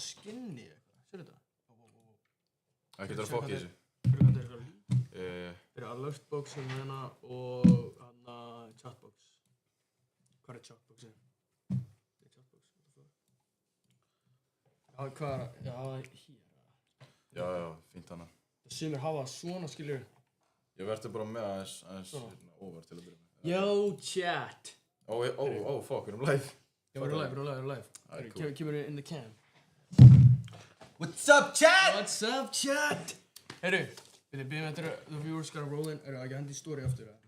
skinny eitthvað, sér þetta? Ekki það að fokka í þessu. Fyrir hvað þetta Fyrir alertbox hérna og hana chatbox. Hvað chatboxin? Chatbox, what the fuck? Já, já, hér. Já, fínt hana. Sumir hafa svona, skilur. Ég verður bara með aðeins over til að byrja með. Yo, chat! Fuck, við erum live. Já, við erum live. Kemur in the cam. What's up, chat? What's up, chat? Heyrðu, við byrjum eftir að the viewers gotta roll in. Ekki hendi í story aftur, eða?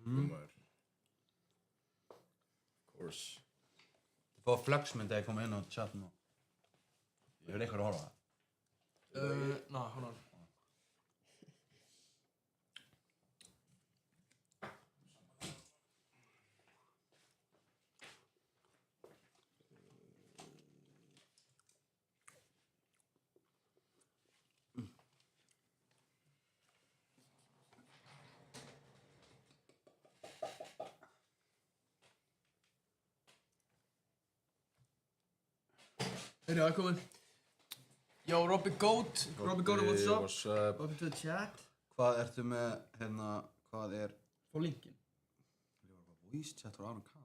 Of course. Þú fá flagsmynd að ég koma inn á chat nú. Ég vil eitthvað að horfa það. Hold on. Heyrðu, aðkomin. Yo, Robbie Goat, what's up? What's up? Welcome to the chat. Hvað ertu með, hvað er... Fá linkin. Ég var bara voice chat frá Aron Khan.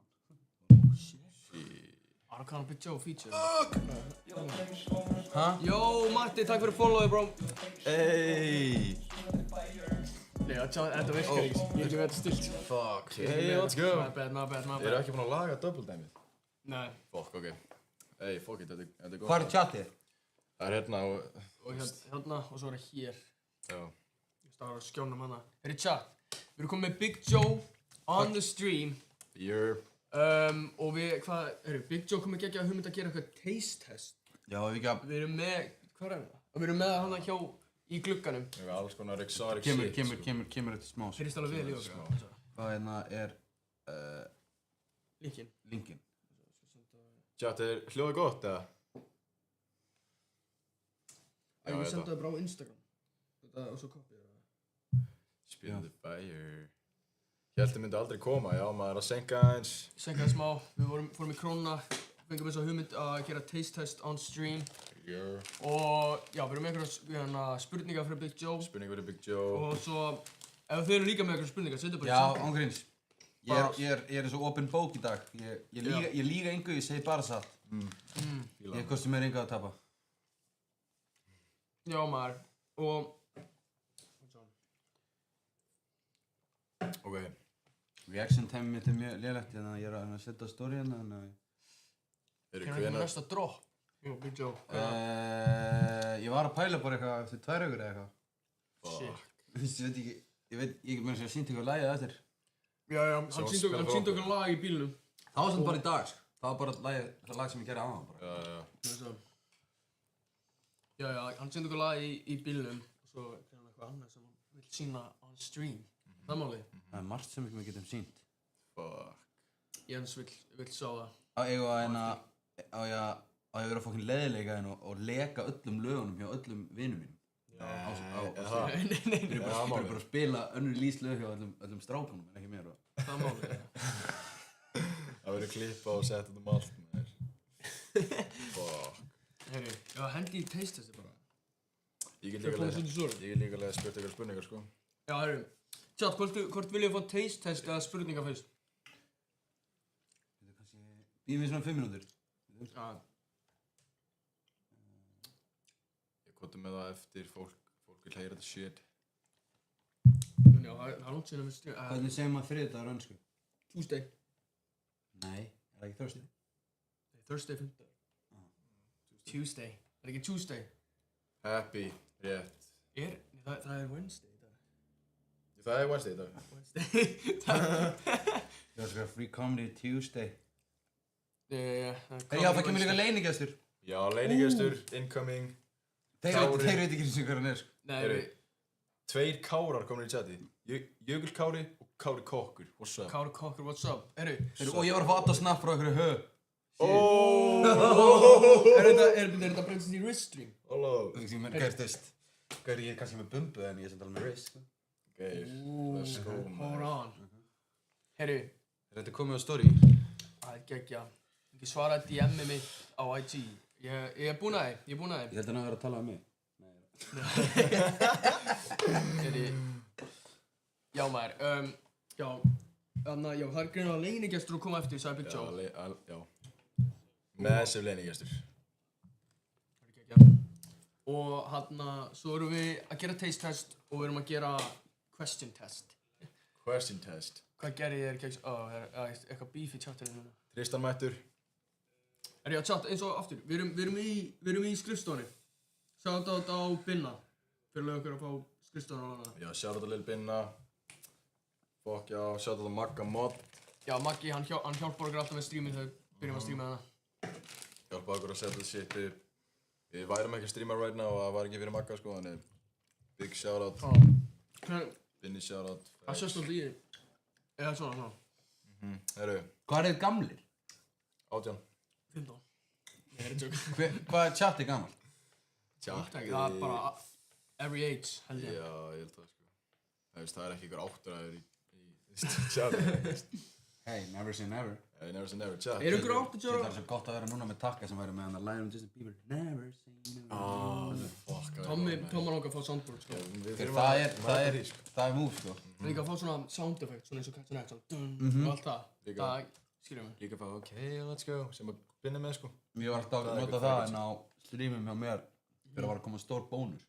Aron Khan og Big Joe feature. Yo, Matti, takk fyrir followið, bro. Hey! Nei, þetta virkar ekki. Ég ekki með þetta stilt. Fuck. Hey, let's go. My bad. Eru ekki búin að laga double dæmið? Nei. Fuck, ok. Hey, fuck it, þetta er gott. Hvað er chatið? Það er hérna og... Og hérna, og svo er það hér. Já. Ég stafar á skjónum hana. Heyrðu, chat. Við erum komið með Big Joe on the stream. Og við, Big Joe komið geggjað hugmynd að gera eitthvað taste test. Já, við ekki að... Við erum með, hvað er það? Og við erum með hana hjá í glugganum. Við erum alls konar exotic shit. Kemur þetta smá. Heyrðist alveg vel í okkur. Hvað er... Linkin. Chat, er hljóðið gott, eða? Ég senda það bara á Instagram. Og svo kopið það. Spin the fire. Ég held að myndi aldrei koma, já, maður að senka aðeins. Senkaði smá, við fórum í Krónuna, fengum þess að hugmynd að gera taste test on stream. Og já, við erum með einhverja spurningar fyrir Big Joe. Spurningar fyrir Big Joe. Og svo, ef þau eru líka með einhverja spurningar, setja bara í Já, ángríns. Ég er eins og open bók í dag. Ég líga engu, ég segi bara satt. Ég kosti mér engu að tapa. Já, maður. Og... Ok. Reaction time mitt er mjög lélegt, þannig að ég er að setja story hérna, þannig að... Hvernig er það næsta drop? Jú, Big Joe. Ég var að pæla bara eitthvað eftir 2 vikur eða eitthvað. Shit. Ég veit, ég meina sem ég sýndi ykkur lagið eftir. Já, hann sýndi okkur lag í bílnum. Það var samt bara í dag, sko. Það var bara það lag sem ég gerði áðan bara. Já, hann sýndi okkur lag í bílnum. Og svo er hann eitthvað annað sem hann vill sýna on stream. Það málið. Það er margt sem við getum sýnt. Fuck. Jens vill sjá það. Á ég vera fokkin leiðilega og leka öllum lögunum hjá öllum vinum mínum. Nei. Við erum bara að spila önnur lýslög hjá öllum strákunum, en ekki mér. Það málið. Það verður klippa og setja þetta allt með þér. Fuck. Herri, já, hendi í taste testi bara. Ég get líka að spurt ykkur spurningar, sko. Já, herri. Chat, hvort vil ég fá taste test eða spurningar fyrst? Býðum við svona 5 mínútur. Já. Ég koti með það eftir fólk vil heyra þetta shit. Já, það er langt síðan við stríðum. Hvernig segir maður þriðjudagur á ensku? Tuesday. Nei, er það ekki Thursday? Thursday, 5. Tuesday. Er ekki Tuesday? Happy, rétt. Það er Wednesday í dag. Það er Wednesday í dag. Það er svona Free Comedy Tuesday. Já, það kemur líka leinigestur. Já, leinigestur, incoming. Þeir veit ekki eins og hvað hann er, sko. Nei, 2 kárar komin í chati. Jökull Kári og Kári Kokkur. What's up? Kári Kokkur, what's up? Og ég var að fá 8 snapp frá einhverju höf. Er þetta breytist í wrist stream? Hello. Hvað er ég kannski með bumbu en ég er samt alveg með wrist. Okay, let's go, man. Hold on. Herru. Þetta komið á story. Það er geggja. Ég svaraði DM-ið mitt á IG. Ég Ég er búinn að því. Ég held hann að vera að tala um mig. Já maður, já, það er greinilega leynigestur að koma eftir, sagði Big Joe. Já. Massive leynigestur. Og svo erum við að gera taste test og við erum að gera question test. Question test. Hvað gerði þér keks? Eitthvað beef í chatinu núna. Tristan mættur. Já, chat, eins og aftur, við erum í skrifstofunni. Shoutout á Binna. Fyrir okkur að fá skrifstofuna á hana. Já, shoutout á Lil Binna. Fokk já, shoutout á Magga Mod. Já, Maggi, hann hjálpar okkur alltaf með streamið þegar við byrjum að streama hana. Hjálpa okkur að setja shit upp. Við værum ekki að streama right now og það var ekki fyrir Magga sko, þannig big shoutout. Binni shoutout. Það sést alltaf í þig. Eða svona. Herru. Hvað er þið gamlir? 18. 15. Nei, það er joke. Hvað er chatið gammal? Chatið. Það er bara every age, held ég. Já, ég held það sko. Það er ekki ykkur áttræður í chatið. Hey, never say never. Hey, never say never, chat. Ykkur áttræður? Það er svo gott að vera núna með takka sem væri með hann að Lion Justin Bieber. Never say never. Fuck. Tommy langar að fá soundboard, sko. Það er move, sko. Líka að fá svona sound effect, svona eins og Captain X, svona dun og allt það. Það, skiljum við. Líka að fá, okay, let's go, sem að Binni með sko. Ég var alltaf að nota það en á streamum hjá mér þegar það var að koma stór bónus.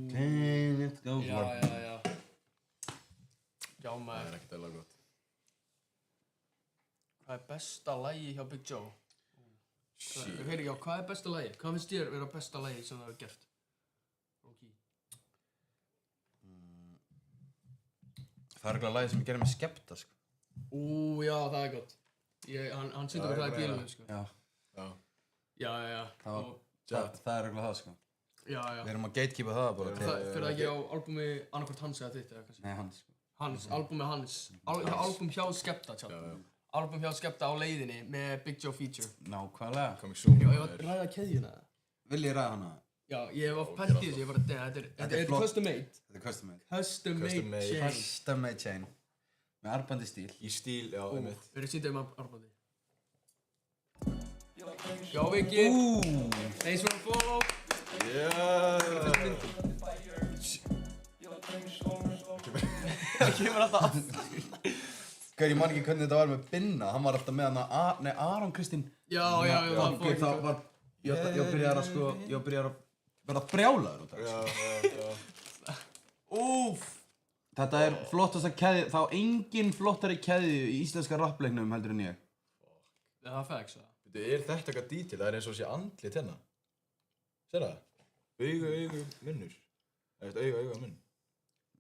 Okay, let's go. Já. Já, maður. Það er ekkert eða gott. Hvað er besta lagi hjá Big Joe? Shit. Heyri, já, hvað er besta lagi? Hvað finnst þér vera besta lagi sem það hefur gert? Okay. Það er eitthvað lagi sem ég gerði með Skepta, sko. Já, það er gott. Hann sýndi okkur það í bílunum, sko. Já. Það er eitthvað það, sko. Já. Við erum að gatekeepa það bara. Fyrir það ekki á albumi annarkvort hans eða þitt, eða kannski? Nei, hans, sko. Albumi hans. Album hjá Skepta, tjá. Album hjá Skepta á leiðinni með Big Joe feature. Nákvæmlega. Coming soon. Já, ég var að ræða keðjuna. Vil ég ræða hana? Já, ég hef oft pælt í þessu, ég bara, þetta er custom made. Þetta er custom made. Custom made chain. Custom made chain. Með armbandi stíl. Í stíl, já, einmitt. Við erum síndið armbandi. Já, Viki. Thanks for the follow. Það kemur alltaf aftur. Gauð, ég man ekki hvernig þetta var með Binna. Hann var alltaf með hana, Aron Kristín. Já, það fór ekki. Ég byrjar að verða brjálaður út af þessu. Já. Þetta er flottasta keðja, þá engin flottari keðju í íslenska rappleiknum heldur en ég. Það er facts, það. Er þetta eitthvað detail? Það er eins og sé andlit hérna. Sér það? Augu, munnur. Augu, munn.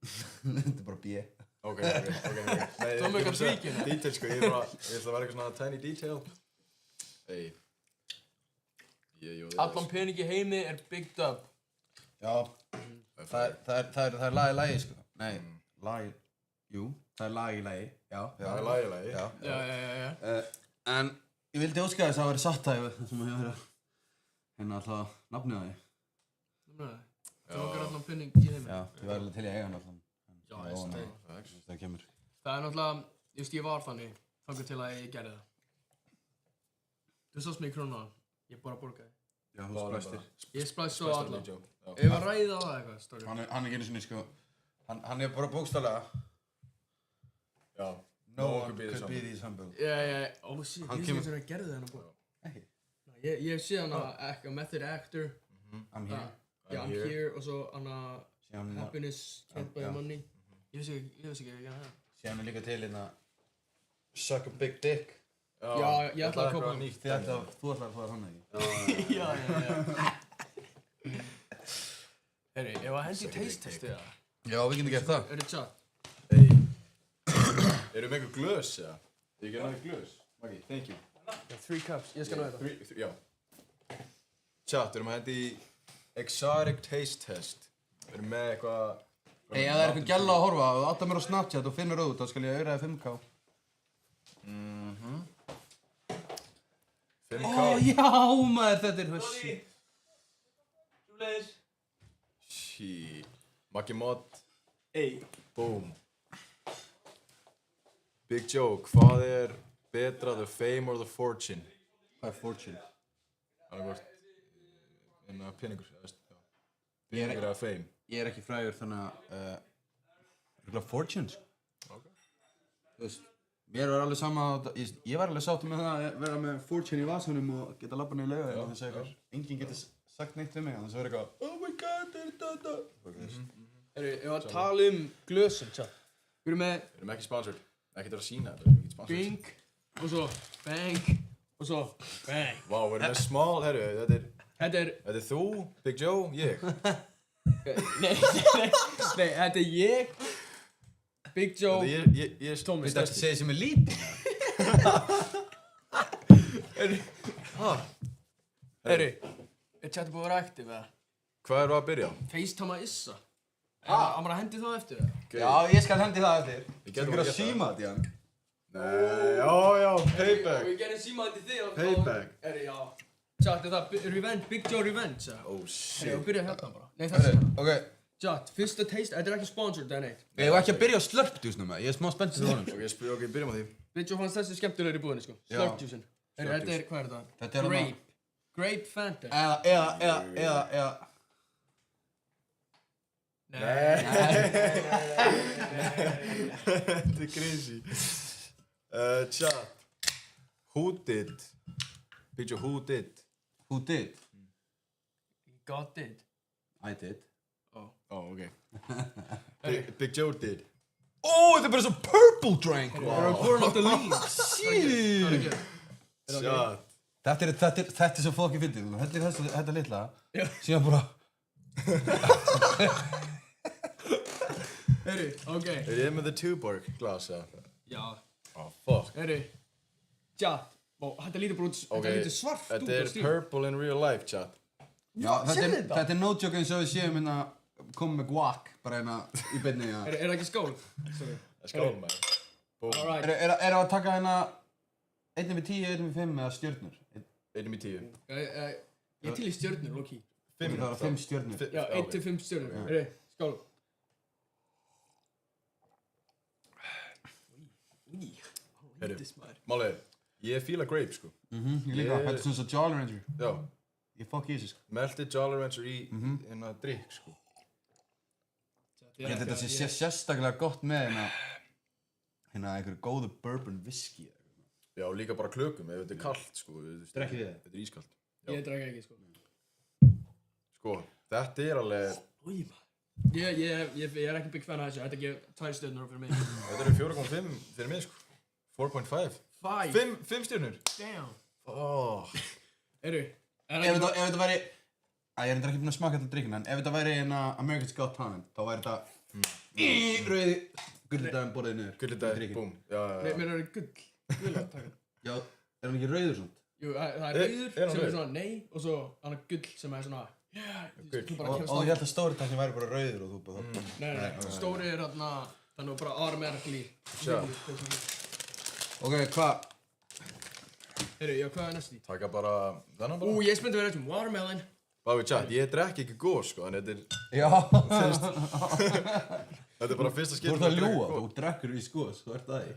Þetta er bara B. Ok. Þú með eitthvað svíkina. Detail sko, ég ætla að vera eitthvað svona tiny detail. Hey. Allan pening í heimi er Big Dub. Já, það er lagi sko. Nei, lagi, jú, það er lagi. Já. Það er lagi. Já. En ég vildi óska þess að það væri satt að sem að ég verið hérna alltaf nafnið á því. Það okkar allan pening í heimi. Já, ég var alveg til í að eiga hann allan. Já, það kemur. Það er náttúrulega, ég var þannig til að ég gerði það. Þú sást mig í krónunan, ég bara borgaði. Já, þú splæstir. Ég splæst svo alla. Ef að ræða á það eitthvað, strókar. Hann er ekki einu sinni sko, hann er bara bókstaflega. Já. No one could be these humble. Shit, ég sé að það gerði þennan bók. Ekki? Ég sé hana Method Actor. I'm here. Já, I'm here og svo hana Happiness Can't Buy Money. Ég veist ekki að gera það. Síðan er líka til hérna Suck a Big Dick. Já, ég ætla að koma nýtt. Þú ætlar að fá það hann ekki? Já. Herri, ég var hendi í taste testið það. Já, við getum gert það. Er þetta chat? Hey. Erum við einhver glös, eða? Ég get náðu glös. Maggi, thank you. 3 cups, ég skal náðu það. Já. Chat, við erum að hendi í exotic taste test. Við erum með eitthvað... Hey, ef það er eitthvað gælla að horfa og átta mér á Snapchat og finnur út, þá skal ég auðraði 5K. 5K. Já, maður, þetta er hussi. Shit. Maggi Mod. Ey. Boom. Big Joe, hvað er betra, the fame or the fortune? Hvað er fortune? annarkvort peningur, peningur eða fame. Ég ekki frægur þannig að fortune, sko. Okay. Þú veist, mér var alveg sama ég var alveg sáttur með það að vera með fortune í vasanum og geta labbað niður lauga og þess að enginn getur sagt neitt við mig þannig að það verður eitthvað oh my god, þetta Herru, ég var að tala glösin, tja. Við erum ekki sponsored, ekki að sína þetta, við erum ekki sponsored. Bing, og svo bang, og svo bang. Vá, við erum með small, herru, þetta er þú, Big Joe, ég. Nei, þetta er ég, Big Joe, Tommy, Þetta er að segja sem er lítið. Herru, er chatið búið að vera aktiv, eða? Hvað erum við að byrja á? FaceTime Issa. Á maður að hendi það eftir, eða? Já, ég skal hendi það eftir. Við getum að síma þetta, Jan. Nei, já, payback. Við gerum símaði til þig. Payback. Herru, já. Chat, er það Revenge, Big Joe Revenge, eða? Oh shit. Herru, byrja hérna bara. Nei, það er svona. Ok. Chat, fyrsta taste, þetta er ekki sponsored, eða neitt. Ég var ekki að byrja á slurpjuice núna, ég er smá spenntið til honum. Ok, byrjum á því. Big Joe fannst þessi skemmtilegri í búðinni, sko. Slurp-juicin. Herru, þetta er, hvað er þetta? Þetta er Grape. Grape Fanta. Eða. Þetta er crazy. Chat. Who did? Big Joe, who did? Who did? God did. I did. Oh, okay. Big Joe did. Oh, þetta er bara svo purple drink. We're pouring out the leaves. Shit. Chat. Þetta er svo fucking fyndið. Hellir þetta litla. Síðan bara. Herru, ok. Er ég með the two-bar glas, eða? Já. Oh, fuck. Herru. Chat. Þetta lítur bara út, þetta lítur svart út á Þetta er stíl. purple in real life, chat. Já, þetta er no joke eins og við séum hérna komum með guac bara hérna í beinni. Er það ekki skál? Skál, maður. Alright. Er það að taka hérna 1/10, 1/5 eða stjörnur? 1/10. Ég til í stjörnur, Loki. Það var 5 stjörnur. Já, 1-5 stjörnur. Herru, skál. Herru, málið, ég fíla grape, sko. Ég líka, þetta er svona svo Jolly Rancher. Já. Ég fuck í þessu, sko. Melted Jolly Rancher í hérna drikk, sko. Ég held þetta sé sérstaklega gott með hérna einhverju góðu bourbon whisky. Já, líka bara klökum, ef þetta er kallt, sko. Drekkið þið það? Þetta er ískallt. Ég drekka ekki, sko. Sko, þetta er alveg... Új, maður. Ég er ekki big fan af þessu, þetta er ekki 2 stjörnur fyrir mig. Þetta eru 4,5 fyrir mig, sko. 4.5. 5 stjörnur. Damn. Oh. Herru. Ef þetta væri... Ég er ekki búinn að smaka þetta drikkina, en ef þetta væri hérna America's Got Talent, þá væri þetta rauði gullidaginn borðið niður. Gullidaginn, búm. Mér er það gull. Gull að taka. Já, er hann ekki rauður svona? Jú, það er rauður sem er svona nei og svo hann er gull sem er svona Og ég held að stóri takkin væri bara rauður og þú bara... Nei, stóri er hérna, þannig að bara automatically. Ok, hvað? Heyrðu, já, hvað er næst í? Taka bara, þennan bara. Ég er spennt að vera eitthvað watermelon. Báði chat, ég drekk ekki gós, sko, en þetta er... Já. Þetta er bara fyrsta skipti. Þú ert að ljúga, þú drekkur í skós, þú ert það í.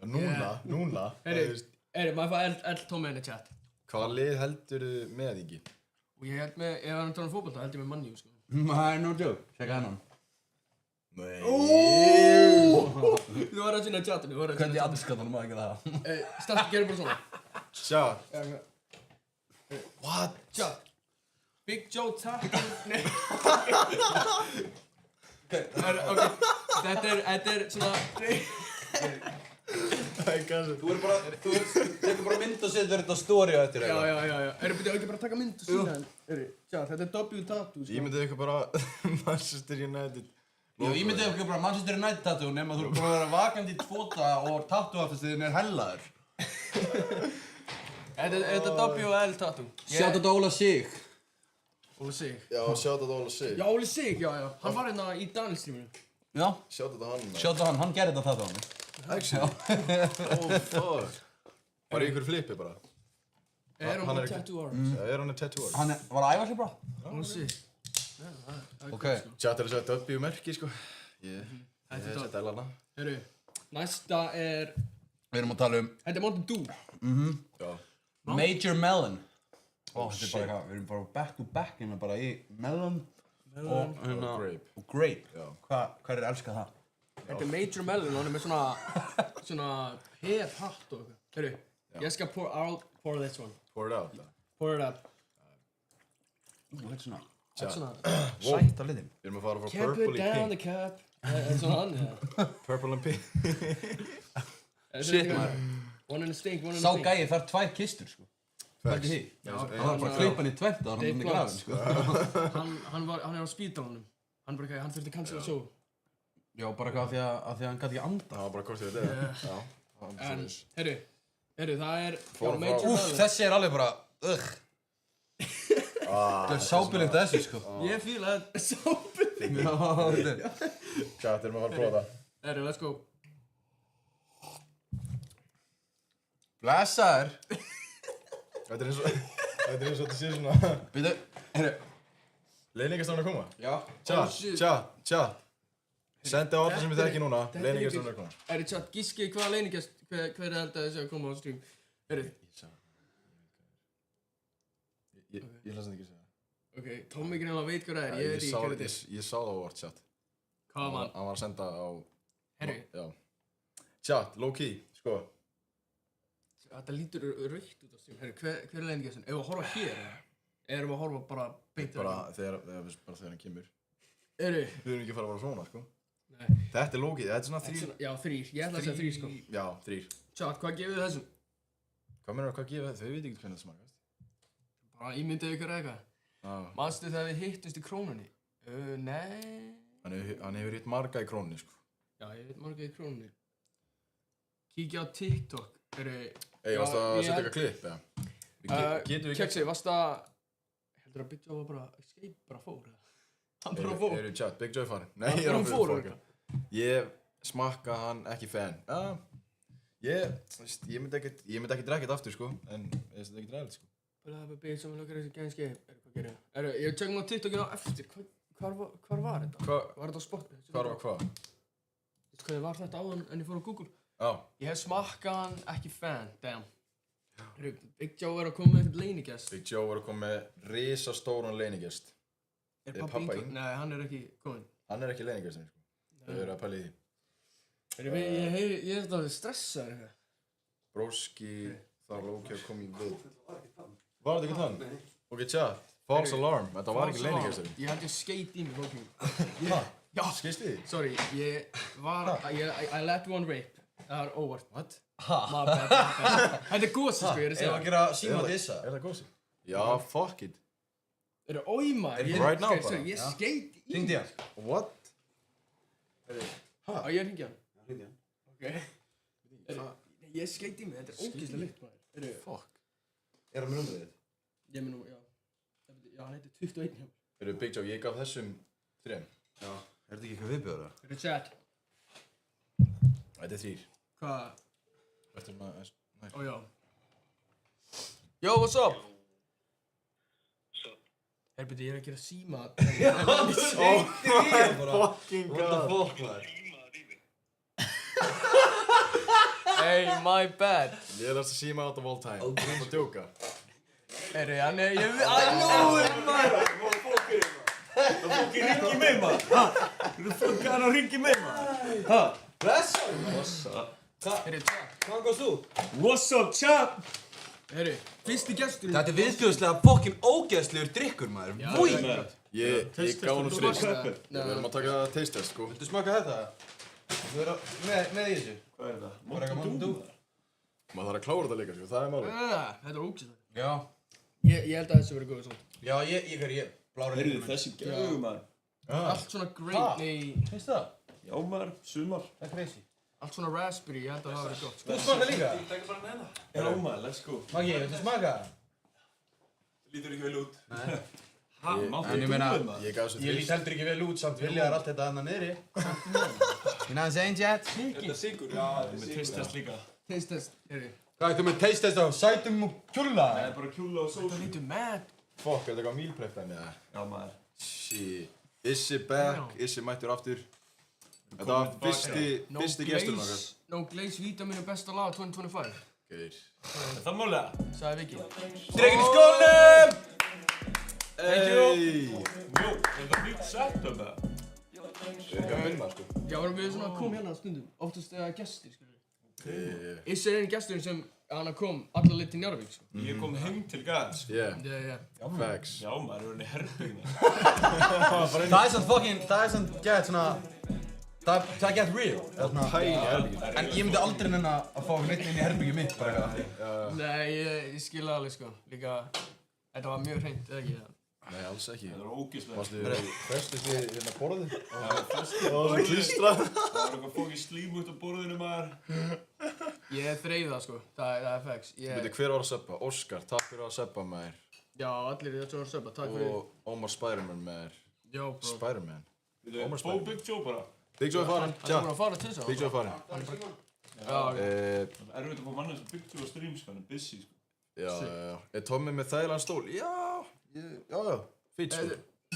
Núna. Heyrðu, maður fær L-tómi henni chat. Hvaða lið heldur þið með ekki? Og ég held með, ef hann tónar fótbolta, held ég með manni, sko. Það er no joke, sjekka hennan. Nei. Þú var að sinna chatinu, Hvernig andskattanum maður ekki það? Startu, gerum bara svona. Chat. What? Chat. Big Joe Taco. Nei. Ok, þetta er svona... Þú tekur bara mynd og setur þetta á story á eftir Já. Byrju, ekki bara taka mynd og sína henn. Þetta er W-tattoo, sko. Ég myndi eitthvað bara Manchester United. Já, ég myndi eitthvað bara Manchester United tattoo nema þú er búin að vera vakandi í 2 daga og tattoo-aftastíðin er hellaður. Þetta er W-L-tattoo. Sjátt þetta Óla Sig. Óli Sig. Já, sjátt þetta Óla Sig. Já, Óli Sig, já. Hann var hérna í Daniel-streaminu. Já. Sjátt þetta hann. Sjátt þetta hann gerði þetta tattoo á mig. Actually? Oh, fuck. Var í ykkur flippi bara? Er hann með tattoo arms? Er hann með tattoo arms? Hann var að æfa sig bara. Óli Sig. Ok. Chat er að segja W-merki, sko. Ég seti L-ana. Herru, næsta er... Við erum að tala Þetta er Mountain Dew. Já. Major Melon. Ó, þetta bara eitthvað, við erum bara back to back hérna bara í melon og grape. Já. Hvað er elskað það? Þetta er Major Melon, hann er með svona hef hatt og eitthvað. Heyrðu, ég skal I'll pour this one. Pour it out. Pour it up. Þetta er svona Sætt af litin. Við erum að fara frá Can't purple put í down the pink. cup. Það er svona hann, eða? Purple and pink. Shit, maður. One in a stink, one in a Sá stink. gæi þarf 2 kistur, sko. Facts. Ekki því? Já, Hann var bara að klippa hann í tvert ára, hann Dave er Glass. grafinn, sko. Hann er á spítalunum. Hann þurfti cancel show. Já, bara eitthvað af því að hann gæti ekki anda. Það var bara hvort ég veit það. Já. En, heyrðu, það er Fórum Major frá- Melon. Þessi er alveg bara, Það er sábílegt þessu, sko. Ég fíla þetta sápið. Já, þetta er. Chat, erum að fara að prófa það. Heyrðu, let's go. Blessaður. Þetta er eins og þetta sé svona... Býtu, heyrðu. Leiningastofn að koma. Já. Chat. Sendi á alla sem við þekki núna. Leiningastofn að koma. Heyrðu, chat, gíski hvaða leiningast, hver er held að þessi að koma á stream. Heyrðu, Ég hlast þetta ekki að segja. ok, Tommy greinlega veit hvað það er, ég veit ekki hvað þetta er. Ég sá það á vart, chat. Hvað var hann? Hann var að senda á... Heyrðu, Já. Chat, low key, sko. þetta lítur raukt út á stream. Heyrðu, hver er leiningastin? Ef við að horfa hér, eða? Erum við að horfa bara beint Bara þegar hann kemur. Heyrðu, Við erum ekki að fara að vera svona, sko. nei. Þetta er low key, þetta er svona þrír. Já, 3. Ég ætla að segja 3, sko. Já, þrír. Chat, hvað gefið þið þessum? Hvað meinar hvað gefa þetta? Þau veit ekki hvernig það smakast. Bara ímyndið ykkur eitthvað. Já. Manstu þegar við hittust í krónunni? Nei. Hann hefur hitt marga í krónunni, sko. Já, ég veit margir í krónunni. Kíkja á TikTok. Varst það að setja eitthvað klipp, eða? Getum við Keksi, varst það... Heldur að Big Joe var bara... Escape bara fór, eða? Hann bara fór. Eru chat, Big Joy farin? Nei, Hann ég er bara að fór, fyrir fólk. Ég smakka hann ekki fan. Ég myndi ekki drekka þetta aftur, sko. En þetta er ekki dræðilegt, sko. Bara það er beðið sem að lukka þessi gæðin skeið. Hvað gerir það? Ég tjekkum á TikTokinu á eftir. Hvar var þetta? Var þetta á Spotify? Hvar var hvað? Veistu hvað var þetta áðan en ég fór á Google? Já. Ég hef smakkað hann, ekki fan, damn. Big Joe er að koma með eitthvað leinigest. Big Joe er að koma með risastóran leiningest. Er pappa pappa inn? Nei, hann er ekki komin. Hann er ekki leiningestin, sko. Þau eru að pæla í því. Ég er þetta stressaður eitthvað. Broski, það var lókið að koma í við. Var þetta ekki þann? Nei. Ok, chat. False alarm. Þetta var ekki leiningestin. Ég held ég skeit í mig, lókið. Já. Skeist þið? Sorry, I let one rape. Það er óvart. What? My bad. Þetta er gósi, sko, ég er að Ef segja. að gera síma dissa. Er það gósi? Já, fuck it. Er það óíma? Right now bara? Ég skeit í mig. Hringdi hann. What? Á, ég hringi hann. Hringdi hann. Ok. Ég skeit í mig, þetta er ógeðslega lykt, maður. Fuck. Er hann með numrið þitt? Ég minn nú, já. Já, hann heitir 21 hjá. Eru Big Joe, ég gaf þessum 3. Já. Er þetta ekki eitthvað viðbjóður? Þetta er chat. Þetta er 3. Hvað? Þetta er maður... Ó, já. Yo, what's up? Herbjörn, ég er að gera síma. Fucking What the fuck, maður? Hey, my bad. Ég er að síma out of all time. Það er að djóka. Herri, hann er... I know it, maður! Það fokki ringi mig maður. Þú fokki hann að ringi mig maður. Blessaður. Herri, chat. Hvaðan góðst þú? What's up chap? Herri, fyrsti gesturinn. Þetta er viðbjóðslega fokkin ógeðslegur drikkur, maður. Vúi! Ég gaf hann Þú þrið. varst það. Við erum að taka taste test, sko. Viltu smaka þetta? Þú er með í þessu? Hvað er þetta? Bara eitthvað Mountain Dew? Maður þarf að klára þetta líka, sko. Það er málið. Þetta er ógeðslega. Já. Ég held að þessu verið góð svona. Já, ég blára Heyrðu þessi gæðu maður. Allt svona great, nei, Finnst það? Já maður, sumar. Það er crazy. allt svona raspberry, ég held að það verið gott, sko. Þú smakar líka? Já maður, let's go. Maggi, viltu smaka? Lítur ekki vel út. Nei. En ég meina, Ég gaf þessu ég lít heldur ekki vel út samt vilja þær allt þetta annað niðri. You know what I'm saying, Jet? Þetta er sigur, já, með taste-test líka. Taste test, heyrðu. Hvað, þú með taste test á sætum og kjúla? Nei, bara kjúla og sósu. Það lítur mad. Fuck, er þetta eitthvað meal prep dæmi eða? Já maður. Shit. Issi back, Issi mættur aftur. Þetta var fyrsti gesturinn okkar. No Glaze Vitamin er besta lag 2025. Geir. Er það málega? Sagði Viki. Drekinn í skónum! Thank you! Jú, er það mjög sett um það? Við erum ekki að vinna, sko. Já, við svona kom hérna stundum, oftast gestir, skilur. Yeah. Issi eini gesturinn sem hann kom alla leið til Njarðvík, sko. Ég kom heim til Gans. Yeah. Facts. Já, maður er í herbyggina. Það er samt gett svona... Það er gett real. Tiny herbyggin. En ég myndi aldrei nenni að fá neitt inn í herbyggið mitt, bara eitthvað. Nei, ég skil það alveg, sko. Líka, þetta var mjög hreint, eða ekki? Nei, alls ekki. Það er ógeðslega. Varstu festist við hérna borðið? Það var festið. Það var klístrað. Það var eitthvað fókið slím út á borðinu, maður. Ég þreif það, sko. Það er facts. Veitu, hver var að seppa? Óskar, takk fyrir að seppa með þér. Já, allir í þessu var að söpa, takk fyrir. Og Omar Spiderman með þér. Já, bro. Spiderman. Fó Big Joe bara. Big Joe er farin. Hann er búin að fara til þess að. Big Joe er farin. Já, ok. Það er erfitt að fá mann eins og Big Joe á stream, sko, hann er busy, sko. Já. Er Tommy með þægilegan stól? Já. Fýt, sko.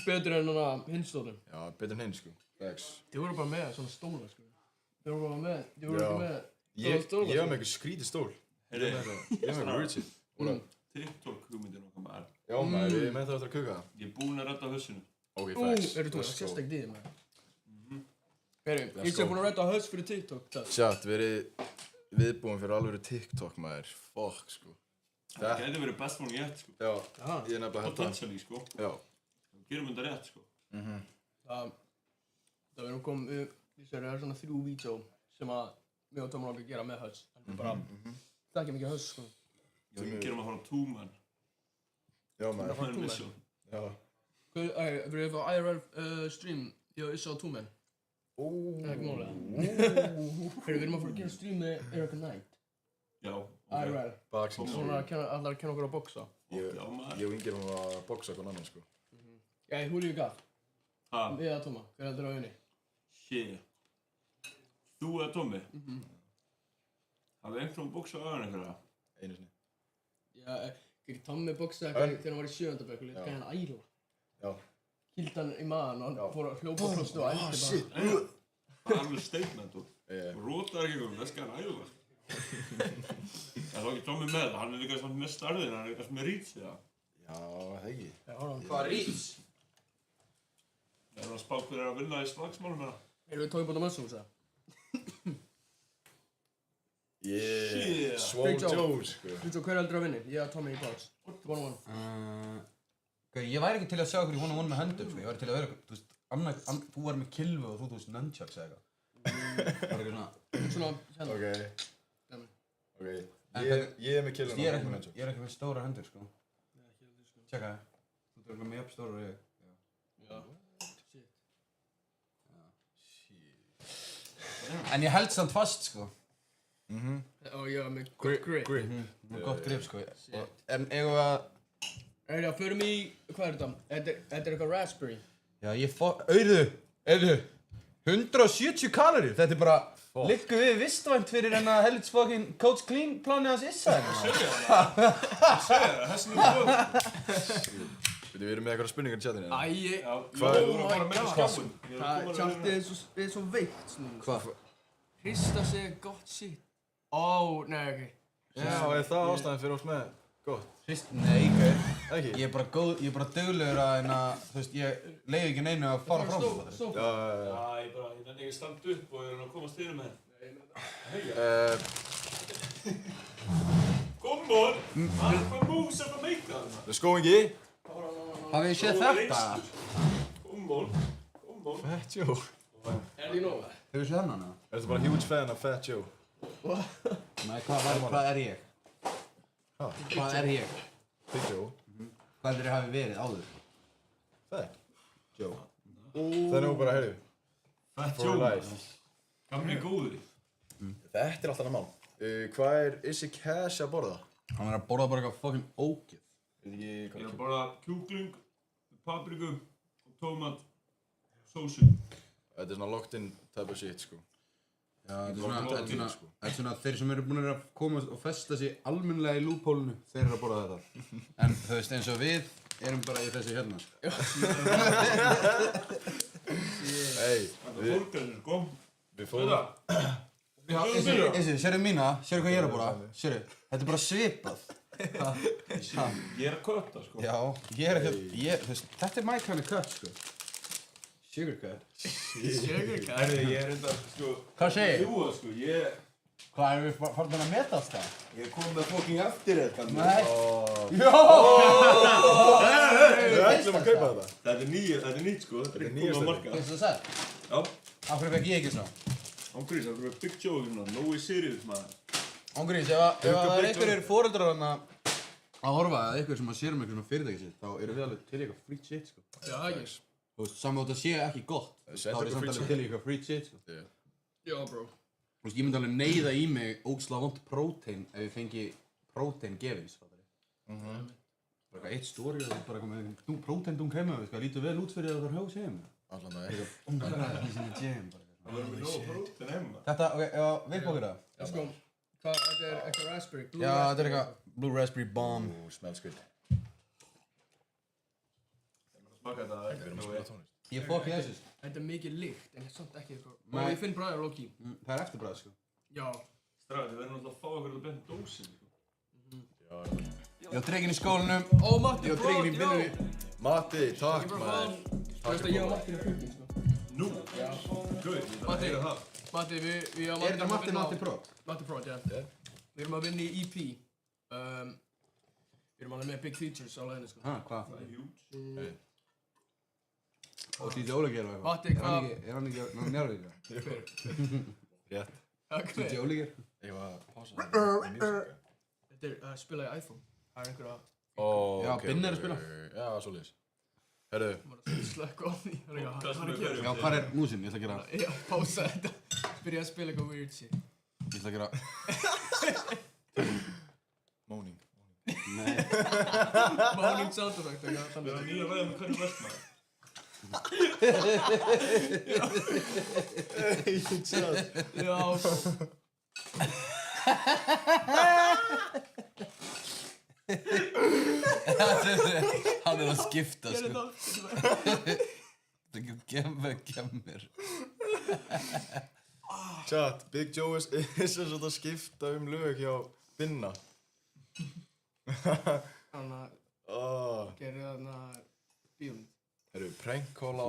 Betur en hinn stólum. Já, betur en hinn, sko. Facts. Þið voru bara með svona stóla, sko. Þið voru bara með svona Ég stóla, var með eitthvað skrítið stól. Ég var með eitthvað weird shit. TikTok-hugmyndin okkar, maður. Já, maður, við með það eftir að kuka það. Ég er búinn að redda hausinu. Ok, facts. Eru þú að sérst ekki dýðið, maður? Heyri, ég sé búinn að redda haus fyrir TikTok, það. Chat, verið viðbúin fyrir alvöru TikTok, maður. Fuck, sko. Það gæti verið best one yet, sko. Já, ég er nefnilega Potentially, sko. Já. Við gerum þetta rétt, sko. Það verðum komið, það er svona 3 vídeó sem að mig og Tómar langar að gera með haus. Það er bara, það er ekki mikið haus, sko. Já, við gerum að fara á Túman. Já, maður. Það er mission. Já. Við erum á IRL stream, ég og Issa og Túmen. Það er ekki málega. Við erum að fara að gera stream með Erica Knight. Já, IRL. Boxing. Og hún er allar að kenna okkur að boxa. Ég og Ingi erum að boxa hvern annan, sko. Já, who do you got? Ha? Við eða Tóma, hver heldur á unni? Shit. Þú eða Tommi? Hafði einhvern boxað á öðun einhverja? Einu sinni. Já, Tommi boxaði þegar hann var í 7. bekk og lét gæði hann æla. Já. Kýldi hann í maðan og hann fór að hljópa á klostinu og ætti bara. Shit. Það er alveg statement, þú. Þú rótar ekki um, þess gæði hann æla. Það er ekki Tommi með það, hann er líka svona með starðina, hann er líka svona með reach, eða? Já, það ekki. Hvað er reach? Það er að spá hver að vinna í slagsmálum hérna. Erum við tókið búin að mössum, það? Yeah. Swole Big Joe. Joe, sko. Þú svo hver heldur að vinni? Ég og Tommi í box. 1-1. Ég væri ekki til að sjá okkur í one-on-one með höndum, sko. Ég væri til að vera, þú veist, þú var með kilvu og þú veist, nunchucks eða eitthvað. Það var ekki svona... Svona, Ok. Ok. Ég er með killuna. Ég er ekki með stóra hendur, sko. Tjekka það. Þú er með mjög stóra og ég. Já. En ég held samt fast, sko. Og ég var með gott grip. Með gott grip, sko. En eigum við að... Já, förum í... Hvað er þetta? Þetta er eitthvað raspberry. Já, Auðu! 170 kaloríur! Þetta er bara... Liggur við vistvænt fyrir hennar helvits fucking Coach Clean planið hans Issa, Ég segi það, þessin er góð. Við erum með eitthvað spurningar í chatinu. Æ, Hvað Þú voru bara með skjáin. Tjaltið er svo veikt snúð. Hvað? Hrista sig gott shit. Nei, ok. Já, er það ástæðan fyrir oss með gott? Nei, gauð. Ekki? Ég er bara duglegur að, þú veist, ég leiði ekki neinu að fara fram. Stók. Já. Ég nenni ekki standa upp og ég er að komast yfir með þér. Come on! Hvað moves er það meika þarna? Let's go, Ingi. Hafið þið séð þetta? Come on. Fat Joe. Er það í nóg? Hefur þið séð hennan? Ertu bara huge fan af Fat Joe? Nei, hvað er ég? Hvað er ég? Big Joe. Hvað heldur þið hafi verið áður? Fat Joe. Það er nú bara, heyrðu. Fat For life. Gamli góður. Þetta er allt annað mál. Hvað er Issi Cash að borða? Hann er að borða bara eitthvað fucking ógeð. Ég er að borða kjúkling, papriku og tómat, sósu. Þetta er svona locked in type of shit, sko. Já, þetta er svona þeir sem eru búin að koma og festa sig almennilega í loophole-unu, þeir eru að borða þetta. En þú veist, eins og við erum bara í þessu hérna, sko. Hey, Þetta fólkar, sko. við fórum... Já, Issi, sérðu mína, sérðu hvað ég er að bora, sérðu, þetta er bara svipað. Ég er að kötta, sko. Já, ég er ekki, þú veist, þetta er my kind of cut, sko. Sugar cut. Sugar cut. Herri, ég er enda, sko... Hvað segir? Jú, sko, ég... Hvað, erum við farin að metast það? Ég kom með fucking eftir þetta. Nei. Jó! Við ætlum að kaupa þetta. Þetta er nýtt, sko. Þetta er komið á markað. Finnst það sætt? Já. Af hverju fekk ég ekki svona? Ángrís, það er Big Joe ekki svona, Nói Sirius, maður. Ángurins, ef það er einhverjir foreldrar þarna að horfa eða einhver sem að sér um einhvern fyrirtæki sitt, þá eru við alveg til í eitthvað free shit, sko. Já, ekki. Þú veist, saman þótt að sé ekki gott, þá er ég samt alveg til í eitthvað free shit, sko. Já, bro. Þú veist, ég myndi alveg neyða í mig ógeðslega vont prótein ef ég fengi prótein gefins, fattar ég. Bara eitthvað eitt story og bara eitthvað með próteindunk heima, veist hvað, lítur vel út fyrir að það er hög sem. Allan það er. Í sinni gym, bara. Það verður með nóg prótein heima. Þetta, ok, ef við bókir það. Já, sko. Hvað, þetta er eitthvað raspberry? Já, þetta er eitthvað Blue Raspberry Bomb. Smells good. Smaka þetta, Við erum að spila tónlist. Ég fokki þessu, sko. Þetta er mikið lykt, en samt ekki eitthvað. Nei. Og ég finn bræður low-key. Það er eftirbræð, sko. Já. Stráð, þið verður náttúrulega að fá okkur að benda dósin, sko. Ég á drekinn í skólanum. Ó, Matti, Ég á drekinn í vinnunni. Matti, Ég takk bara maður. Þú veist að ég og Matti erum cooking, sko. Nú? Já. Guð, ég þarf að Matti, heyra það. Matti, við á Er þetta Matti Prot? Matti Prot, já. Við erum að vinna í EP. Við erum alveg með big features á leiðinni, sko. Hvað? Það er huge. Og DJ Ólíker og eitthvað. Matti, hvað? Er hann ekki njárvíkja? Rétt. DJ Ólíker? Ég var að pása það. Þetta er að spila í iPhone. Það er einhver að... Já, Binni er að spila. Já, svoleiðis. Herru. Maður að slökka á því. Það er Hvað eitthvað að gera. Já, hvað er músin? Ég ætla að gera... Já, pása þetta. Byrja að spila eitthvað weird shit. Ég ætla að gera... Moaning. Nei. Moaning sound effect, eitthvað. Við Þannig erum nýja að ræða með hvernig vest, maður. Já, bro. Hann er að skipta, Gerðu sko. þetta. Gemmir. Chat, Big Joe er sem sagt að skipta lög hjá Binna. Þannig að gerðu þarna bíómynd. Herru, prank-call á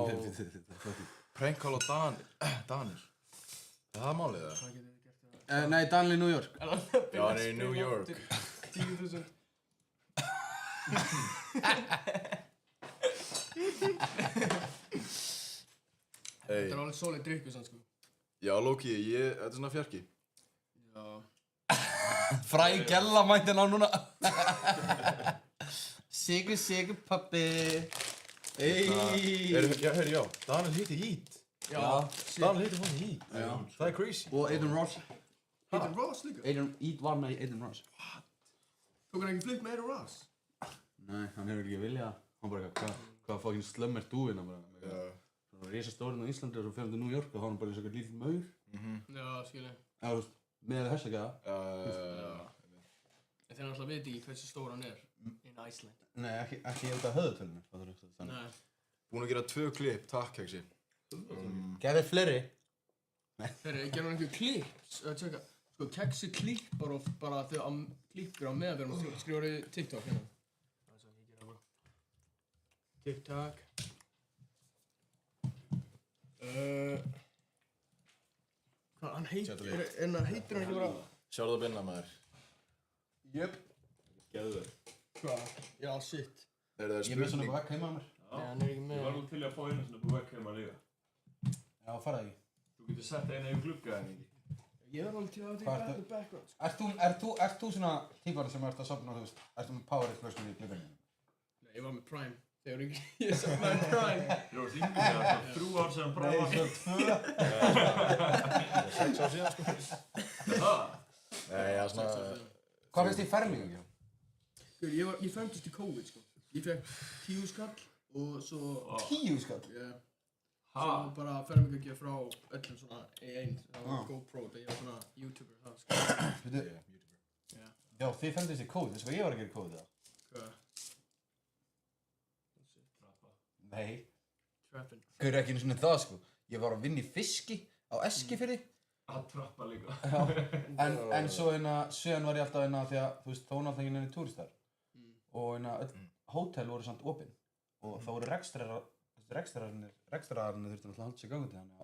Danir. Er það málið það? Hvað getur við gert það? Nei, Danley, New York. Já, hann er í New York. 10.000. Hey. Þetta er alveg solid drikkur sann, sko. Já, Loki, þetta er svona fjarki. Já. Fræ gælla mætti ná núna. Sigur, pappi. Já, Daniel heiti Heat. Já. Daniel heiti hann Heat. Já. Það er crazy. Og Aiden Ross. Aiden Ross líka? Heat var með Aiden Ross. Tók hann ekki flick með Aiden Ross? Nei, hann hefur ekki viljað. Hann bara eitthvað, hvað fucking slum er þú hérna bara. Svona risastórin á Íslandi og svo fyrir hann til New York og þá var hann bara eins og eitthvað lítill maur. Já, skilja. Já, þú veist, með þess ekki það. En þeir náttúrulega veit ekki hversu stór hann er in Iceland. Nei, ekki ég held að höðutölunni, fattar þú það? Nei. Búinn að gera 2 klipp, takk Hexi. Gerði fleiri. Herri, gerur hann einhver klips? Tjekka. Sko, Kexi klippar oft bara þegar hann klippir á meðan við erum að skrifa í TikTok hérna. Það er svo ekki gera bara. TikTok. Hvað, hann heitir, en hann heitir hann ekki bara... Sjálf það Binna maður. Jöp. Geðu þau. Hvað? Já, shit. Er það Ég er með svona spurning? på vekk heima á mér. Nei, hann er ekki Ég með... var alveg til í að fá einu svona på vekk heima líka. Já, fara því. Þú getur sett einu yfir glugga en ekki. Ég var alveg til að Hvað taka ertu- the background. Ert þú svona típar sem ert að sopna, þú veist? Ertu með power explosion í glögginu? Nei, ég var með Prime. Þegar ég sopnaði með Prime. Þú varst yngri þegar það var 3 ár sem bara var. Tvö. 6 ár síðan sko. Það? Nei, já, svona... Hvað finnst þið fermingu ekki? Ég fermdist í COVID, sko. Ég fekk 10 skall og svo... 10 skall? Yeah. Ha? Svo bara fermingagjöf frá öllum svona einn. Það var GoPro, þegar ég var svona YouTuber það, sko. Veitu, Já. já, þið fermdist í COVID, þess að ég var að gera COVID það. Hvað? Nei. Trappin'. Gauður ekki einu svona það, sko. Ég var að vinna í fiski á Eskifirði Að trappa líka. En svo síðan var ég alltaf því að, þú veist, þá var náttúrulega ekki túristar. Og öll hótel voru samt opin. Og þá voru rekstrararnir þurftu náttúrulega að halda sig í gangi til þannig að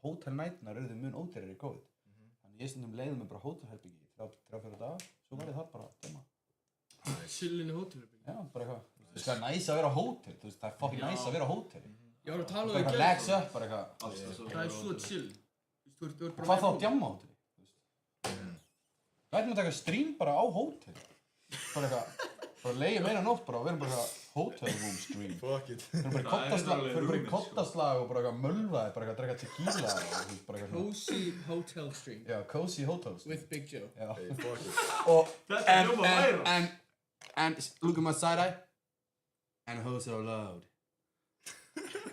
hótelnæturnar urðu mun ódýrari í COVID. Þannig ég stundum leiði mig bara hótelherbyggi í 3-4 daga, svo var ég þar bara að dæma. Chillin í hótelherbyggi? Já, bara eitthvað. Þú veist, það er næs að vera á hótel, þú veist, það er fucking næs að vera á hóteli. Ég var að tala um það það í relax up, bara eitthvað. Það er svo chill. Hvað þá að djamma á hóteli? Við ætlum að taka stream bara á hóteli. Bara eitthvað, bara leiði meina nótt bara og við erum bara eitthvað hotel room stream. Fuck it. Við erum bara í kottaslag og bara eitthvað mölvaði, bara eitthvað að drekka tequila og bara eitthvað. Cozy hotel stream. Já, cozy hotel stream. With Big Joe. Já. Hey, fuck it. And look at my side eye. And hoes are allowed.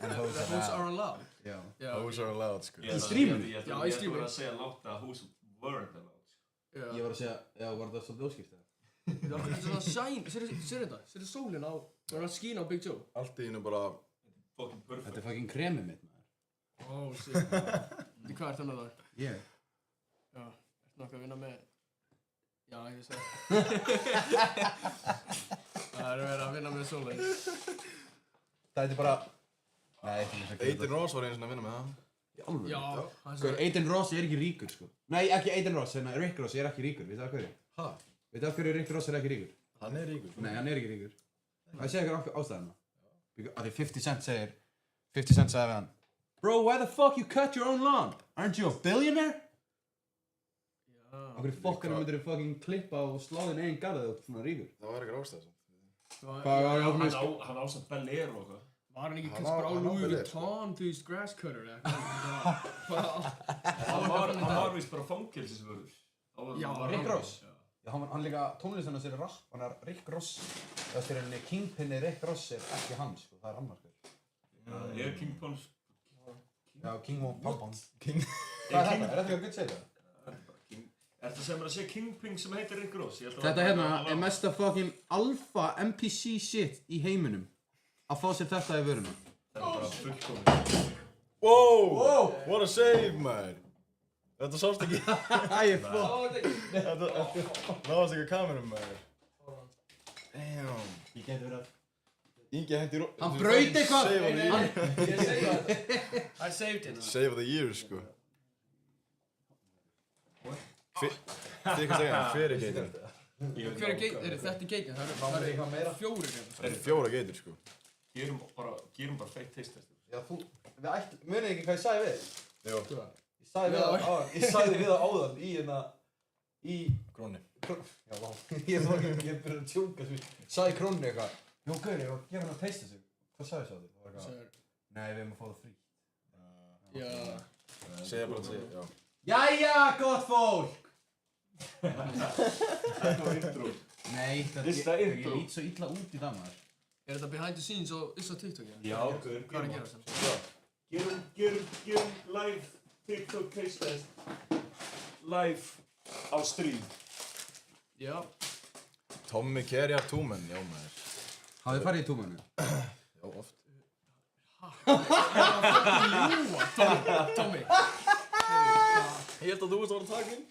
And hoes are allowed? Já. Hoes are allowed, sko. Í streaminu? Já, í streaminu. Ég var að segja látt að hoes weren't allowed. Ég var að segja, já, var þetta svolítið óskipt eða? Það er svona shine, sér þetta? Sér þetta sólinn á, það er að skína á Big Joe? Allt í hennu bara... Fucking perfect. Þetta er fucking kremið mitt, maður. Oh, shit. Hvað ert það með það? Ég? Já, ertu nokkuð að vinna með... Já, ég segi það er verið að vinna með sólinn. Það er bara... Nei, Aiden Ross var einu svona að vinna með það. Í alveg? Já. Sko, Aiden Ross er ekki ríkur, sko. Nei, ekki Aiden Ross, en Rick Ross er ekki ríkur, veitu af hverju? Hæ? Veitu af hverju Rick Ross er ekki ríkur? Hann er ríkur. Nei, hann er ekki ríkur. Það segir ykkur ástæðuna. Af því 50 Cent sagði við hann, Bro, why the fuck you cut your own lawn? Aren't you a billionaire? Já. Af hverju fokkanum myndir þið fucking klippa og slá þinn eigin garðið og svona ríkur? Það var eitthvað ástæð, Hann ásað Bel Air og eitthvað. Var hann ekki kannski bara á Louis Vuitton, þú veist, grass cutter eða eitthvað? Hann var vist bara fangelsisvörður. Já, Rick Ross? Já, hann líka tónlistan hans er rapp, hann er Rick Ross. Það er henni Kingpinni Rick Ross er ekki hans, sko, það er annar, sko. Er Kingpin... Já, King Von Pompon. Hvað er þetta? Er þetta ekki að segja það? Ertu að segja mér að segja Kingpin sem heitir Rick Ross? Þetta hérna er mesta fucking alpha NPC shit í heiminum. Að fá sér þetta í vöruna. Það er bara fullkomið. Wow! What a save, man! Þetta sást ekki. Æ, fuck. Þetta náðast ekki á kamerum, man. Damn. Ég geti verið að... Ingi hendi í... Hann braut eitthvað! Ég segi það. I saved it. Save of the year, sko. Þið hvað segja hann, hver er geitin? Hver er geitin? Þetta er geitin, það er 4 geitin. Það er 4 geitir, sko. Gerum bara fake taste test. Já, munið ekki hvað ég sagði við? Jó. Ég sagði við það áðan í hérna... Í... Krónni. Já, vá. Ég byrjaði að tjóka svo. Sagði Krónni eitthvað. Jó, gaur, ég var að gefa hann að teista sig. Hvað sagði það? Það var eitthvað... Nei, við erum að fá það frí. Já. Segja bara að segja, já. Jæja, gott fólk! Þetta var intro. Nei, ég lít svo illa út í það, maður. Er þetta behind the scenes og á TikTok? Já, gaur. Hvað er að gera það? Gerum live TikTok taste test. Live á stream. Já. Tommy Kerjar Túmen, já maður. Hafið þið farið í túmennu? Já, oft. Tommy. Ég held að þú varst að taka inn.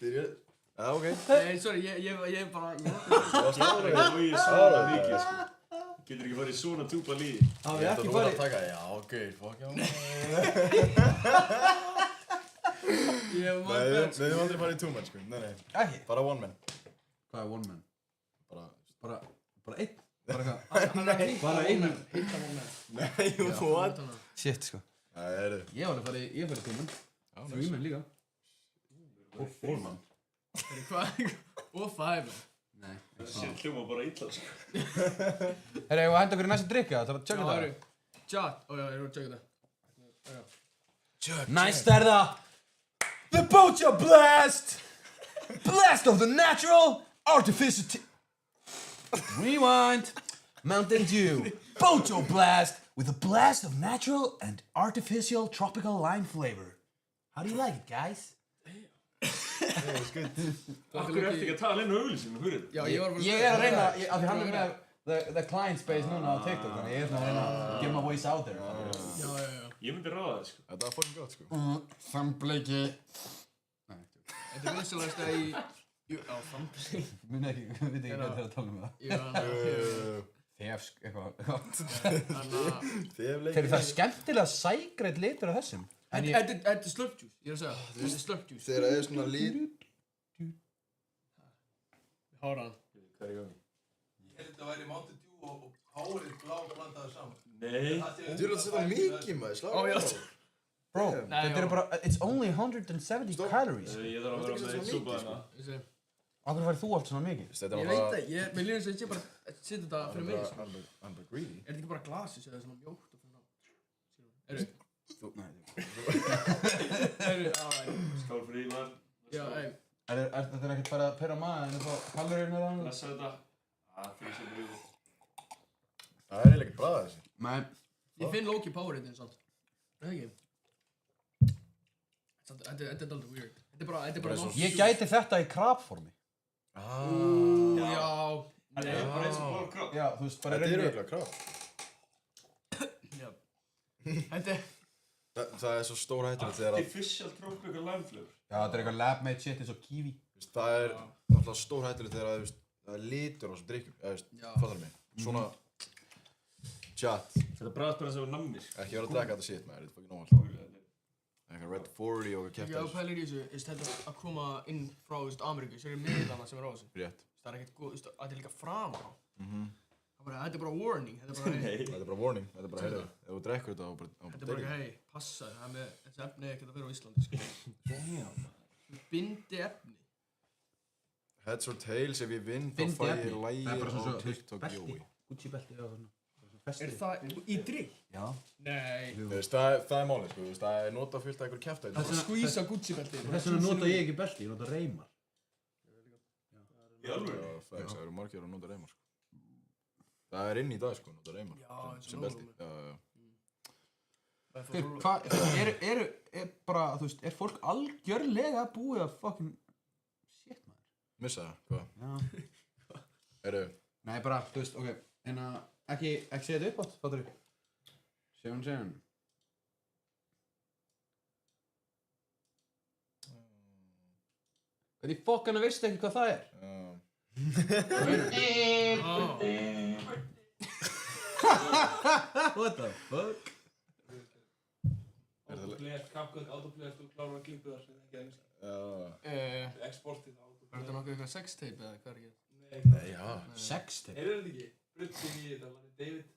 Já, ok. Nei, sorry, ég bara... Það var sláður Og ég svara mikið, sko. Getur ekki farið svona túpa líði. Hafið Ég held ekki að þú varst farið... að taka, já, ok, fuck já. Ég Nei, við höfum aldrei farið í Túmen, sko. Nei. Ekki? Bara one man. Hvað er one man? Bara einn? Bara einn. Hitta one man. Nei, what? Shit, sko. Nei, heyrðu. Ég hef farið í túmen. Three man líka. Og four man. Hvað? Og 5 man. Nei. Sér hljóma bara illa, sko. Herra, ég var að henda okkur í næsta drikka, það var að tjöka það. Chat. Ó já, ég er að tjöka það. Næst er það The Bocha Blast! Blast of the natural, artificial Rewind! Mountain Dew Bocha Blast with a blast of natural and artificial tropical lime flavor. How do you like it, guys? Akkur ertu ekki að tala inn á auglýsingum, hurrið? Já, ég var bara... Ég er að reyna, af því hann er með the client space núna á TikTok, þannig ég er svona að reyna að give my voice out there. Já. Ég myndi ráða það, sko. Þetta var fucking gott, sko. Sambleiki Þetta er vinsalasta í... á Thumbtail. Muni ekki, við veit ekki hvað það er að tala um það. Þef, eitthvað. Þefleikir. Þegar það er skemmtilega sægreit litur af þessum. Þetta er slurp juice, ég er að segja. Þetta er slurp juice. Þegar það er svona lit. Háran. Hvað er í gangi? Ég held þetta væri Mountain Dew og hárið blá blandaður saman. Nei. Þú eru að setja mikið maður, slaka Ó, já. Bro, þetta eru bara, it's only 170 calories. Ég þarf að vera með eitt súpa hérna. Akkur færið þú allt svona mikið? Þetta Ég var veit bara... það, mér líður þess að ég bara setja þetta fyrir mig. sko. I'm bara greedy. Er þetta ekki bara glasi sem það er svona mjótt og fyrir ná? Eru? Skál fyrir Ívar. Já, ei. Þetta er ekkert bara að pera maður en það kaloríun er það? Blessa þetta. Fyrir sem við. Það er eiginlega ekkert bræða þessi. Nei. Ég finn low-key power-hitinn samt. Nei, ekki. Þetta er aldrei weird. Þetta er bara Ég gæti þetta í krabformi. Já. Það er bara eins og bóla kropp. Já, þú veist, bara Þetta er auðvitað krab. Já. Þetta er... Það er svo stór hættilegt þegar að... Artificial tropical lime flavor. Já, þetta er eitthvað lab-made shit eins og kiwi. Það er náttúrulega stór hættilegt þegar að það er litur á þessum drikkjum. Fattar mig? Svona... Chat. Þetta bræðast bara sem nammi. Ekki vera að drekka þetta shit maður, þetta er fucking óvall. Eitthvað Red 40 og eitthvað kæft Ég á pælir í þessu, þetta að koma inn frá Ameríku, sér miðlana sem er á þessu. Rétt. Það er ekkert góð, þetta er líka fram á. Þetta er bara warning, þetta er bara hey. Þetta er bara warning, þetta er bara heyrðu. Ef þú drekkur þetta á bara Þetta er bara hey, passa, það er með þessi efni ekkert að vera á Íslandi, sko. Bindi efni. Heads or tails, ef ég vinn þá fæ ég lægir á TikTok Jói. Gucci belti, já, svona. Er það í drikk? Já. Nei. Það er málið, sko, það er nota fullt af einhverju kjafta. Það er skvísa Gucci-beltið. Þess vegna nota ég ekki belti, ég nota reymar. Í alveg? Já, það eru margir að nota reymar, sko. Það er inn í dag, sko, nota reymar. Já, eins og sem belti. Hvað, er bara, þú veist, er fólk algjörlega búið að fucking shit, maður? Missa það, hvað? Já. Eru? Nei, bara, þú veist, ok, en að ekki segja þetta upp átt, fattur þú? Sjón. Hvernig fokkana veistu ekki hvað það er? What the fuck? Autoplay, þú klárar að klippa þar sem það ekki aðeins. Exportið á autoplay. Er þetta nokkuð eitthvað sextape eða hvað er ekki? Nei, já. Sextape? Heyrðu þetta ekki? Brutin í þetta, hann er David.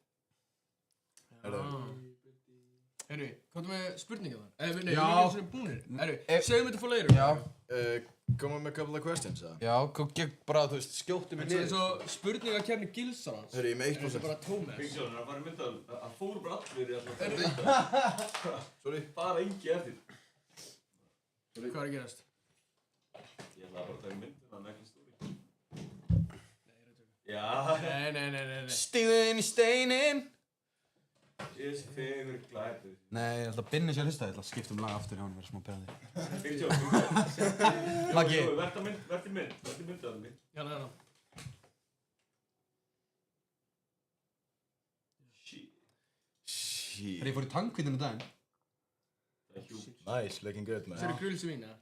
Herru, komdu með spurninga þar? Nei, við Já. erum ekki svona búnir. Herru, segjum þetta for later. Já. Come on with a couple of questions, eða? Já, bara, þú veist, skjóttu mig Þetta er svo spurningakefni Gilsarans. Hörru, ég með 1%. Þetta er bara Tómas. Big John er að fara í myndaðum. Það fór bara allir í alltaf. Sorry. Bara engi eftir. Hvað er að gerast? Ég ætlaði bara að taka myndina en ekki stóri. Já. Nei. Stíðu inn í steinin. Ég sé fegur glæpur. Nei, ég ætla að binna sér að hlusta, ég ætla að skipta lag aftur hjá hann, vera smá perandi. Big John. Maggi. Verð í myndaðum mig. Já, nei. Þegar ég fór í tankvítinu daginn. Það er hjúpt. Nice, looking good, man. Sér er grulls í mín, eða?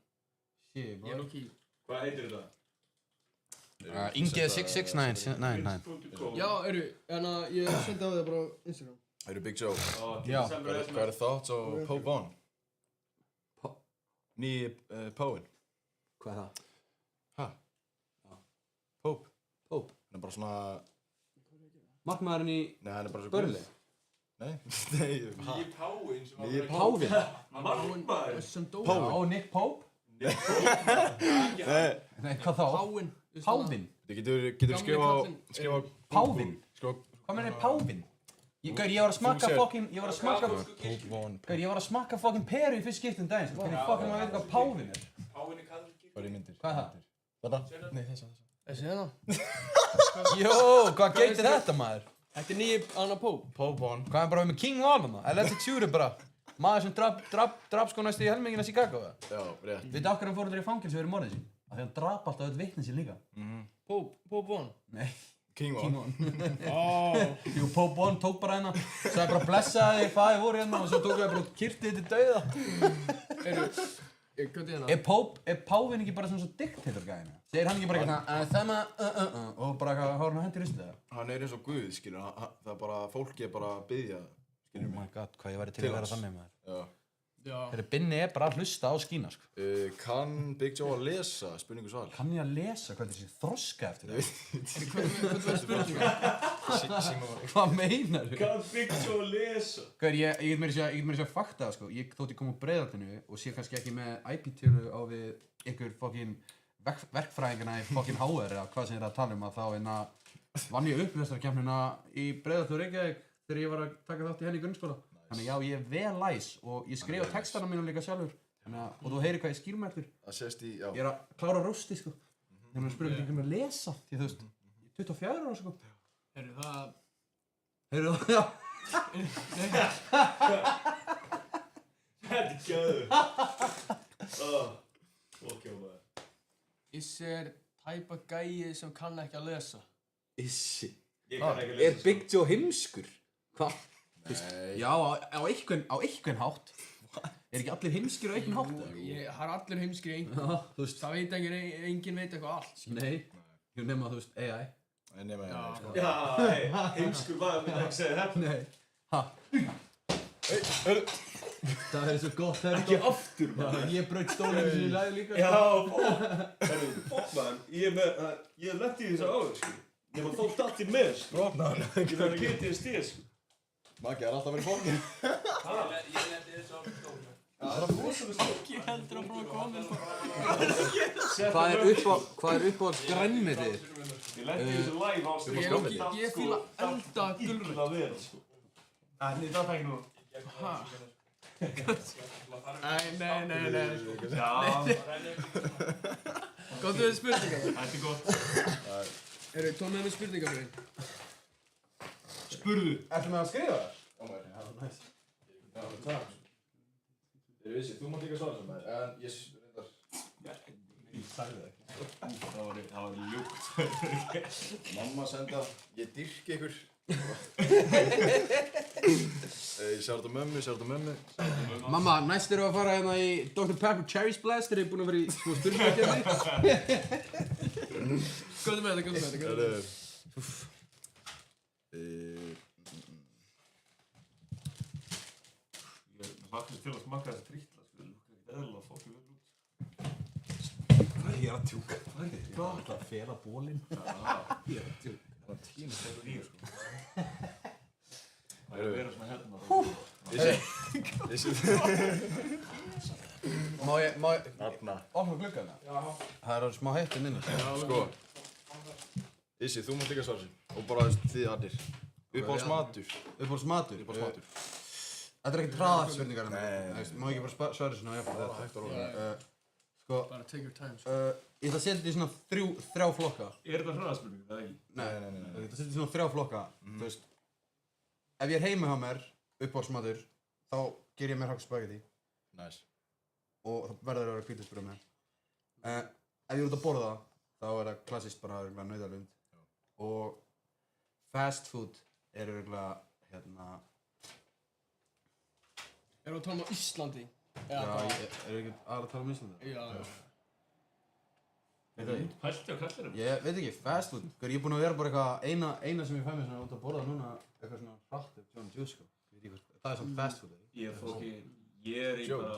Shit, Ég er low-key. Hvað heitir þetta? Inge 66999. Já, herru, en að ég sendi á það bara á Instagram. Eru Big Joe. Já. Hvað eru thoughts á Pope Von? Nýji Póin. Hvað er það? Hæ? Pope. Pope? Hann er bara svona... Markmaðurinn í... Nei, hann er bara svo... Burnley? Nei, nei, hæ? Nýji Páinn sem Nýji Pávinn? Markmaður? Sem dó. Já, Nick Pope? Nei. Nei, hvað þá? Páinn. Pávinn? Þið getur skrifa Pávinn? Hvað meina Pávinn? Ég var að smakka fokkin... Ég var að smakka fokkin peru í fyrst skiptum daginn. Hvernig fokkin maður veit hvað Pávinn er? Páinn er kathólskur kirkja. Hvað er í myndir? Hvað er það? Þetta? Nei, þessa. Þessi hérna. Jó, hvað geitir þetta maður? Þetta er nýji Anna Pope. Pope Von. Hvað er bara með King Von hana? Electric Shooter bara. Maður sem drap sko næstu í helmingina Chicago eða? Já, rétt. Vitið af hverju hann fór út í fangilsi fyrir morðið sín? Af því hann drap alltaf öll vitnin sín líka. Pope Von. Nei. King Von. Jú, Pope One tók bara hérna, sagði bara blessaði þig, fæði voru hérna og svo tók við bara kyrtið til dauða. Hvað er Er Pávin ekki bara svona svo dictator gæðina? Segir hann ekki bara eitthvað það og bara eitthvað hóra hann hendur í stið? Hann er eins og Guð, skilur, það er bara, fólki er bara að biðja, skilur Oh my god, hvað ég væri til að vera þannig maður. Já. Binni er bara að hlusta á skína, sko. Kann Big Joe að lesa, spurningu svar? Kann ég að lesa hvað þessi þroska eftir það? Hvað er spurninga? Hvað meinar þú? Kann Big Joe að lesa? Ég get meira að segja fakta það, sko. Þótt ég kom á Breiðholtinu og sé kannski ekki með IP-tölu á við einhver fokkin verkfræðingana í fokkin HR eða hvað sem ég er að tala um að þá vann ég upplestarkeppnina í Breiðholti og Reykjavík þegar ég var að taka þátt í henni í grunnskóla. Þannig já, ég er vel læs og ég skrifa textana mínu líka sjálfur. Og þú heyrir hvað ég skýr með eftir. Það sést í, já. Ég er að klára rósti, sko. Þegar maður spurði ekki um að lesa, því þú veist, ég er 24 ára, sko. Heyrðu það... Já. Þetta er gæður. Okkjá maður. Issi er tæpa gæi sem kann ekki að lesa. Issi. Ég kann ekki að lesa. Er Big Joe heimskur? Hvað? Nei. Já, á einhvern hátt. Er ekki allir heimskir á einhvern hátt? Það er allir heimskir í einhvern. Já, þú veist. Það veit enginn veit eitthvað allt. Nei. Ég nema þú veist, AI. Nema AI, sko. Já, heimskur maður myndi ekki segja þetta. Nei. Ha? Það er svo gott, það er Ekki aftur Já, maður. ég braut stólinu sinni í lagi líka. Já, fokk maður. Ég lendi í þessu áður, sko. Nefnum fólk dættir með, sko. Ég verði PTSD, sko. Maggi, það er alltaf verið fólki. Ég lendi þessu á stólinu. Ég heldur að prófa að koma. Hvað er uppáhalds grænmetið? Ég lendi í þessu live ástæðum. Ég fíla elda gulrætur. Illa vel, sko. Nei, það fæk nú. Nei. Já. Góttu við spurningar? Þetta er gott. Heyrðu, tóð með spurningar fyrir einn. Spurðu. Ætlum við að skrifa það? Þeir vissi, þú mátt líka svara sem það, en ég reyndar... Ég sagði það ekki. Það var ljúkt. Mamma senda, ég dyrki ykkur. Ég sjá þetta mömmu. Mamma, næst erum við að fara hérna í Dr. Pepper Cherry Splash þegar ég er búinn að vera í smá spurningakefni. Góttu með þetta. Ég hlakkast til að smakka þessa trítla, sko. Það lukkar ekkert eðlilega fokkið vel út. Ég er að tjúka. Hvað? Það að fela bólinn. Ég er að tjúka. Það týnist þetta í, sko. Það er að vera svona hérna. Má ég Þarna. opna gluggana? Já. Það er smá heitt inn inni. Sko. Issi, þú mátt líka svara sem. Og bara þið allir. Uppáhalds matur. Uppáhalds matur? Þetta er ekkert hraðarspurningar en það. Má ég ekki bara svara svona á jafnvel þetta? Hægt og rólega. Sko, Bara take your time. ég ætla að setja þetta í svona þrjá flokka. Er þetta hraðaspurning, það ekki? Nei. Ég ætla að setja þetta í svona þrjá flokka. Þú veist, ef ég er heima hjá mér, uppáhaldsmatur, þá ger ég mér hakk spagetti. Nice. Og það verður að vera hvítlauksbrauð með. Ef ég er út að borða, þá er það klassískt bara nautalund. Og fast food er örugglega, hérna... Erum við að tala um á Íslandi? Já, er ekki aðra að tala um Íslandi? Já. Pælti á kallirum? Ég veit ekki, fast food. Ég er búinn að vera bara eitthvað, eina sem ég fæ mér svona út að borða núna, eitthvað svona hratt er Joe & Juice, sko. Ég veit ekki hvað, það er svona fast food, ekki? Ég er í bara...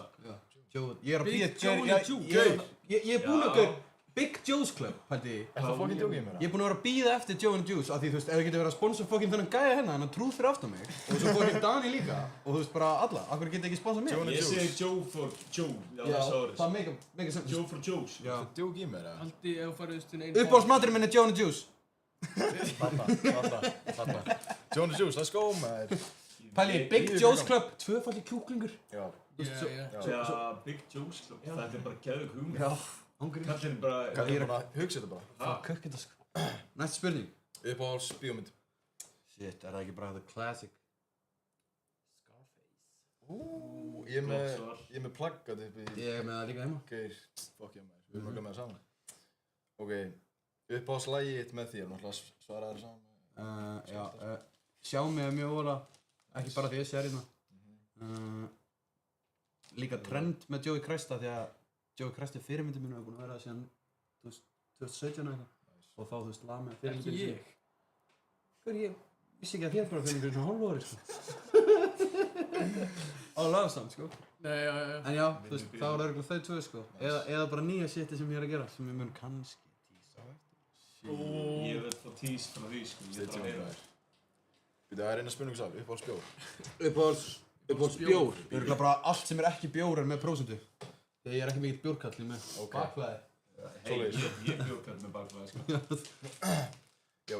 Ég er að býða... Big Joe & Juice? Ég er búinn að gera Big Joe's Club, hælti ég. Er það fokkin djókið mér? Ég er búinn að vera að býða eftir Joe & Juice, af því þú veist, ef þið getur verið að sponsa fokkin þennan gæja hérna, hann trúð fyrir aftan mig, og svo fokkin Dani líka, og þú veist bara alla, af hverju getur ekki sponsað mér? Ég segi Joe for Joe, já þessu árið. Það meika sens. Joe for Joes. Já. Það djókið mér, eða? Haldi ef þú farið til einn... Uppáhaldsmaturinn minn er Joe & Juice. Þarna. Joe & Juice, let's go, maður. Pæli, Big Joe's Club, tvöfaldi kjúklingur. Já. Já, Big Joe's Club, þetta er bara geðug hugmynd. Já, hungri. Kallinn bara... Hvað er bara, hugsa þetta bara. Kökk þetta sko. Næsta spurning. Uppáhalds bíómynd. Shit, er það ekki bara þetta classic? Ég er með plaggat upp í... Ég er með það líka heima. Geir, fokk ég maður, við erum að glemja það saman. Ok, uppáhaldslægi þitt með þér, náttúrulega svara það saman. Sjá mig er mjög óvala, ekki bara því ég sé hérna. Líka trend með Joey Cresta því að Joey Crest er fyrirmyndin mín og er búinn að vera það síðan 2017 eða eitthvað. Og þá, þú veist, lag með fyrirmyndin Ekki ég. Hver ég vissi ekki að þér bara fyrirmyndin svona hálfu ári, sko. Á lagsamt, sko. Nei, já. En já, þú veist, þá er örugglega þau tvö, sko. Eða bara nýja shiti sem ég er að gera, sem ég mun kannski tísa. Ég veit þá tís frá því, sko. Ég þarf að heyra það. Það er eina spurningssal, uppáhaldsbjór. Uppáhaldsbjór. Örugglega bara allt sem er ekki bjór er með prósentu. Þegar ég er ekki mikill bjórkall, ég er með bakflæði. Hei, ég er bjórkall með bakflæði, sko. Já,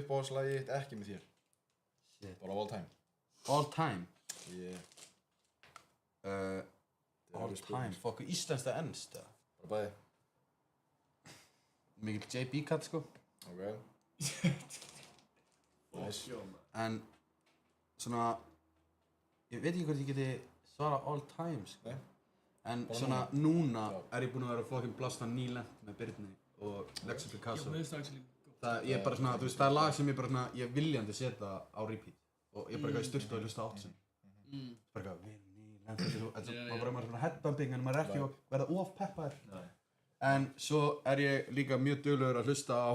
uppáhaldslagið ekki með þér. Shit. Bara all time. All time? Yeah. All time? Fokk, íslenskt eða enskt, eða? Bara bæði. Mikill JB kall, sko. Ok. Nice. En, svona, ég veit ekki hvort ég geti svara all time, sko. Nei. En Bara svona, núna er ég búinn að vera að fokkin blasta nýlent með Birni og Lexi Picasso. Já, mér finnst það actually góð. Það, ég er bara svona, þú veist, það er lag sem ég bara svona, ég viljandi setja á repeat. Og ég er bara eitthvað í styrtu að hlusta á 8 sinn. Bara eitthvað, nýlent, þetta er bara svona headbumping en maður er ekki að verða of peppaður. En svo er ég líka mjög duglegur að hlusta á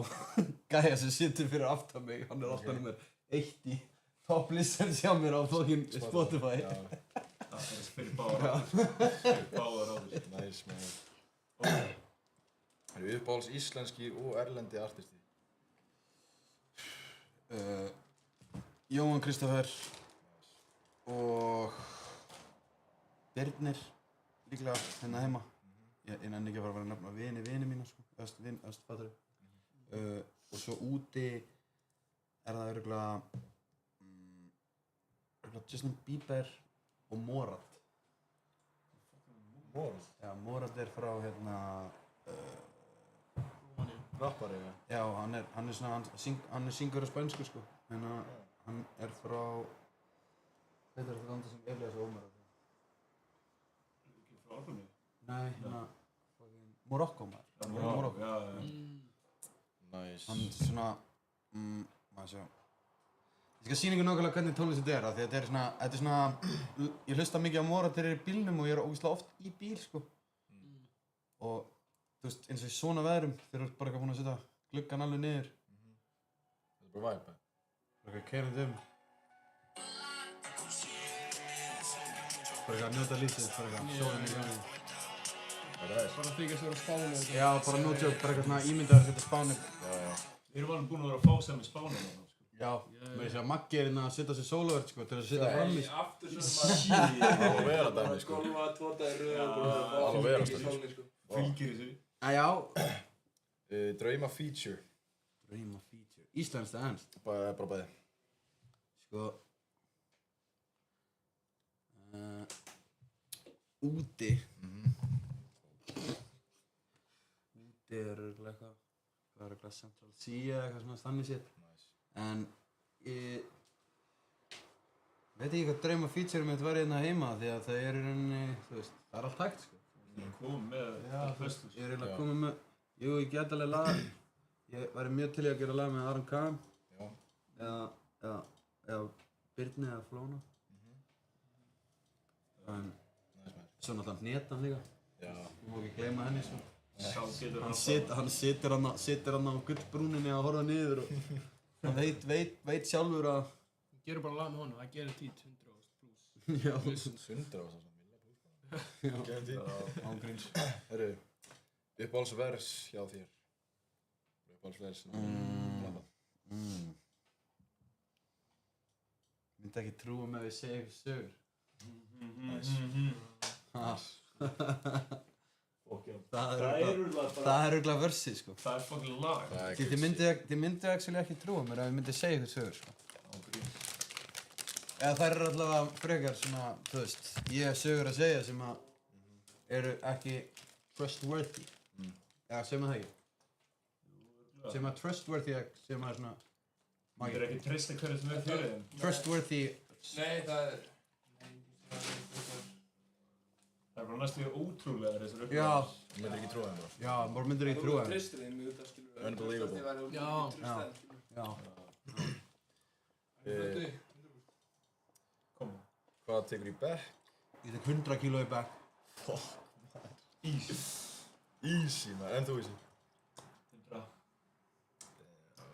gæja sem situr fyrir aftan mig. Hann er alltaf nummer 1 í top listens hjá mér á fokkin Spotify. Það er fyrir báðar áður. Nice, man. Það eru uppáhalds íslenski og erlendi artisti. Jóhann Kristoffer og Birnir líklega hérna heima. Ég nenni ekki að fara að nefna vini mína, sko. Fattarðu? Og svo úti er það örugglega Justin Bieber og Morad. Morad? Já, Morad er frá hérna Rappari, ja. Já, hann er svona, hann er syngur á spænsku, sko. Hérna, hann er frá hvað heitir þetta landi sem Elías og Ómar er frá? Ekki frá Albaníu? Nei, hérna Morokko, maður. Morokko. Já. Nice. Hann svona, maður sjá. Ég skal sýna ykkur nákvæmlega hvernig tónlist þetta er, af því þetta er svona, ég hlusta mikið á Morad þegar ég er í bílnum og ég er ógeðslega oft í bíl, sko. Og, þú veist, eins og í svona veðrum, þeir eru bara eitthvað búin að setja gluggann alveg niður. Þetta er bara vibe, Bara eitthvað keyrandi Bara eitthvað að njóta lífsins, bara eitthvað, sólinn í gangi. Bara þykast vera á Spáni og Já, bara no joke, bara eitthvað svona ímyndaður að setja Spáni. Við erum alveg búin að vera að fá sem í Spáni. Já, með þess að Maggi er hérna að setja sér sólavörð, sko, til að setja fram í. Aftur sem Alveg vera dæmi, sko. Golfa, 2 dagir röð Alveg vera stóð. sko. Fylgir þessu. Já. Drauma feature. Drauma feature. Íslenskt eða enskt? Bara bæði. Sko. Úti. Úti er örugglega eitthvað. Það er örugglega Central C eða eitthvað svona þannig séð. En ég veit ekki hvað drauma feature mitt var hérna heima því að það er í rauninni, þú veist, það er allt hægt, sko. Komum með allt flestu. Ég er eiginlega komið með, jú, ég get alveg lag. Ég væri mjög til í að gera lag með Aron Kahn. Já. Eða Birni eða Flóna. En svo náttúrulega Hnetan líka. Já. Ég má ekki gleyma henni, sko. Hann situr hann á gullbrúninni að horfa niður og hann veit sjálfur að Gerðu bara lag með honum, það gerir tít 100% plus. Já. 100 var það svona milla plus, bara. Geðum tí. Ángríns. Herru, uppáhaldsvers hjá þér. Uppáhaldsvers sem rappað. Myndi ekki trúa með að við segja ykkur sögur. Nice. Það er örugglega versið, sko. Það er fucking lag. Þið myndu actually ekki trúa mér að við myndum segja ykkur sögur, sko. Eða þær eru allavega frekar svona, þú veist, ég hef sögur að segja sem að eru ekki trustworthy. Eða segir maður það ekki? Segir maður trustworthy eða segir maður svona... Ég er ekki treysta hverju sem er fyrir þeim. Trustworthy... Nei, það er... Það er bara næstu því ótrúlega þessar upplæðar. Já. Þú myndir ekki trúa þeim bara. Já, bara myndir ekki trúa þeim. Þú treystir þeim, það skilur við. Unbelievable. Já. Hvað tekur í back? Ég tek 100 kíló í back. Easy maður, en þú Easy? 100.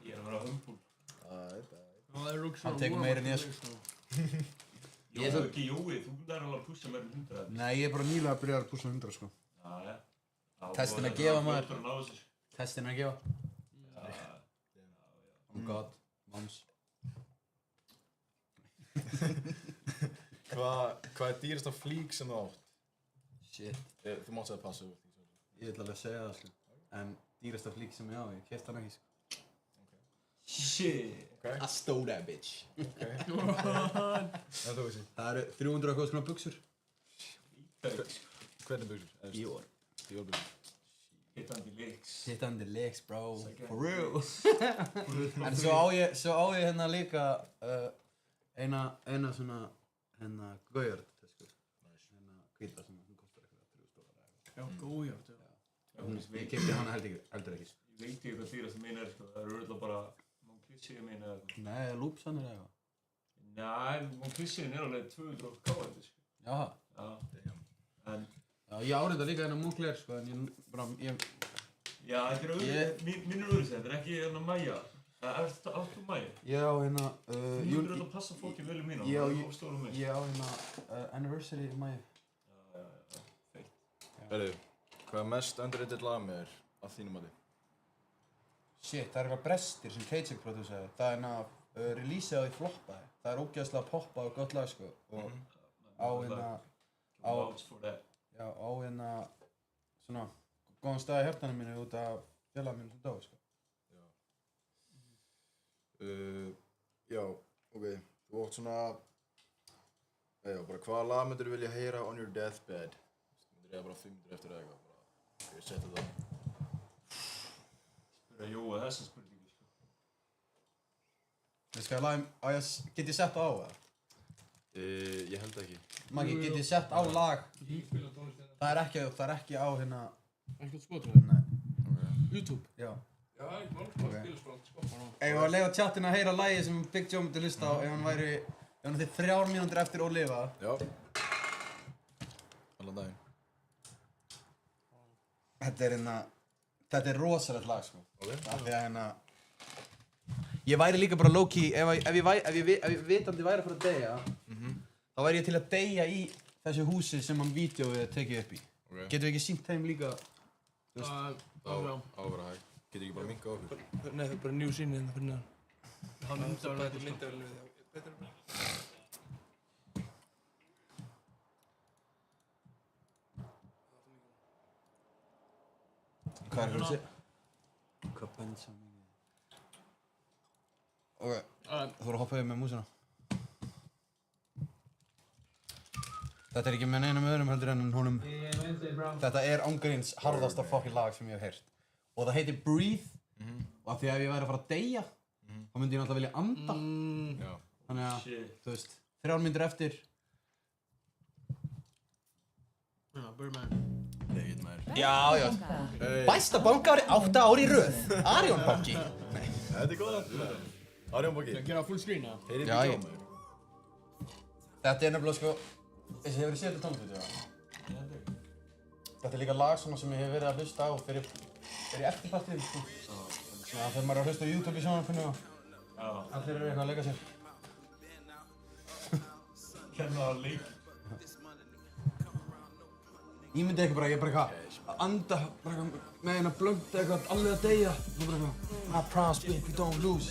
Ég er að vera humbúl. Hann tekur meira en ég sko. Jói, ekki Jói, þú er alveg að pussa meira en 100. Nei, ég er bara nýlega að byrja að pússa 100 sko. Já. Testin að gefa maður. Testin að gefa. Oh god, moms. Hvað er dýrasta flík sem þú átt? Shit. Þú mátt segja passa úr því. Ég vil alveg segja það sko. En dýrasta flík sem ég á, ég keypti hann ekki sko. Shit. I stole that bitch. En þú Easy? Það eru 300 króna buxur. Hvernig buxur? Dior. Dior buxur. Hittandi legs. Hittandi legs, bro. For real. En svo á ég hérna líka eina svona hérna Goyard sko. Hérna hvíta sem hún kostar eitthvað $3.000 Já, Goyard, já. Ég keypti hana heldur ekki sko. Ég veit ekki hvað dýrasta mín er sko. Það eru öll bara Monclisier mín eða eitthvað. Nei, Loopsan er eitthvað. Nei, Monclisier er alveg 200 káandi sko. Jaha. Já. En Já, ég árið það líka hérna Moncler sko, en ég já, þetta er auðvitað, mín er auðvitað, þetta er ekki hérna Maja. Áttu Maja? Ég á hérna Þú myndir auðvitað passa fólki vel í mínu, það er ofstóru mig. Ég á hérna Anniversary í maí. Já, feitt. Herru, hvað er mest underrated lag með þér að þínum mati? Shit, það er eitthvað Brestir sem Kajak prodúsaði. Það er hérna releaseið á því floppaði. Það er ógeðslega poppað og gott lag sko. Og á hérna Vouch for that. Já, á hérna svona góðan stað í hjartanum mínu út af félaga mínu sem dó sko. Já, ok. Þú átt svona... Já, bara hvaða lag myndir þú vilja heyra on your deathbed? Myndir ég bara 500 eftir eða eitthvað, bara... Ég seti það. Spyrja Jóa þessa spurningu, sko. Ég skal laga, get ég sett á það? Ég held ekki. Maggi, get ég sett á lag? Spila tónlist hérna. Það er ekki á hérna... Ekkert Spotify? Nei. YouTube? Já, Já. það er ekki mál, spila sprátt, sko. Ef ég var að leiða tjattinn að heyra lagi sem Big Joe myndi hlusta á ef hann þið 3 mínútur eftir að lifa. Já. Allan daginn. Þetta er rosalegt lag sko. Ok. Af því að hérna... Ég væri líka bara low-key, ef ég vitandi væri að fara að deyja, þá væri ég til að deyja í þessu húsi sem hann vídeóið er tekið upp í. Ok. Getum við ekki sýnt þeim líka? Það á að vera hægt. Getur ekki bara minkað okkur? Nei, það er bara njú sýnið hérna fyrir neðan. Hann Þetta er myndavælinu við það. Betur en það. Hvað er það? Hvað bensa mikið? Ok, þú voru að hoppa yfir með músina. Þetta er ekki með neinum öðrum heldur en honum. Þetta er ángríns harðasta fucking lag sem ég hef heyrt. Og það heitir Breathe. Og af því að ef ég væri að fara að deyja, þá myndi ég náttúrulega vilja anda. Já. Þannig að, þú veist, 3 mínútur eftir. Já, Birdman. Legit maður. Já. Bæsta bankári 8 ár í röð. Arion banki. Þetta er góða. Arion banki. Gera full screen, eða? Heyrið Já, Big ég- Joe maður. Þetta er nefnilega sko, þessi hefur séð þetta tónlist, Þetta er líka lag svona sem ég hef verið að hlusta á fyrir eftirpartíðum sko. Svona þegar maður er að hlusta á YouTube í sjónvarpinu og allir eru eitthvað að leika sér. Kenna það að leik. Ímyndið ykkur bara, ég er bara eitthvað að anda, bara eitthvað með eina blönda eitthvað alveg að deyja. Og bara eitthvað, I promise baby, don't lose.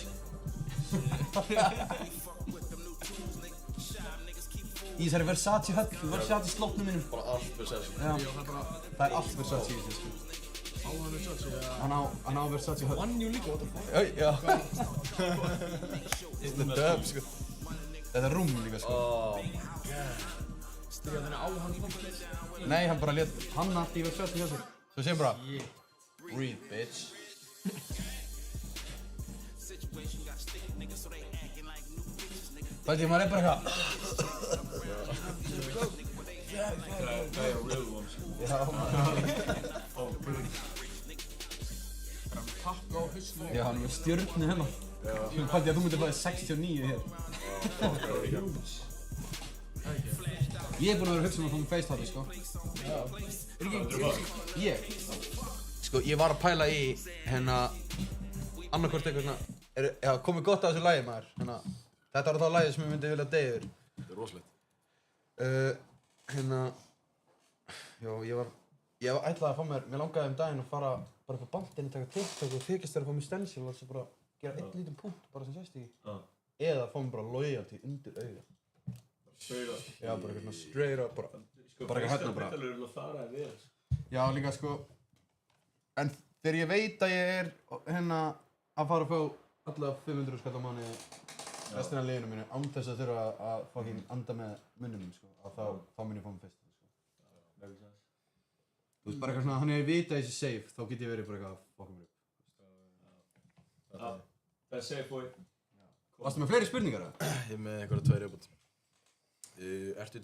Í þessari Versace höll, Versace sloppnum mínum. Bara allt fyrir sessi. Já, Já, það er bara... það er allt Versace í þessu sko. Á hann er Versace, eða... Hann á Versace höll. Vann jú líka, what the fuck? Já. It's the dub sko. Þetta er rúm líka sko. Þegar þannig á hann fann. Nei, hann bara lét hanna allt í Versace hjá sér. Svo segir bara Breathe, bitch. Bæti, maður er bara eitthvað. Það er real one, sko. Já, Takk á hausnum. já, hann er með stjörnu hérna. Bæti, að þú myndir bara 69 hér. Ég er búinn að vera að hugsa um að fá mig FaceTime, sko. Ég? Sko, ég var að pæla í annarkvort eitthvað svona, já, komið gott á þessu lagi maður, þetta var þá lagið sem ég myndi vilja deyja yfir. Þetta er rosalegt. Já, ég ætlaði að fá mér langaði daginn að fara bara upp á bandinu, taka TikTok og þykist þér að fá mér stencil og þess að bara gera einn lítinn punkt bara sem sést ekki. Eða fá mér bara loyalty undir auga. Straight up. Já, bara eitthvað svona straight up bara eitthvað hérna bara. Þetta er fara að vera. Já, líka sko, en þegar ég veit að ég er að fara að fá allavega 500 skall á mánuði restina af liðinu mínu án þess að þurfa að fucking anda með munnum sko, að þá mun ég fá mig fyrst sko. Þú veist, bara eitthvað svona, þannig að ég veit að ég sé safe, þá get ég verið bara eitthvað að fucka mér upp. Það er safe boy. Varstu með fleiri spurningar eða? Ég er með einhverja 2 viðbót. Ertu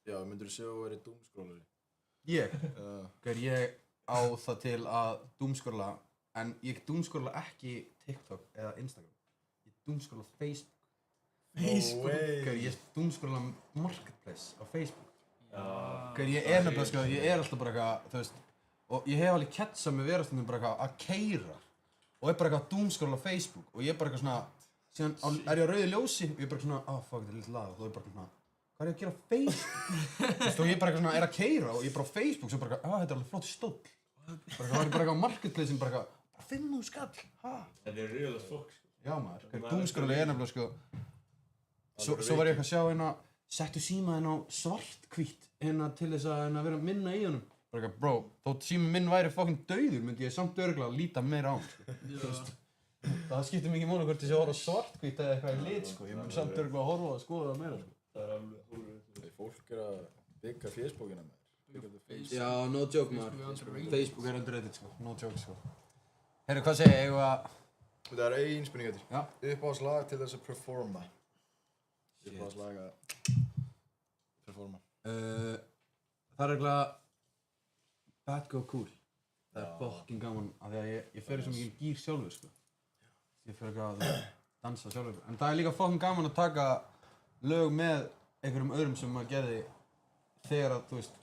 já, myndirðu segja að þú væri doomscrollari? Ég? Ég á það til að doomscrolla, en ég doomscrolla ekki TikTok eða Instagram. Ég doomscrolla Facebook. Ég doomscrolla Marketplace á Facebook. Ég er nefnilega sko, ég er alltaf bara eitthvað, þú veist, og ég hef alveg ketsað með verastundum bara eitthvað að keyra og er bara eitthvað að doomscrolla Facebook og ég er bara eitthvað svona, síðan er ég á rauðu ljósi og ég er bara svona, fuck, þetta er lítið lag og þá er ég bara svona, hvað er ég að gera á Facebook? Þú veist, og ég er bara eitthvað svona, er að keyra og ég er bara á Facebook sem bara eitthvað, þetta er alveg flott stóll. Þá var ég bara eitthvað á Marketplace bara eitthvað, 5.000 skall, Þetta er real as fuck, sko. Já maður, doomscrolla er nefnilega sko, svo var ég eitthvað að sjá settu símaðinn á svarthvítt til þess að vera minna í honum. Bara eitthvað, bro, þótt síminn minn væri fucking dauður myndi ég samt örugglega að líta meira á hann, sko. Það skiptir mikið máli hvort ég sé að horfa á svarthvítt eða eitthvað í lit, sko. Ég mun samt örugglega að horfa og skoða það meira, sko. Það er alveg húrið. Fólk er að bygga Facebookina með þér. Já, no joke maður. Facebook er underrated, sko. No joke, sko. Herru, hvað segir ég? Þetta er ein spurning eftir. Já. Uppáhaldslag til þess að performa. Uppáhaldslag að performa. Það er eiginlega Bad Go Cool. Það er fucking gaman af því að ég fer í svo mikið gýr sjálfur sko. Ég fer eitthvað að dansa sjálfur. En það er líka fucking gaman að taka lög með einhverjum öðrum sem maður gerði þegar að, þú veist,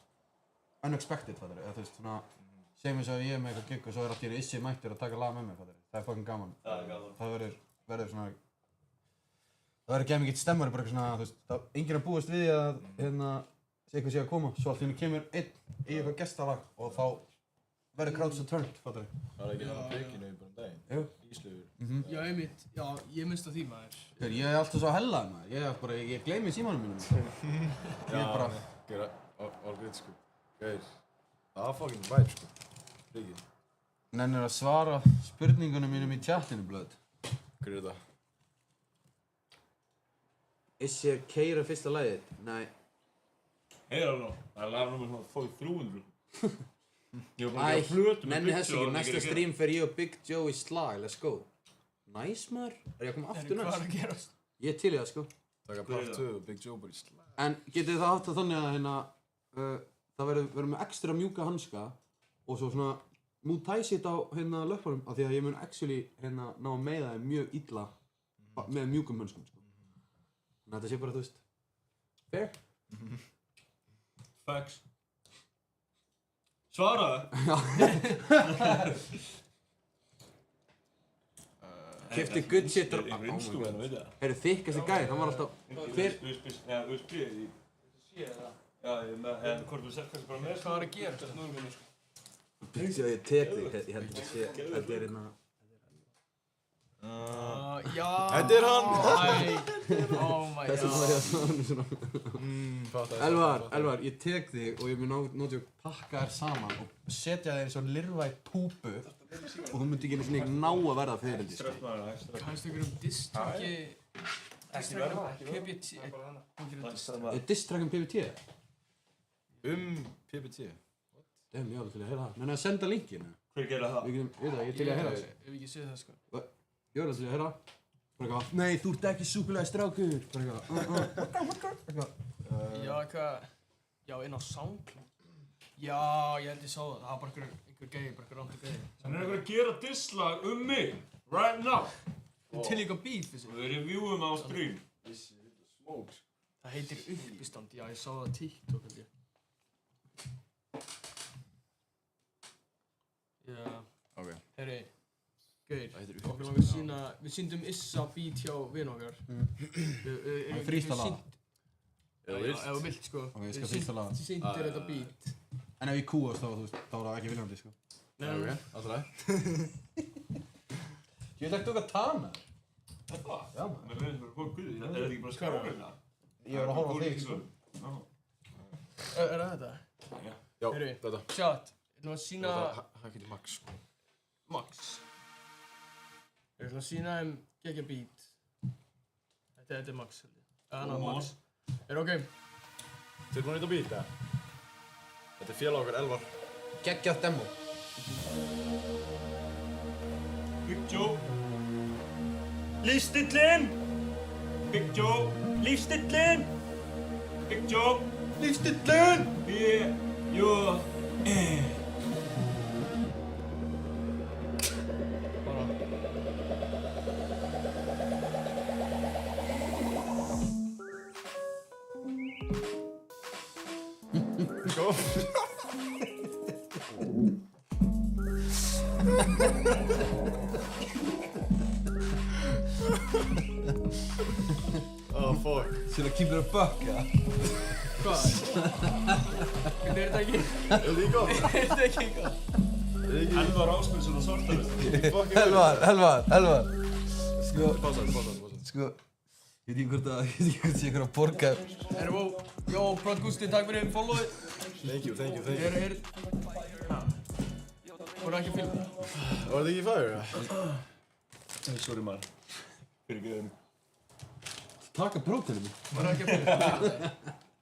unexpected, fattar eða þú veist, svona, segjum eins og ég er með eitthvað gig og svo er allt í einu Issi mættur að taka lag með mér, fattar það er fucking gaman. Það er gaman. Það verður svona, það verður ekki mikið stemmari, bara eitthvað svona, þú veist, það er enginn að búast við að, eitthvað sé að koma, svo allt í einu kemur einn í eitthvað gestalag og þá verður crowd so turned, fattar þið? Það er ekki hann á bygginu bara daginn. Jú. Íslaugur. Já, einmitt, já, ég minnst á því maður. Ég er alltaf svo hellaður maður, ég gleymi símanum mínum. Ég er bara... Gera, all good sko. Gæðir, það er fucking vibe sko. Ríkið. Nennir að svara spurningunum mínum í chatinu, blöð. Hver er þetta? Issi er keyra fyrsta lagið? Nei. Heyra nú, það er lag nummer svona 300. Ég var bara Æ, að gera plötu með nenni Big þess Joe ekki, og næsta stream fer ég og Big Joe í slag, let's go. Nice maður, er ég að koma aftur Hvað er næst? að gerast? Ég er til í það sko. Taka part 2 og Big Joe bara í slag. En getið það átt að þannig að það verður með ekstra mjúka hanska og svo svona Muay Thai sitt á löppunum af því að ég mun actually ná að meiða þeim mjög illa með mjúkum hönskum sko. Þannig að þetta sé bara, þú veist, fair? Facts. Svaraðu! Keypti good shit Ég reynstu hérna, veit það. Heyrðu, þykkasti gæði, hann var alltaf... USB í... Já, en hvort þú sett kannski bara með... Hvað er að gerast? Núrminni, sko. Bíddu, ég tek þig, ég held að þetta sé, þetta er hérna... Já. Þetta er hann! Oh my god. Þess vegna var ég að svara svona. Elvar, ég tek þig og ég mun náttúrulega pakka þér saman og setja þér í svona lirfa í púpu og þú myndi ekki einu svona ná að verða fyrirldi, sko. Kannstu ykkur diss-tracki... PPT? Diss-trackin PPT? PPT? Damn, ég alveg til að heyra það. Menn að senda linkinu. Hver gera það? Ég er til að heyra það. Ef ekki séð það, sko. Ég alveg til að heyra það. Bara eitthvað, nei, þú ert ekki súkulega strákur. Bara eitthvað, Já, eitthvað... Já, inn á SoundCloud. Já, ég held ég sá það. Það var bara einhver gæði, bara einhver rándur gæði. Hann er eitthvað að gera disslag mig, right now. Til eitthvað beef, þessi. Við reviewum á stream. Það heitir uppistand, já, ég sá það á TikTok, held ég. við syndum Issa beat hjá vinn okkar. Það freestyle laga. Ef þú vilt, sko. Ok, ég skal freestyle laga. Við syndir þetta beat. En ef ég kúast þá, þú veist, þá er það ekki viljandi, sko. Nei, Ok, alltaf leið. Ég veit ekki þú hvað tala með þér. Þetta? Já, maður. Mér finnst það fólk guði, þetta er ekki bara skráðurna. Ég var að horfa á þig, sko. Er það þetta? Já, Heyrðu. þetta. Shot. Ég ætlum að sína Hann getur max, sko. Max. Ég ætlum að sína þeim geggja beat. Þetta er Max, held ég. Hann er Max. Ok. Þið búin að þetta beat, eða? Þetta er félag okkar, Elvar. Geggjað demo. Big Joe. Lífstillinn! Big Joe. Lífstillinn! Big Joe. Lífstillinn! Sko. Oh, fuck. Til að keep it a buck, eða? Hvað? Hvernig er þetta ekki? Er þetta ekki gott? Er þetta ekki gott? Elvar Ásmundsson og Svartarist. Elvar. Sko, Pása. sko, ég veit ekki hvort það sé ykkur að borga. Jó, Brot Gusti, takk fyrir followið. Thank you. Voru ekki að filma? Var þetta ekki fire, eða? Sorry maður. Fyrir göðum. Taka prótinu mig. Voru ekki að filma?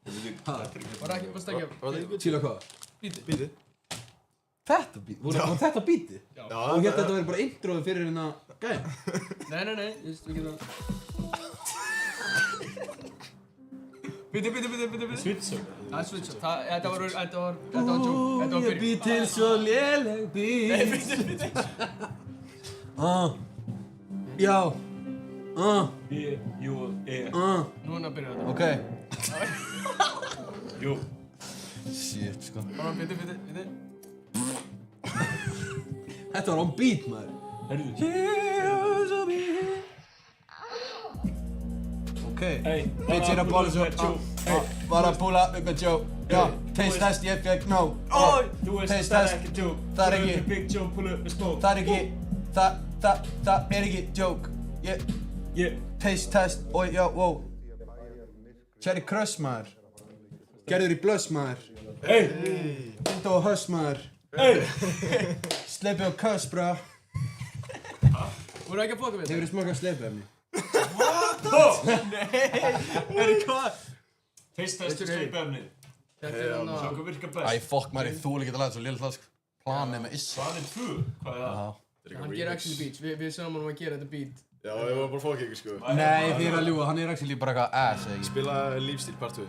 Voru ekki, varst ekki að Var þetta ekki Tíla hvað? bítið? Bítið? Þetta bíti? Var þetta bíti? Já, Og hérna þetta verið bara introið fyrir hérna gæja? Nei, ég veist, við getum Bítið. Svitsson. Það er switch. Þetta var joke. Þetta var Ég fyrir. bý til svo léleg bít. Nei, bítið. Já. Núna byrjar þetta. Ok. Jú. Shit, sko. Bítið. Þetta var on beat, maður. Herðu. Ok. Hey, Bitch er að bóla svo. Var að búla upp með Joe. Já, taste test, ég fekk no. Þú veist Taste það er test. ekki joke. Það er Pull up ekki. the Big Joe, pull up the smoke. Það er ekki. Það er ekki joke. Ég Yeah. taste test. Oi, já, wow. Cherry Crush, maður. Gerður í Blush, maður. Hey. Indo og Hush, maður. Hey. Sleipi og Kuss, bro. Voru ekki að foka við Hefur þið smakað sleipiefni? Hvað? Taste test og sleipefni. Þetta er hann Sjá að... hvað virkar Æ, best. fokk maður, ég þúli ekki að laga svo lill hlask. Planið með Issa. Það er 2. Hvað er það? Hann gerir actually beats. Við sögum hann að gera þetta beat. Já, ég var bara fokk ykkur, sko. Nei, þið er að ljúga, hann er actually bara eitthvað ass, eða ekki? Spila lífstíl part 2.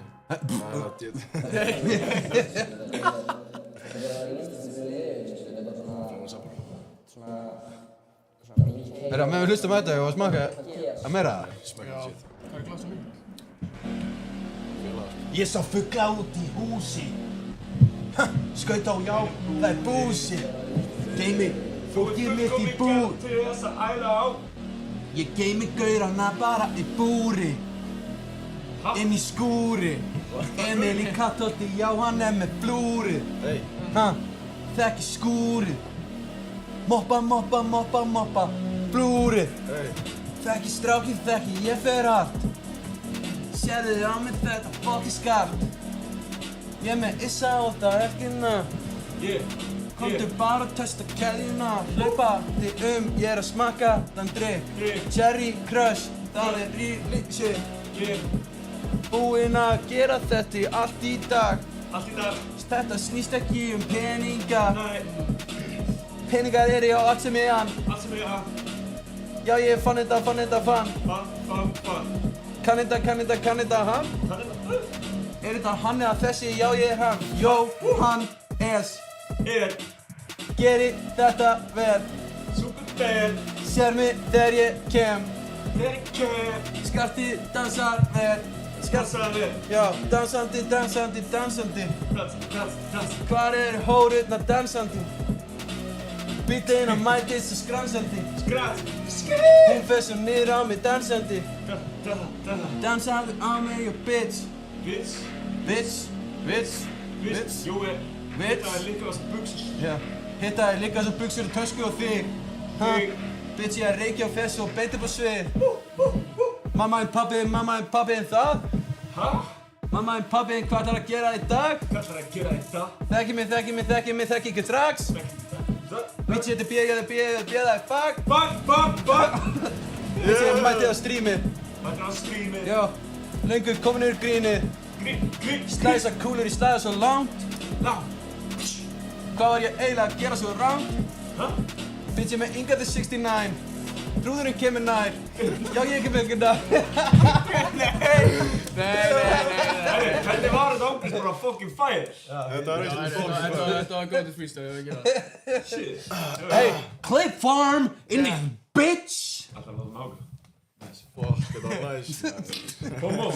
Herra, með við hlustum að þetta og smaka að meira það. Smakka shit. Hvað er glasa mín? Ég sá fugla út í húsi. Skaut á já, það er búsi. Geymi fólkið mitt í búr. Til þess að æla á. Ég geymi gaurana bara í búri. Inn í skúri. Emil í Kattholti, já hann er með flúri. Hey. Þekki skúri. Moppa, flúrið. Hey. Þekki stráki, þekki ég fer hart. Sérðu á mig þetta fokki skart. Ég með Issa og það eftirna. Komdu bara að testa keðjuna. Hlaupa þig ég er að smakka þann drikk. Cherry Crush, það er shit. Búinn að gera þetta allt í dag. Allt í dag. Þetta snýst ekki peninga. Nei. Peningar eru á allt sem ég hann. Allt sem ég að. Já, ég fann þetta. Fann. Kann þetta hann? Er þetta hann eða þessi? Já, ég er hann. Jó, hann S. Geri þetta vel. Super vel. Sér mig þegar ég kem. Skarti dansar vel. Dansaði vel. Já, dansandi. Hvar er hórurnar dansandi? Bítinn að mæti svo skransandi. Skratt. Hún fer svo niður á mig dansandi. Dansaði á mig og bitch. Bitch. Jói, Bitch. þetta líka þessar buxur. Já. Hittaði líka þessar buxur og tösku og þig. Bitch, ég að reykja á fessu og beita upp á svið. Mamma en pabbi það? Hæ? Mamma en pabbi, hvað ætlar að gera í dag? Hvað ætlar að gera í dag? Þekki mig ekki strax. Bitch, ég heiti bíða í fuck. Fuck! Bitch, ég mætti á strímið. Mætti á strímið. Já, löngu komin yfir grínið. Slæsa kúlur í slæða svo langt. Hvað var ég eiginlega að gera svo rangt? Bitch, ég með Inga the 69. Trúðurinn kemur nær. Já, ég kemur ekki nær. Nei. Hvernig var þetta ángriðs bara fucking fire? Þetta var ekki Þetta var góðið freestyle, ég var að gera það. Shit. Hey, Clip Farm in the bitch. Alltaf að láta nága. Fuck, þetta var nice. Come on.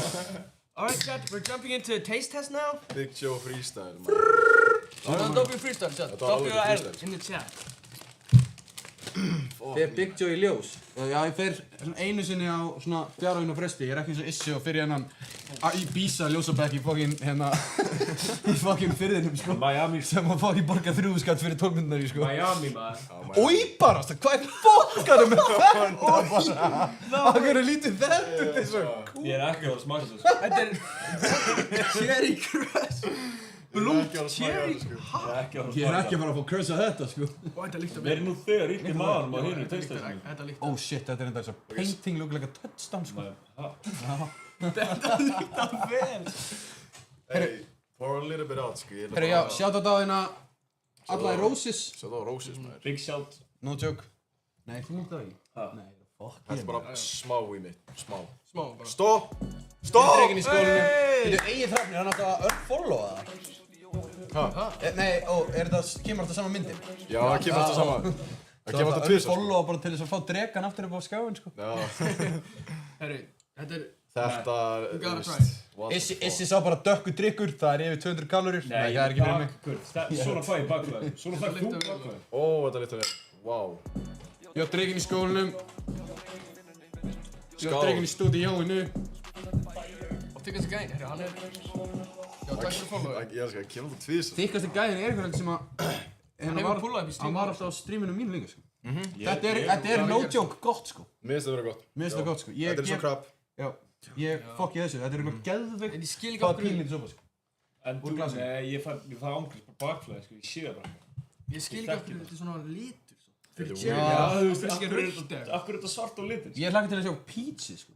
Alright, chat, we're jumping into a taste test now. Big Joe freestyle, man. Don't be freestyle, chat. Þetta var Drop alveg your freestyle. L in the chat. Fer Big Joe í ljós. Já, ég fer svona einu sinni á svona 4 vikna fresti. Ég er ekki eins og issi og fer í hennan í Bísa ljósabekk í fokkin hérna í fokkin firðinum, sko. Miami. Sem að fokkin borga 3 skatt fyrir 12 myndar í, sko. Miami, maður. Ói bara, hvað er fokkanum með þetta bara? Akkur er lítið þetta út eins og kú. Ég er ekki að smaka þessu. Þetta er Cherry Crush. Blue Cherry. Ég er ekki að fara að fá curse á þetta, sko. Þetta líkt að Við erum nú þegar ríkir maðurum að hérna í teistæsinu. Þetta líkt Oh shit, þetta er enda þess að painting look like a touchdown, sko. Hey, pour a little bit out, sko. Herru, já, shoutout á hérna alla í Roses. Sjá það á Roses, maður. Big shout. No joke. Nei, þú mútt það ekki. Nei, fuck. Þetta er bara smá í mitt. Smá. Smá bara. Stopp! Dregin í skólinum. Þú eigið hrafnir, hann átti að unfollowa það. Nei, er þetta, kemur alltaf sama myndin? Já, það kemur alltaf sama. Það kemur alltaf tvisar, sko. Unfollowa bara til þess að fá dregan aftur upp á skjáin, sko. Já. Herru, þetta er... Þetta, gotta try. Issi sá bara dökku drikkur, það er yfir 200 kalórir. Nei, það er ekki fyrir mig. Svona fæ ég bakflæði. Svona fæ þú bakflæði. Ó, þetta er litla vel. Vá. Ég átt dregin í skólinum. Ég átt dregin í stúdíóinu. Og þykast að gæni, herru, hann er... Já, takk fyrir follow. Ég elskar, það kemur alltaf tvisar. Þykkasti gæðin er einhvern veginn sem að... hefur pullað upp í stream. Hann var alltaf á streaminu mínu líka, sko. Þetta er no joke gott, sko. Mér finnst það vera gott. Mér finnst það gott, sko. Þetta er svo krab. Já, ég fokki þessu. Þetta er eitthvað geðveikt. En ég skil ekki Hvaða okkur... pínlítið sopa, sko. En þú, nei, ég fæ ángriðs bara bakflæði, sko. Ég sé það bara. Ég skil ekki okkur þetta er svona litur, svo. Fyrir Þetta er cherry. Já, þú veist, Kannski akkur rautt eða. er þetta svart á litin? Ég hlakka til að sjá Peachy, sko.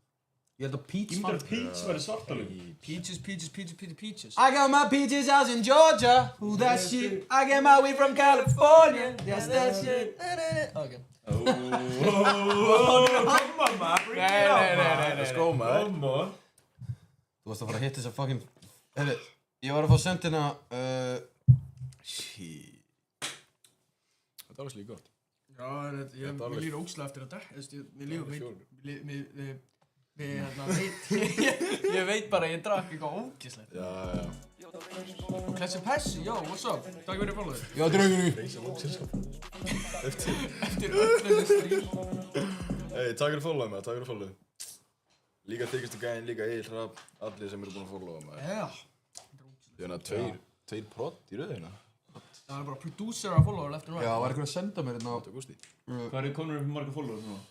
Ég held að Peach Ég myndi að Peach væri svart á litin. Peaches. I got my peaches house in Georgia. Who that shit? I get my weed from California. That's that shit. Ok. Come on, man. Bring it out, man. Let's go, maður. Come on. Þú varst að fara að hitta þess að fucking... Herri, ég var að fá sendina... Shit. Þetta er alveg slík gott. Já, mér líður ógeðslega eftir þetta. Mér ég veit bara að ég drakk eitthvað ógeðslegt. Já. Klessi Pessi, yo, what's up? Takk fyrir followið. Já, draugunni. Eftir öllu þessu stream. Hey, takk fyrir follow, maður. Takk fyrir follow. Líka þykistu gæðin, líka Egil Hrafn, allir sem eru búin að followa, maður. Já. Ég meina, tveir prott í rauðina. Það er bara producer að followa left and right. Já, var eitthvað að senda mér hérna á... Þetta er gústi. Hvað er konur upp marga followers núna?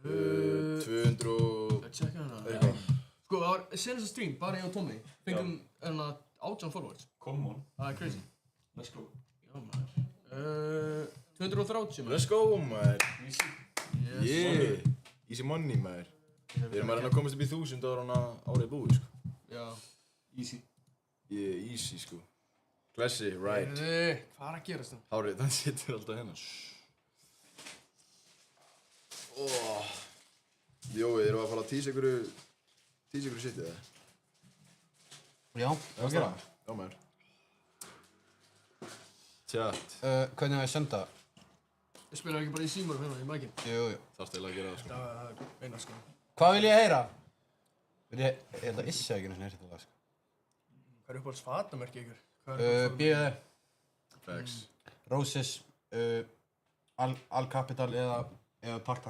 200... Checka hana. Eitthvað. Sko, það var senast að stream, bara ég og Tommy. Fengum 18 followers. Come on. Það er crazy. Let's go. Já, maður. 230, maður. Let's go, maður. Easy. Yeah. Easy money, maður. Við erum að reyna að komast upp í 1000 ára árið búið, sko. Já. Easy. Yeah, easy, sko. Classy, right. Hvað er að gerast það? Hárið, þann sittur alltaf hérna. Jói, erum við að fara að tísa ykkur sittið, eða? Já, það var að gera. Já, maður. Tjatt. Hvernig á ég að senda? Ég spila ekki bara í símanum hérna í mækinn. Jú. Þarfst eiginlega að gera það, sko. Það er eina, sko. Hvað vil ég heyra? Ég held að Issi ekki næst þetta lag, sko. Hvað er uppáhalds fatamerki ykkur? B.E. Facts. Roses, Al Capital eða Park.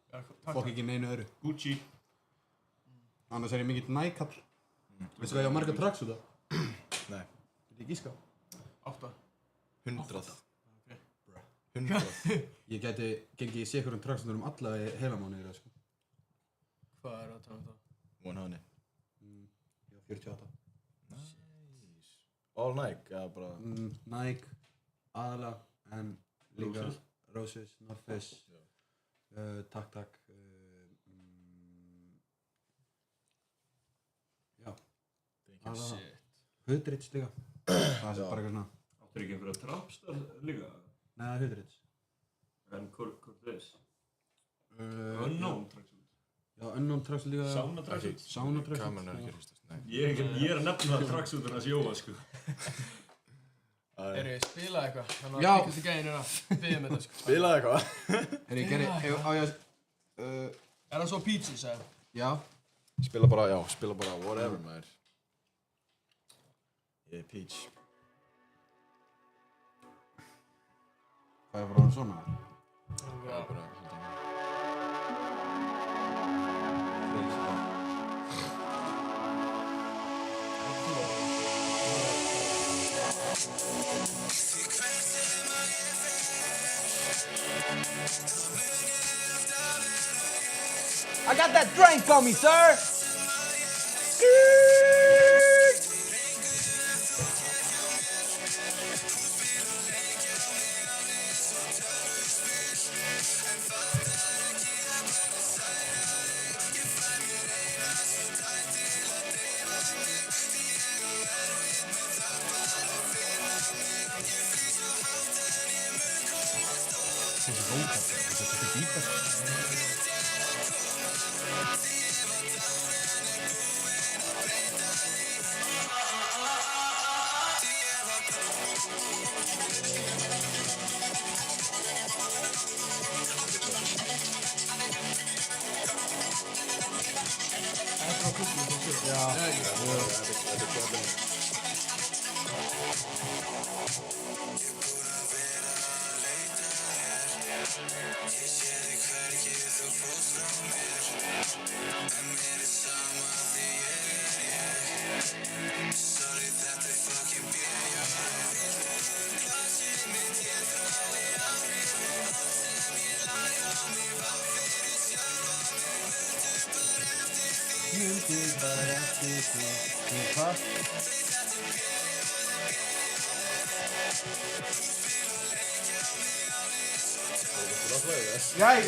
Fokk ekki neinu öðru. Gucci. Annars ég mikill Nike-kall. Veistu hvað ég á marga tracksuita? Nei. Get ég gíska? 8. 100. Ok. 100. Ég gæti gengið í sekurum tracksuitum allavega í heilamánuði, sko. Hvað að tala það? One honey. Ég á 48. Nice. All Nike, eða bara... Nike, aðalega, en líka Roses, North Face, Tak Tak, já. Shit. Hoodrich líka. Það er bara eitthvað svona. Áttur ekki einhverja Trapstar líka? Nei, það er Hoodrich. En hvort þess? Unknown tracksuit. Já, Unknown tracksuit líka. Sauna tracksuit. Sauna tracksuit. Kameran ekki hristast, nei. Ég er að nefna það tracksuitur hans Jóa, sko. Eru þið spilað eitthvað? Þannig Já. að fíkast í gæðin að byggja um þetta, sko. Spilaði eitthvað? Ég gerði, á ég að... Er það svo Peaches, eða? Já. Spila bara whatever, maður. Ég er Peach. Það er bara svona. Já, bara... I got that drink on me, sir!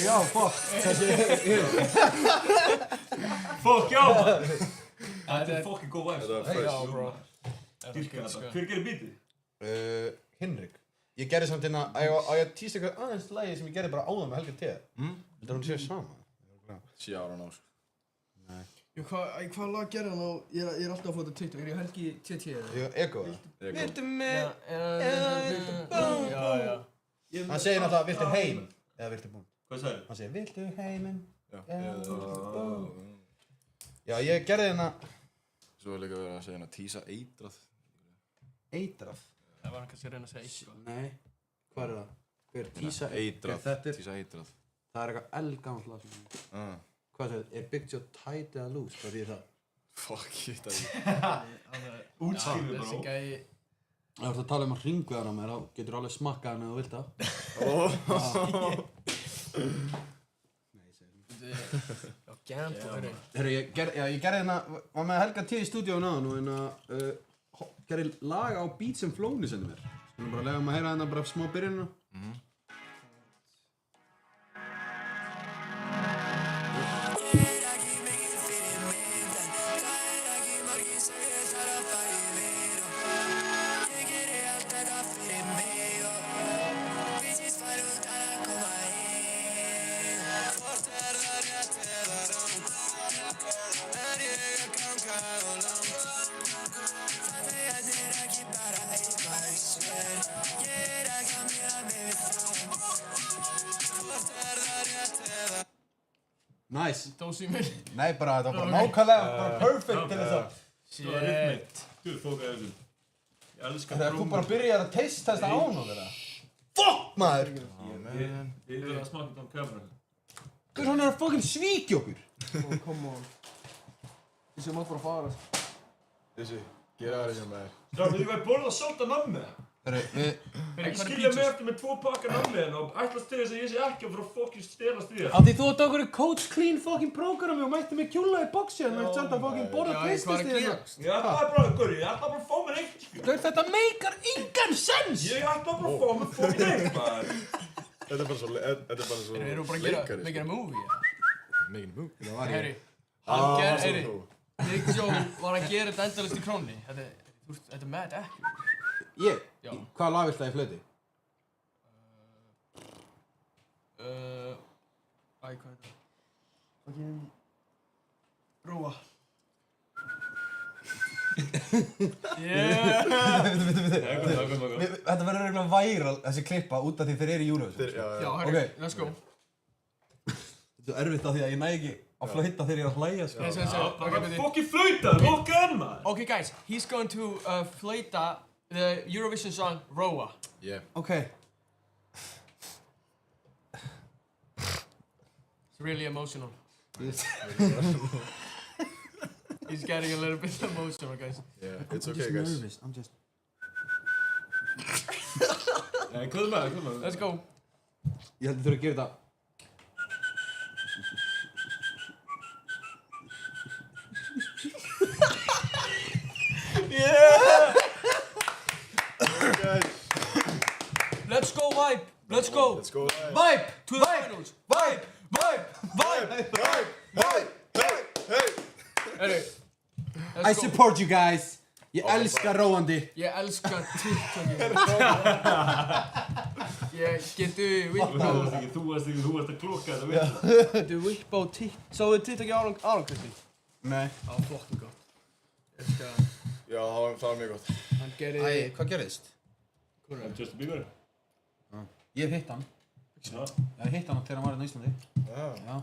Já, fuck. Fuck, já! Þetta er fucking góð vibes. Þetta var fresh. Já, bro. Dýrka þetta. Hver gerir beatið? Hinrik. Ég gerði samt hérna, á ég að tísta eitthvað aðeins lagi sem ég gerði bara áðan með Helga T. Þetta hún sé sama. Sí ára ná, sko. Nei. Jú, hvað lag gerði hann á, ég er alltaf að fóta TikTok, er ég Helgi TT eða? Ég Ego það. Viltu Já. Hann segir náttúrulega, viltu heim? Eða viltu búinn? Hvað sagði? Hann segir, viltu heiminn? Já. Já, ég gerði hérna Svo er líka verið að segja hérna tísa eitrað. Eitrað. Það var hann kannski að reyna að segja eitthvað. Nei. Hvað er það? Hver er tísa Eitrað. Þetta er, Tísa eitrað. það er eitthvað eldgamalt lag sem Hvað segir, er Big Joe tight eða loose? Hvað þýðir það? Fuck, shit að ég. Útskýrðu Þessi bara. gæi, Ef þú ert að tala um að hringu þarna með þá getur þú alveg smakkað hann ef þú vilt það. Nei, ég segi já, gæmt og verið. Herru, ég gerði hérna, var með Helga T í stúdíónu áðan og hérna gerði lag á Beats and Flowni sem þið mér. Skulum bara lega að heyra hérna bara smá byrjunina. Nice. Dósi mér. Nei, bara þetta var bara nákvæmlega, bara perfect til þess að... Það var rytmið. Þú fókaði þessu. Ég elskar Þegar þú bara byrjar að taste-testa án og þeirra. Fuck, maður! Ég er að smaka þetta á kameran. Hvað er hann að fucking svíkja okkur? Oh, come on. Þessi mátt bara fara. Þessi, gera það ekki með þér. Strákur, ég væri borðað svolítið nammi. Ekki Skilja mig eftir með 2 pakka nammi og ætlast til þess að ég sé ekki að fara að fucking stelast í þér. Af því þú átt okkur coach clean fucking programmi og mætti mig kjúla í boxi en ætti samt að fucking borða tvististíðina. Ég ætlaði bara, Guri, ég ætlaði bara að fá mér eitt, sko. Þetta meikar engan sens! Ég ætlaði bara að fá mér fucking eitt, maður. Þetta er bara svo Erum bara að gera, make a movie, Making a movie. Heyri, hann heyri, Big Joe var að gera þetta endalaust í krónni. Þetta er mad accurate. Ég? Já. Hvaða lag vilt það í flöti? Hvað er þetta? Fucking... Róa. Yeah! Þetta verður eiginlega væral, þessi klippa, út af því þeir eru í Eurovision. Já, heyri, let's go. Þetta er erfitt af því að ég næ ekki að flauta þegar ég er að hlæja, sko. Yes. Fucking flauta, lokaðan, maður. Okay, guys, he's going to flauta the Eurovision song Róa. Yeah. Okay. It's really emotional. He's getting a little bit emotional, guys. Yeah, it's okay, guys. I'm just... Hvað með? Let's go. Ég held að þú þurfa að gera þetta. Yeah! Let's go, Vibe! Let's go! Let's go. Vibe! To the finals! Vibe! Vibe! Vibe! Hey! I support you guys. Ég elska róandi. Ég elska TikTokið. Ég getu whip á... Þú varst að klokka þetta við. Getu whip á TikTok. Sáðu TikTokið Aron Kristín? Nei. Það var flott og gott. Ég elska... Já, það var mjög gott. Hann gerði... Hvað gerðist? Justin Bieber. Ég hef hitt hann. Já. Ég hitt hann þegar hann var hérna í Íslandi. Já. Já.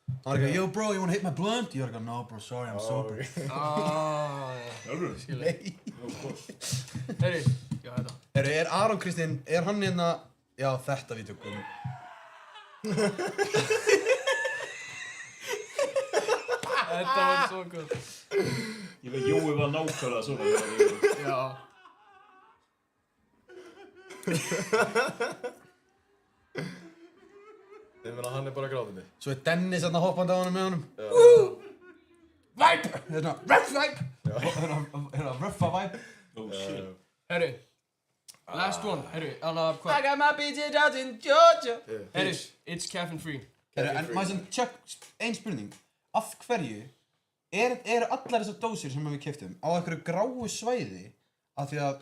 Hann var eitthvað, yo bro, you wanna hit my blunt? Ég var eitthvað, no bro, sorry, I'm sober. Jálfur? Nei. Heyri, já þetta. Er Aron Kristinn, er hann hérna... Já, þetta vídeó. Þetta var svo gott. Ég veit, Jói var nákvæmlega svona. Já. Ég meina, hann bara grátandi. Svo Dennis hérna hoppandi á honum með honum. Vibe! Hérna, Rough vibe! hérna, ruffa vibe. Oh shit. Heyri. Last one. Heyri, Anna, hvað? I got my bitches out in Georgia. Heyri, it's caffeine free. En maður sem tjökk, ein spurning. Af hverju eru allar þessar dósir sem við keyptum á einhverju gráu svæði af því að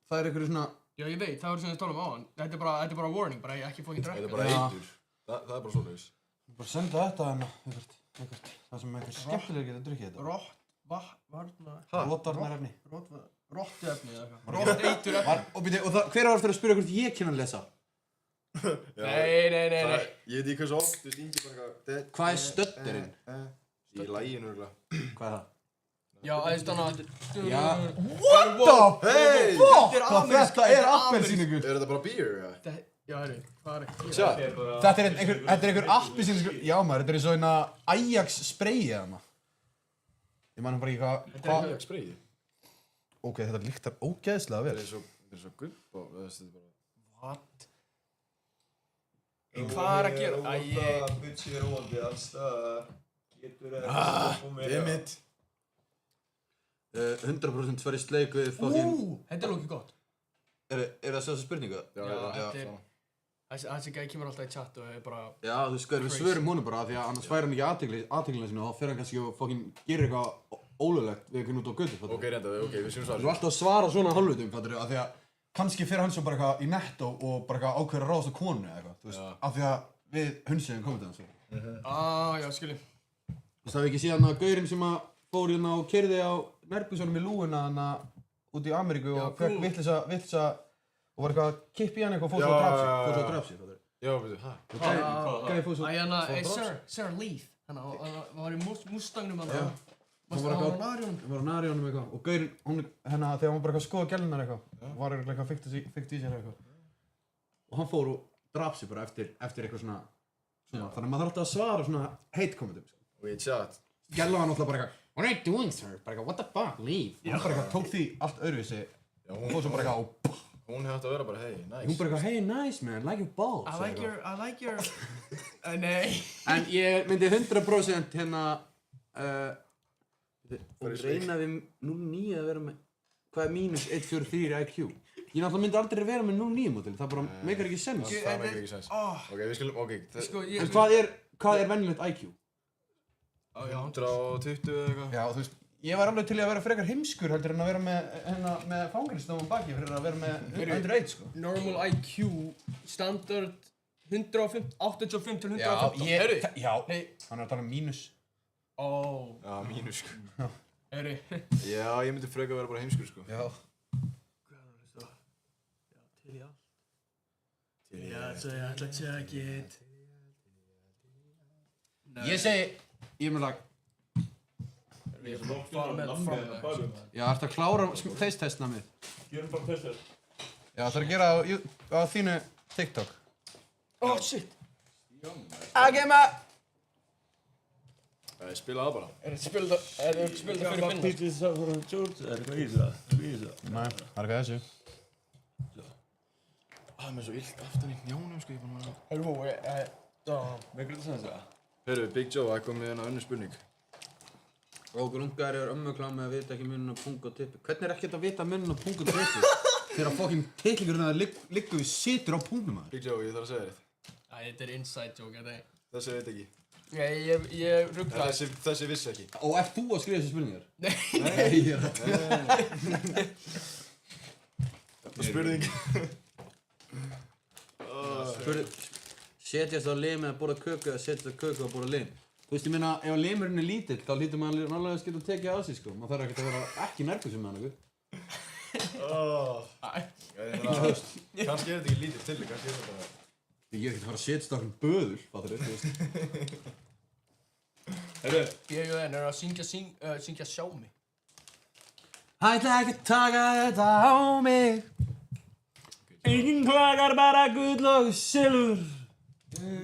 það er einhverju svona... Já, ég veit, það var sem við tólum á hann. Þetta er bara warning, bara ég ekki fókin Þetta drekka. er bara eitur. Það er bara svoleiðis. Bara senda þetta hérna, einhvert. Það sem einhver skemmtilega getur drukkið þetta. Varna... Rótvarnarefni. Rottuefni eða eitthvað. Rótteiturefni. Og hver var fyrir að spyrja hvort ég kynna að lesa? Nei. Ég veit ekki hvað svo oft, þú veist, Ingi bara eitthvað... Hvað er stötterinn? Í læginu örgulega. Hvað er það? Já, aðeins þannig að... Já. What the Hey! fuck? Þetta er appelsínugur. Er þetta bara beer, eða? Já, heyri, hvað er ekki? Sjá. Þetta er einhver appelsínugur. Já maður, þetta er eins og eina Ajax sprayið hana. Ég man bara ekki hvað... Ajax sprayið? Ok, þetta lyktar ógeðslega vel. Þetta er svo gubb og þetta er bara... What? Hvað er að gera? Butchi róandi alls það getur Dammit. 100% sverri sleik við fokkin... Þetta er lókið gott. Er það svo spurninga? Já, þetta er... Þessi gæði kemur alltaf í chat og er bara... Já, þú skoður, við svörum honum bara því að annars fær hann ekki athyglinna sinni og þá fer hann kannski og fokkin gerir eitthvað ólöglegt við einhvern út á götu, fattur. Ok, reynda, ok, við séum Þú svarið. er alltaf að svara svona hálfvitum, fattur, af því að kannski fer hann svo bara eitthvað í netto og bara eitthvað ákveður að ráðast á konu eða eitthvað, þú veist, af því að við hundsegum komið til hans. Já, skilji. Þú veist, það við ekki síðan að gaurinn sem að fór hérna og keyrði á nærbúsunum í lúuna hana út í Ameríku og fekk vitleysa og var eitthvað að kippa í hann eitthvað og fór svo að draf sig, fattur. Já, veitu, hæ? Gæði fór svo... Hey, sir, leave. Hann var í Mustangnum hann. Hann var á Narjónum eitthvað og gaurinn, þegar hann var bara eitthvað að skoða gælunar eitthvað var eitthvað fyrkt í sér eitthvað og hann fór og draf sig bara eftir eitthvað svona Þannig að maður þarf alltaf að svara svona hate kommentum. Og í chat. Gæla var náttúrulega bara eitthvað, what are you doing, sir? Bara eitthvað, what the fuck, leave. Hún bara eitthvað tók því allt öðruvísi. Já, Og svo bara eitthvað, og hún hefði átt að vera bara, hey, nice. hún bara eitthvað, hey, nice man, like your balls. I like your... Nei. En ég myndi 100% hérna, og reynaði 0,9 að vera með, hvað er mínus 143 í IQ? Ég náttúrulega myndi aldrei vera með 0,9 mótil, það bara meikar ekki sens. Það meikar ekki sens. Ok, við skulum, ok. Sko, En hvað er venjulegt IQ? 120 eða eitthvað. Já, þú veist, ég var alveg til í að vera frekar heimskur heldur en að vera með fangelsdómum baki fyrir að vera með underage, sko. Normal IQ, standard 85 til 115. Já, hann er að tala um mínus. Já, mínus, sko. Heyri. Já, ég myndi freka að vera bara heimskur, sko. Já. Til í allt. Já, svo ég ætla að check it. Ég segi, ég er með lag. Ég er svo fara með nammi hérna bærum. Já, ertu að klára face-testna mér? Gerum bara testið. Já, það er að gera á þínu TikTok. Oh, shit. Agema! Spila það bara. Er þetta spilað fyrir minna? Pítið það fyrir George, er eitthvað í það? Nei, það er ekki þessu. Mér er svo illt aftan í njánum, sko, ég er bara... Hörru, Megur þetta sem það? Hörru, Big Joe, það kom með hérna önnur spurning. Okkur ungar er ömmukláð með að vita ekki muninn á pung og tippi. Hvernig er ekkert að vita muninn á pung og tippi? Þegar fucking tittlingurinn að liggur við situr á pungnum maður. Big Joe, ég þarf að segja þér. Þetta er inside joke, er það? Þessi veit ekki. Nei, ég rugglaði. Þessi vissi ekki. Og ert þú að skrifa þessi spurningar? Nei, ég er Þetta er spurning. Setjast á lim eða borða köku eða setjast á köku og borða lim. Þú veist, ég meina, ef limurinn er lítill, þá hlýtur maður nálega að geta tekið á sig, sko. Maður þarf ekkert að vera ekki nærbuxum með hann, Kannski er þetta ekki lítið til, kannski er þetta bara... Ég er ekkert að fara að setjast á hann böðul, fattur þú veist. Herru, ég og henn er að syngja Sjá mig. Ætla ekki að taka þetta á mig. Enginn klagar, bara gull og silfur.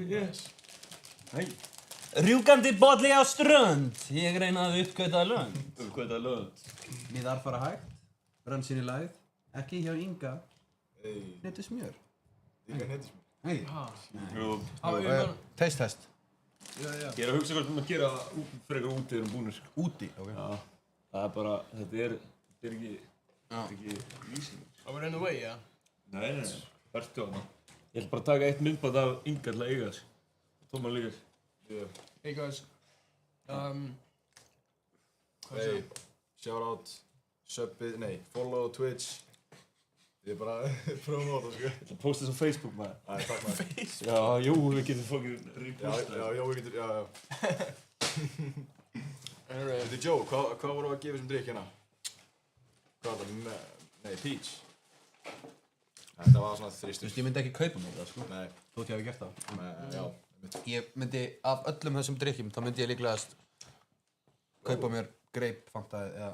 Yes. Hei. Rjúkandi bolli á strönd. Ég reyna að uppgöta lönd. Uppgöta lönd. Miðar fara hægt. Rann sinni lægð. Ekki hjá Inga. Neyti smjör. Inga neyti smjör. Hei. Jú. Taste test. Ég er að hugsa hvort að gera frekar úti þegar búnir. Úti? Ok. Já. Það er bara, þetta er ekki lýsing. Are we on the way, ja? Nei. Vertu á hana. Ég ætla bara að taka eitt myndband af Inga til að eiga þess. Tóma líka. Hey guys. Hey, shout out, follow Twitch. Ég er bara promóta, sko. Ég ætla að posta þess á Facebook, maður. Æ, takk maður. Já, jú, við getum fokkin reposta. Já, við getum, já. Þetta er Joe, hvað voru að gefa þessum drikk hérna? Hvað var það? Nei, Peach. Þetta var svona þristur. Þú veist, ég myndi ekki kaupa mér það, sko. Nei. Þótt ég hafi gert það. Já. Ég myndi, af öllum þessum drikkjum, þá myndi ég líklegast kaupa mér Grape Fanta eða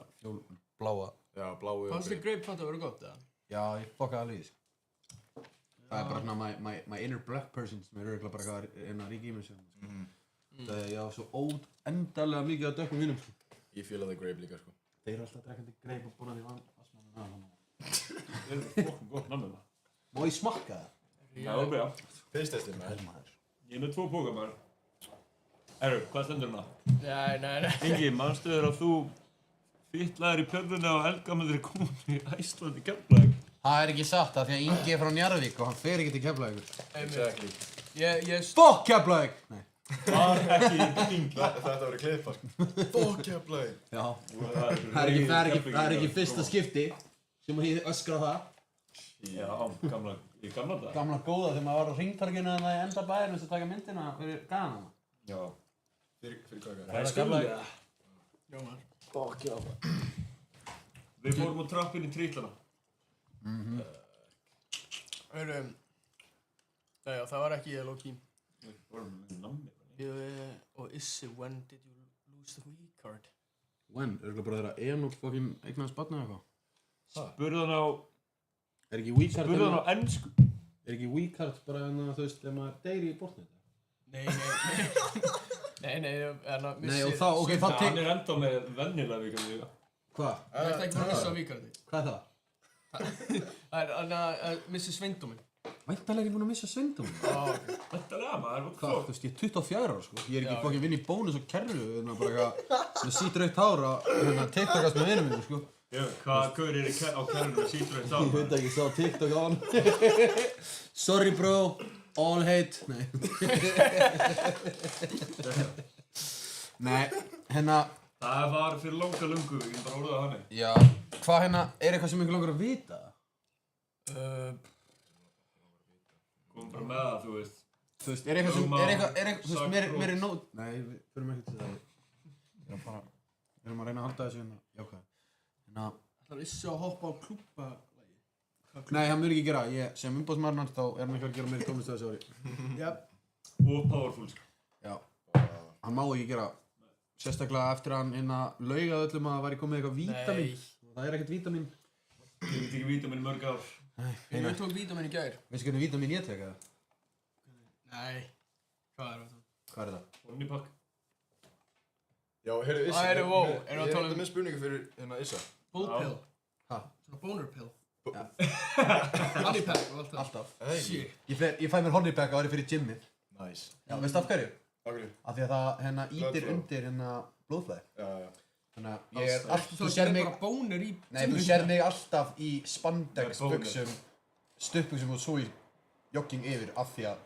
bláa. Já, bláu. Fannst þér Grape Fanta verið gott, eða? Já, ég fokkaði alveg í því. Það er bara svona my inner black person sem er örugglega bara eitthvað eina rík í mér sem. Það er ég á svo óendanlega mikið af dökkum vínum. Ég fíla það Grape líka, sko. Þeir eru alltaf drekkandi Grape og borðað í vassmann. Það er fokkin gott namn með það. Má ég smakka það? Já, alveg, já. Fyrstestið, maður. Ég er með 2 póka, maður. Herru, hvað stendur hérna? Nei. Ingi, manstu þér að þú fitlaðir í pjörðunni á eldgamallri konu í Æslandi Keflavík? Það er ekki satt af því að Ingi er frá Njarðvík og hann fer ekki til Keflavíkur. Exactly. Fuck Keflavík! Nei. Það er ekki Ingi. Þetta verður klippa, sko. Fuck Keflavík. Já. Það er ekki fyrsta skipti sem ég öskra á það. Já, gamla dag. Gamla góða þegar maður var á hringtorginu þannig að enda bæðinu að taka myndina fyrir gana. Já. Fyrir hvað? Það er skamlega. Já, maður. Fuck, já. Við fórum á trappinu í Trítlana. Hörru, það var ekki ég, low-key. Við vorum með nammi. Og Issi, when did you lose the Wii card? When? Örgulega bara þeirra Enol fokkin eignaðist barnið eða eitthvað? Spurðu hann á... Er ekki Wii card Spurðu hann á ennsku. Er ekki Wii card bara þú veist þegar maður deyri í Fortnite? Nei, Nei, og þá, ok, þá Hann enda með vennilega Víkarði líka. Hvað? Það er ekki bara að missa Víkarði. Hvað er það? Það er að missa sveindóminn. Væntanlega er ég búinn að missa sveindóminn. Væntanlega maður, Hvað, þú veist, ég er 24 ára, sko. Ég er ekki fokkin vinn í bónus og kerru, bara eitthvað, með sítrautt hár að TikTokast með vinum mínum, sko. Hvað gaur er á kerrunum með sítrautt hár? Ég veit ekki, ég sá TikTok á hann. Sorry bro, all hate. Nei. Nei, hérna. Það var fyrir langa lungu, ég bara orðaði þannig. Já, hvað hérna, er eitthvað sem ykkur langar að vita? Komum bara með það, þú veist. Þú veist, er eitthvað sem, þú veist, mér er nóg... Nei, við förum ekki til það. Við erum að reyna að halda þessu hérna, jákvæð. Hérna... Það er issu að hoppa á klúbbalagi. Nei, hann mun ekki gera, sem umbóðsmaður hans, þá er hann ekki að gera meiri tónlist þessu ári. Jáp. Og powerful, sko. Já, hann má ekki gera. Sérstaklega eftir að hann laugaði öllum að það væri komið eitthvað vítamín. Það er ekkert vítamín. Ég veit ekki vítamín í mörg ár. Ég tók vítamín í gær. Veistu hvernig vítamín ég tek eða? Nei. Hvað er það? Hvað er það? Honeypack. Já, heyrðu, Issa. Erum við að tala um... Ég er með spurningu fyrir Issa. Bull pill. Hæ? Svona boner pill. Honeypack og allt það. Alltaf. Shit. Ég fæ mér honeypack að vera fyrir gymmið. Nice. Já, veistu af hverju? Af hverju? Af því að það ítir undir blóðflæði. Já. Þannig að ég er alltaf, Þú sér mig bara boner í... Nei, þú sér mig alltaf í spandex buxum, stuttbuxum og svo í jogging yfir af því að...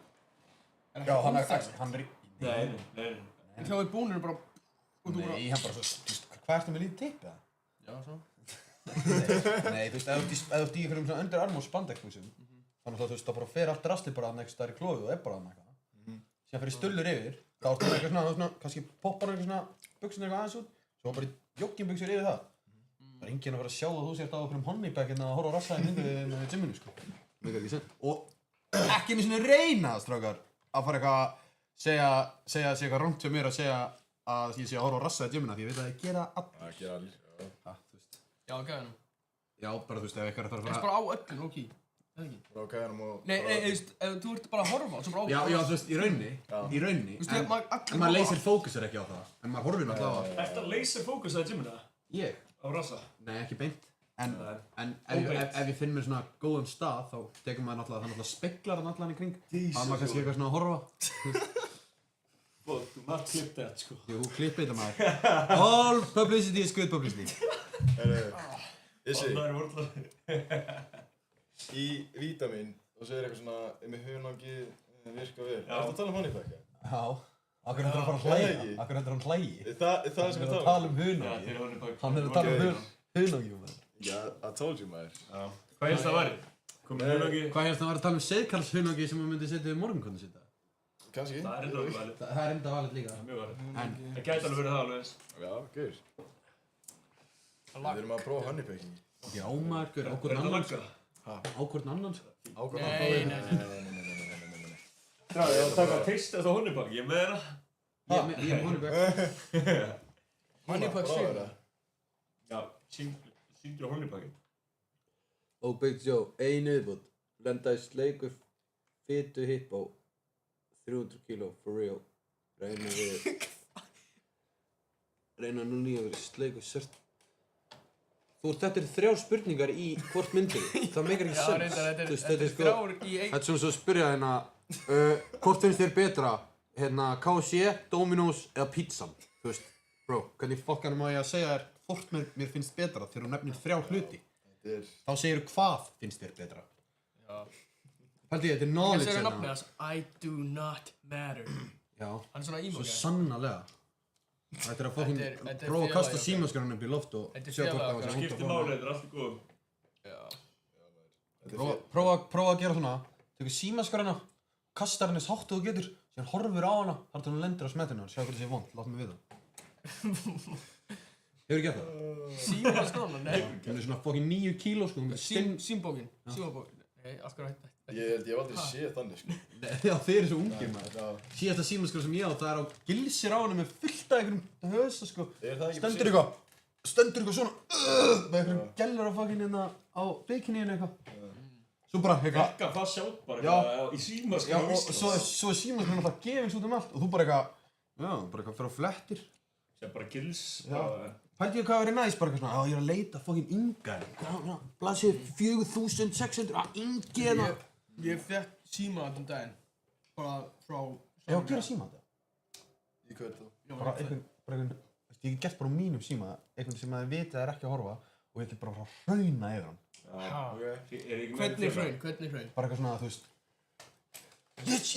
Já, hann er... Nei. Þá er boner bara... Nei, hann bara svo... Hvað ertu með lítið teip eða? Já, svona. Nei, þú veist, ef þú ert í einhverjum svona undir arm og spandex buxum, þannig að þú veist, það bara fer allt rastli bara að nekst þar í klófið og er bara að eitthvað. Síðan fyrir stullur yfir, þá ertu með eitthvað svona, kannski poppar eitthvað svona buxun eitthvað aðeins út, svo bara í joggingbuxur yfir það. Það er enginn að vera að sjá að þú sért á okkur honeypack að horfa á rassaði myndu með gymminu, sko. Mjög ekki sen. Og ekki einu sinni reyna, strákar, að fara eitthvað segja eitthvað rangt fyrir mér að segja að ég sé að horfa á rassaði gymmina, því ég veit að ég gera allir. Það gera allir, Já, gæðanum. Já, bara þú veist, ef eitthvað er að fara Það er bara á öllum, ok. Það ekki. Bara á gæðanum og... Nei, þú veist, ef þú ert bara að horfa á, svo bara á... Já, þú veist, í rauninni, Þú veist, en maður leysir fókusar ekki á það, en maður horfir náttúrulega á það. Ertu að laser fókus að gymmina? Ég? Á rassa? Nei, ekki beint, en ef ég finn mér svona góðan stað, þá tekur maður náttúrulega speglar hann allan í kring, að maður kannski eitthvað svona að horfa. Þú maður klipp þetta, sko. Jú, klippið þetta maður. All publicity is good publicity. Issi, Það er vortlega. í vítamín, og segir eitthvað svona, með hunangi virka vel. Ertu að tala um honeypack? Já, akkur hendur hann fara að hlæja, akkur hendur hann hlægi. Það sem Hann ég er að tala tala um. um hunangi. Já, þeir eru honeypack. Hann er að tala um hunangi, maður. Já, I told you, maður. Hvað helst það væri? Komið hunangi? Hvað helst það var að tala um seiðkarls hunangi sem maður myndi setja við morgunkonu sitta? Kanski? Það er enda valið. Það er enda valið líka. Mjög valið. En, Það gæti alveg verið það alveg eins. Já, gaur. Við erum að prófa honeypacking. já maður, ákvörðan annan, ákvörðan annan, sko. Ákvæmlega Nei. Já, ég var að taka að teista þetta honeypack, ég er með það. Ég er honeypack. Honeypack sigur. Já, sýndur á honeypackin. Og Big Joe, einu viðbútt, lenda í sleiku fitu hippo, 300 kilo, for real. Reyna núna í að vera sleiku sört. Þetta eru 3 spurningar í hvort myndir. Það meikar ekki sens. Þetta er Þetta er þrjár í einn. Þetta er svona svo að spyrja hérna, hvort finnst þér betra, KFC, Domino's eða pizzan? Þú veist, bro, hvernig fokkanum má ég að segja þér hvort mér finnst betra þegar þú nefnir 3 hluti? Þá segir hvað finnst þér betra? Já. Haldi ég, þetta er Ég knowledge segir hérna. nafnið hans, I do not matter. Já, Hann er svona svo emo-gæði. sannarlega. Þetta er að fokkin Þetta er prófa að kasta félaga- símaskjörnum upp í loft og Þetta er sjá hvort félaga- það var Það sér skiptir máli, þetta er allt í góðum. Já. Prófa að gera svona, tekur símaskjöruna, kastar henni eins hátt og þú getur, síðan horfir á hana, þar til hún lendir á smettinu og sjá hvort það sé vond, láta mig vita. Hefur gert það? Símaskrána, nei. Hún er svona fokkin 9 kíló sko, hún er Símbókin. Símabókin. Nei, af hverju hætti. Ég held ég hef aldrei séð þannig, sko. Já, þeir eru svo ungir maður. Já. Síðasta símaskjör sem ég á, það er á gilsir á henni með fullt af einhverjum hösa sko. Er það ekki Stendur eitthvað svona, með einhverjum gellur á fokkin hérna á bikiníinu eitthvað. Svo bara eitthvað. Ekka fast sjátt bara Já. eitthvað í símaskrá Já, og svo er símaskrá alltaf gefins út allt og þú bara eitthvað, já, bara eitthvað fyrir á flettir. Sem bara gils. Já. Pældi ég hvað verið næst, bara eitthvað svona, já, ég er að leita fucking Inga. Blaðsir 4600, Ingi hérna. Ég fekk síma þarna daginn. Bara frá... Já, gera síma þetta. Í hvað þá? Bara einhvern, ég get gert bara á mínum síma, einhvern sem að þið vitið er ekki að horfa og ég get bara að hrauna yfir hann. Hvernig hraun? Bara eitthvað svona, þú veist,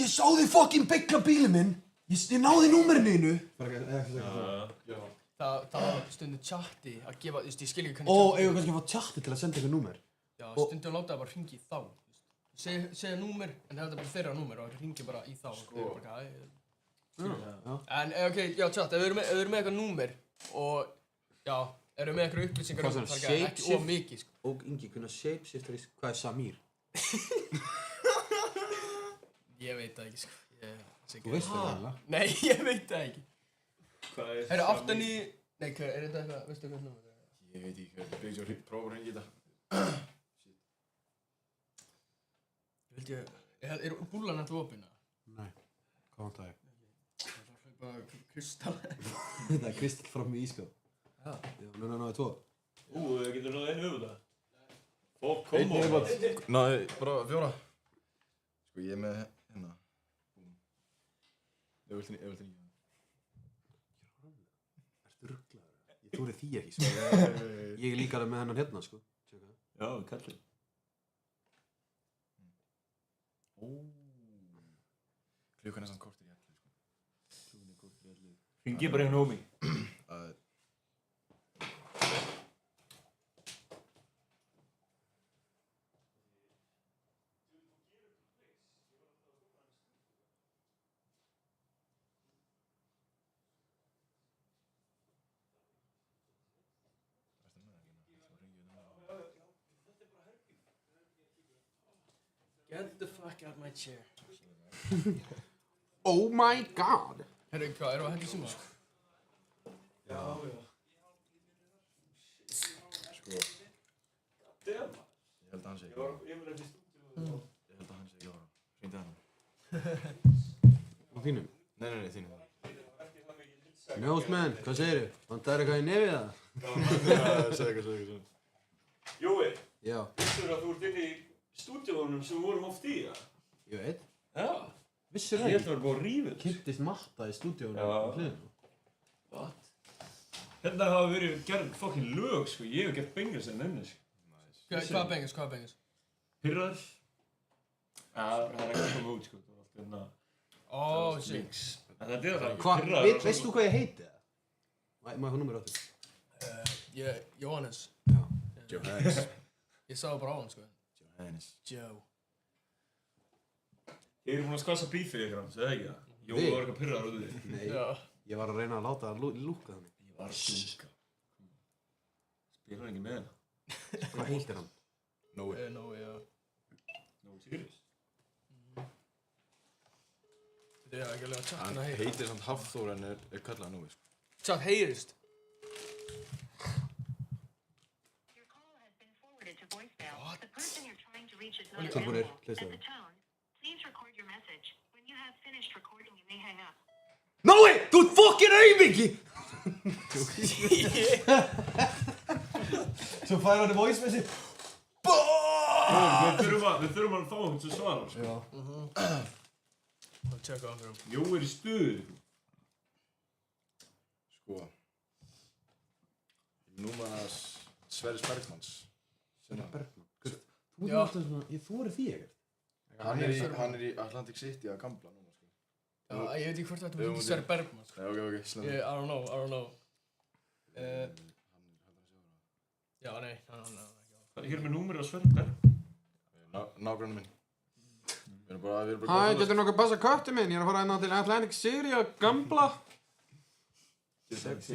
ég sá þig fucking byggla bílinn minn, ég náði númerinu þínu. Bara eitthvað. Það var stundum chatti að gefa, þú veist, ég skil ekki Ó, hvernig eigum við kannski að fá chatti til að senda eitthvað númer. Já, stundum láta það bara hringi í þá. Segja númer, en það er bara þeirra númer og það hringi bara í þá. En, ok, já, chat, ef við erum með eitthvað númer og, já, erum við með eitthvað upplýsingar Hvað það er ekki of mikið, sko. Og Ingi, hvernig shapeshifter í, hvað er Samir? Ég veit það ekki, sko. Þú veist það alveg. Nei, ég veit það ekki. Hvað er Herru, 8, 9... Nei, hvað, er þetta eitthvað, veistu hvað númer það er? Ég veit ekki hvað, Big Joe prófur að hringja í þetta. Er búlan eftir opina? Nei, hvað vant það ég? Það er bara kristall. Það er kristall fram í ískap. Já, núna 2. Það getur náðu einu höfuð það. Fokk, kom á það. Nei, bara 4. Sko, ég er með hérna. Ég vilt hringja. Ertu rugglaður? Ég þori því ekki, sko. Ég er líka með hennan hérna, sko. Já, kallið. Klukkan er samt kortir í 11, sko. Klukkan er kortir í 11. Hringi bara hérna á mig. Get the fuck out my chair. Oh my god! Herru, hvað, erum við að hætti síma? Já. Sko. Damn. Ég held að hann sé ekki. Ég var eftir stúdíu. Ég held að hann sé ekki ára. Hringdi hann. Á þínum? Nei, þínum. Njósmenn, hvað segirðu? Vantar eitthvað í nefið það? Segðu. Jói, Já, vissur að þú ert inn í stúdíónum sem við vorum oft í, ja? ég veit. Já. Vissir Ég það held ekki? að það var búið að rífa þessu. Kynntist matta í stúdíónu Já. á hliðinu. What? Hérna hafa verið gerð fokkin lög, sko. Ég hef gert bengals en enni, sko. Hvað bengas? Pyrraður? Ja, það er ekki að koma út, sko. Það var allt hérna... Ó, shit. En þetta er það ekki. Hvað, Pyrraður veist þú hvað ég heiti það? Má ég fá númer áttur? Jóhannes. Johannes. Ég sá það bara á hann, sko. Johannes. Joe. Ég er búinn að skvassa bífið ykkur hans, eða ekki það? Jói var eitthvað pyrraður út í því. Nei, Já. ég var að reyna að láta það lúka þannig. Ég var sjúka. Spilar ekki með hérna. Hvað heitir hann? Nói. Nói, já. No serious. Þetta er ekki alveg að Hann chatta heyra. heitir samt Hafþór en er kallað Nói, sko. Chat heyrist. Your call has been forwarded to voicemail. The person you're trying to reach is not Tilbúinir, available. At hlustaðu. the tone, please record your message. When you have finished recording, you may hang up. Nói, þú ert fokkin auðviki! Svo fær hann í voice message. Við þurfum að fá hann til að svara, sko. Já. Það er tjekka á hann fyrir hann. Jói er í stuðu. Sko. Númer Sverris Bergmanns. Bergman. Þú Já. ert alltaf svona, ég þori því ekkert. Hann er í Atlantic City að gambla núna, sko. Já, ég veit ekki hvort þetta var ekki Sverri Bergman, sko. Nei, ok, slenda. I don't know. Já, nei. Það er hér með númerið á Sverrir. Nágranni minn. Við erum bara Hæ, getur nokkuð passa köttu minn? Ég er að fara hérna til Atlantic City að gambla. 6.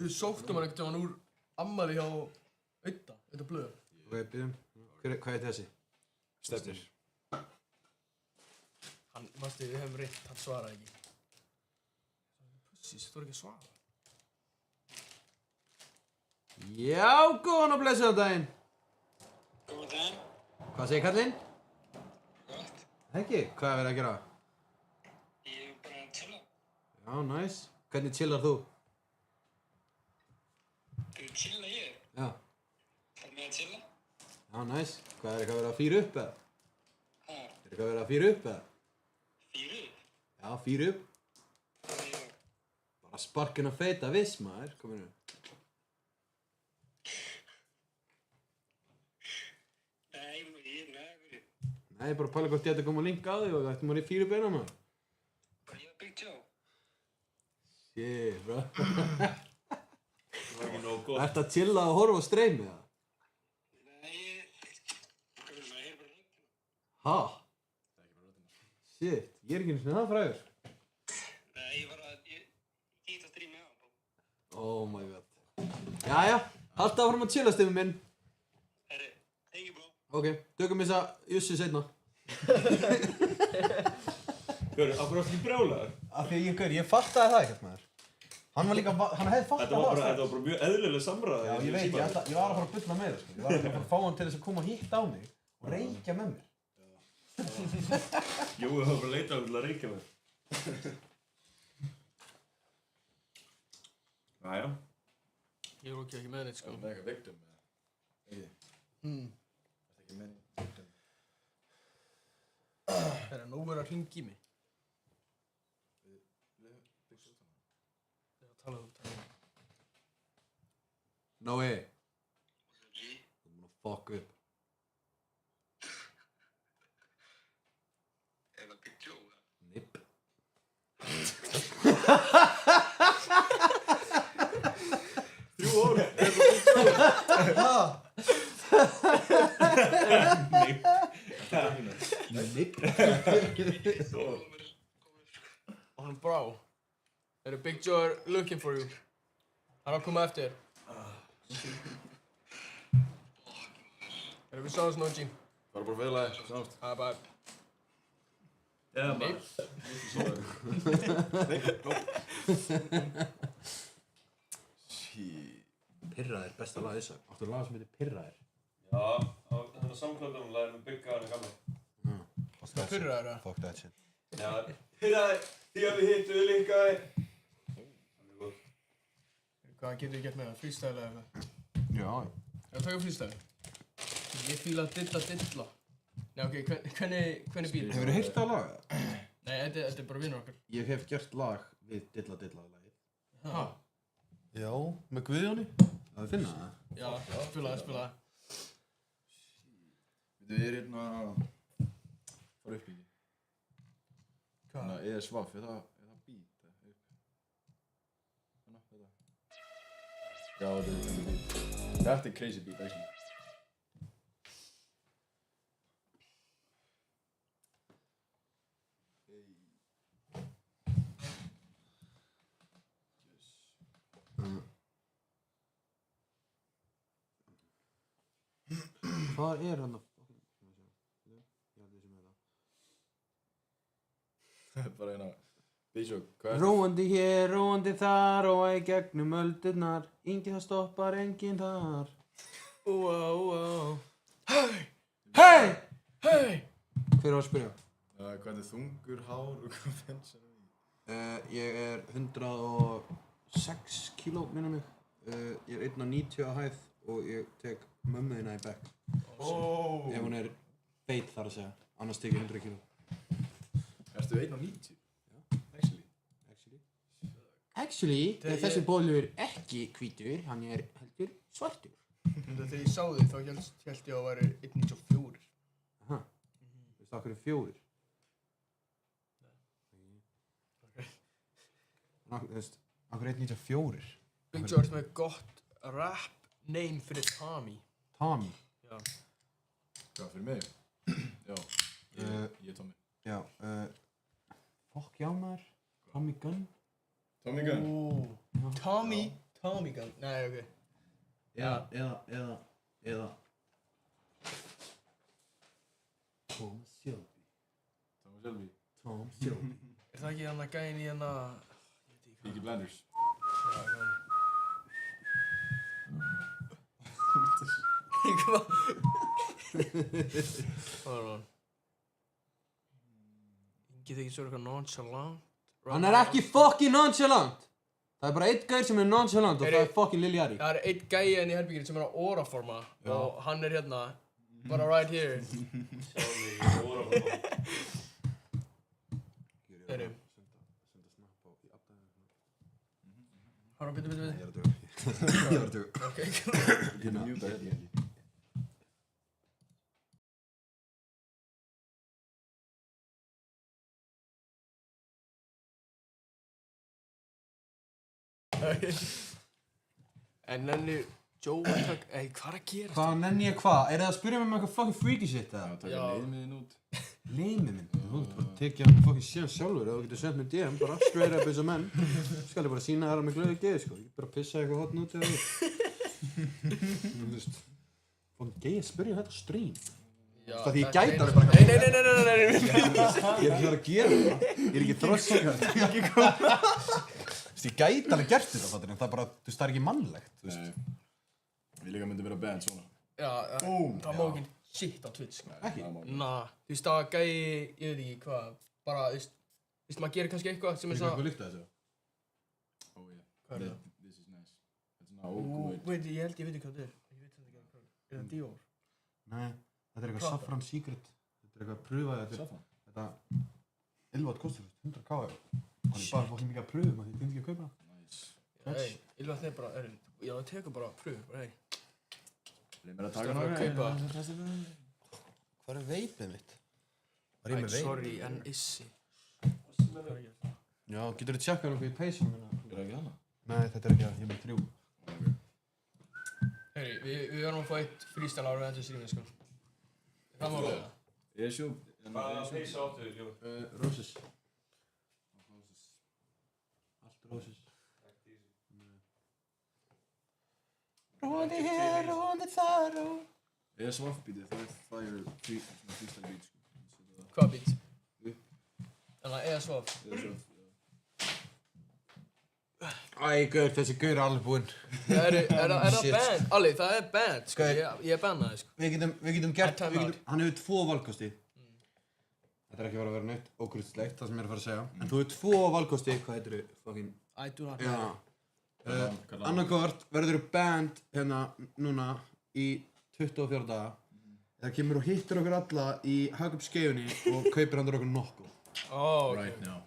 Við sóttum hann ekkert úr ammali hjá Auða blöð. Ok, byrjum. Hvað er þessi? Stefnir. Hann, mástu, við hefum reynt, hann svaraði ekki. Pussis, þú er ekki að svara. Já, góðan og blessaðan daginn. Góðan daginn. Hvað segir kallinn? Gott. Ekki, hvað er verið að gera? Ég er bara að chilla. Já, næs. Hvernig chillar þú? Hvernig chilla ég? Já. Hvað með að chilla? Já, næs. Hvað er eitthvað verið að fýra upp eða? Hæ? Er eitthvað verið að fýra upp eða? Fýru? Já, fýra upp. Hvað er ég? Bara sparkin að feita viss, maður. Kominu. Nei, bara pæla hvort ég ætti að koma að linka á þig og það ætti maður í fýra upp eina, maður. Bara ég og Big Joe. Shit, bro. Það var ekki nóg gott. Ertu að chilla og horfa á streymið, eða? Nei, hvað er það? Ég er bara röddina. Ha? Shit, ég er ekki einu sinni það frægur. Nei, ég get að stríma á. Oh my god. Jæja, haltu áfram að chilla stefið minn. Herri, thank you bro. Ok, tökum þess að jussi seinna. Hörru, af hverju ekki brjálaður? Af því að ég fattaði það ekkert maður. Hann var líka, hann hefði fattað það. Þetta var bara mjög eðlileg samræði. Já, ég veit, ég var að fara að bulla með það, sko. Ég var að fara að fá hann til þess að koma og hitta á mig og reykja með mér. Jú, það var bara að leita á hann til að reykja með. Næja. Ég er ekki með neitt, sko. Það er eitthvað victim, eða? Ekki? Það er ekki með victim. Það er nóg verið að hringa í mig. Já, talaðu. Nói, What's up, G? þú erum að fuck upp. Er það Big Joe? Nipp. Þrjú ár! Nipp. Hann brá. Big Joe er looking for you. Hann er að koma eftir þér. Við sáum snart, G. Það er bara félagi, sáumst. Bye. Eða bara. Shit. Pirraðir, besta lag þess að. Áttu lag sem heitir Pirraðir. Já, þetta samklöðum lagði með Big Gun í gamla. Hvað pirraðir það? Fuck that shit. Já, pirraði, því að við hittum linkaði. Hvað getur við gert með það? Freestyle eða eitthvað? Já. Ég taka freestyle. Ég fíla dilla. Nei, ok, hvernig býr? Hefurðu heyrt það lag? Nei, þetta er bara vinnur okkar. Ég hef gert lag við Dilla lagið. Ha? Já, með Guðjóni. Það er finna það? Já, spila það. Við erum hérna fara upp í. Hvað? Þannig að eða svaff, er það beat? Þannig, þetta. Já, þetta er beat. Þetta er crazy beat, actually. Hvað er hann að... Það er bara hérna, Big Joe, hvað er það? Róandi hér, róandi þar og í gegnum öldurnar. Enginn það stoppar, enginn þar. Hey! Hver var að spyrja? Hvernig þungur hár og hvað finnst það í? Ég er 106 kíló, minna mig. Ég er 1,90 á hæð og ég tek mömmu þína í bekk. Ef hún er feit þar að segja, annars tek ég 100 kíló. Ertu 1,90? Já. Actually, þessi bollur er ekki hvítur, hann er heldur svartur. Þegar ég sá þig þá hélt ég að það væri 1,94. Aha. Veistu af hverju 4? Þú veist, af hverju 1,94? Big Joe er með gott rap name fyrir Tommy. Tommy? Já. Hvað, fyrir mig? Já, ég er Tommy. Já, fokk já maður, Tommy Gunn. Tommy Gunn? Tommy Gunn, nei, ok. Eða Tom Shelby. Tom Shelby. Er það ekki hann að gæinn í hann að... Peaky Blinders. Já, Hvað? Hold on. Get ekki svo eitthvað nonchalant. Hann er ekki fucking nonchalant. Það er bara einn gæir sem er nonchalant og það er fucking Lil Yachty. Það er einn gæi hérna í herbygginu sem er á oraforma og hann er hérna, bara right here. Heyrðu. Hára, bitu. Ég er að döga. Ok. En nenni Joe að taka, hvað er að gera? Hvað nenni ég hvað? Er það að spyrja mig um eitthvað fucking freaky shit eða? Taka leimiðin út. Leimið minn? Þú getur bara tekið hann fucking sér sjálfur eða þú getur sendt mér DM bara straight up eins og menn. Skal ég bara sína þér að mig glöðu geði sko. Ég get bara pissa eitthvað hotn út eða þú. Þú veist. Fucking geði að spyrja þetta á stream. Það því ég gæti alveg bara Nei. Ég er ekki þar að gera það. Ég er ekki þrossakar. Ég gæti alveg gert þetta fattur en það er bara, þú veist, það er ekki mannlegt, þú veist. Við líka myndum vera band svona. Já, það má ekki shit á Twitch sko. Ekki? Nah, þú veist það gæi, ég veit ekki hvað, bara, þú veist, maður gerir kannski eitthvað sem er svona... Hvað lykta þessu? Oh yeah. Hvað er það? This is nice. Þetta er svona ógúið. Veit, ég held ég veit ekki hvað þetta er. Ég veit þetta ekki hvað. Er það Dior? Nei, þetta er eitthvað Saffron Secret. Þetta er eitthvað að pröfa þetta. Ylvat kostar 100k. Hann er bara fólk mikið að pröfa maður, þið finnst ekki að kaupa það. Hei, Ylvat er bara, já það tekur bara pröfu, bara hei. Leið mér að taka náttúrulega. Hvað er veipið mitt? Var ég með veip? Sorry, en issi. Já, getur þið tjekkað okkur í peysunum minna? Er það ekki hana? Nei, þetta er ekki það, ég er með 3. Heyri, við verðum að fá eitt freestyle ára við endur streamið sko. Það má alveg það. Ég er sjó. Hvaða peysu áttu þið, Ljóð? Roses. Allt roses. Róði hér, róði þar og... Ég er svaffbítið, það er freestyle beat sko. Hvað beat? Þannig að eða svaf. Æ, gaur, þessi gaur er alveg búinn. Er það band? Alli, það er band sko, ég er bannaði sko. Við getum gert, Time out. hann hefur 2 valkosti. Þetta er ekki að vera neitt ókrútslegt, það sem ég er að fara að segja. En þú hefur 2 valkosti, hvað heitir þau, fucking... I do not Já. know. Annarkvort verður þú band hérna núna í 24 daga. Það kemur og hittir okkur alla í Hagup skeifunni og kaupir handur okkur nokkuð. Oh, Right now.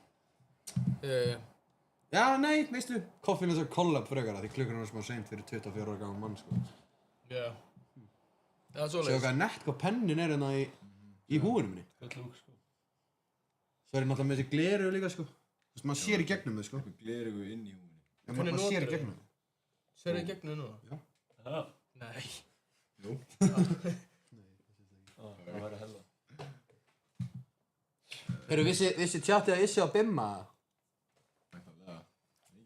Já, nei, veistu, koffin er svo collab frekar að því klukkan er smá seint fyrir 24 ára gammal mann, sko. Já. Það er Sjá svoleiðis. hvað nett hvað pennin er hérna í húinu minni. Gött lúk, sko. Svo er náttúrulega með þessi gleru líka, sko. Þú veist, maður sér í gegnum þau, sko. Glerugu inn í húnni. Já, maður sér í notarðu? gegnum þau. Sérðu í gegnum núna? Já. Já. Nei. Jú. Það væri hella. Heyrðu, vissi tjatið að Issi á Bimma?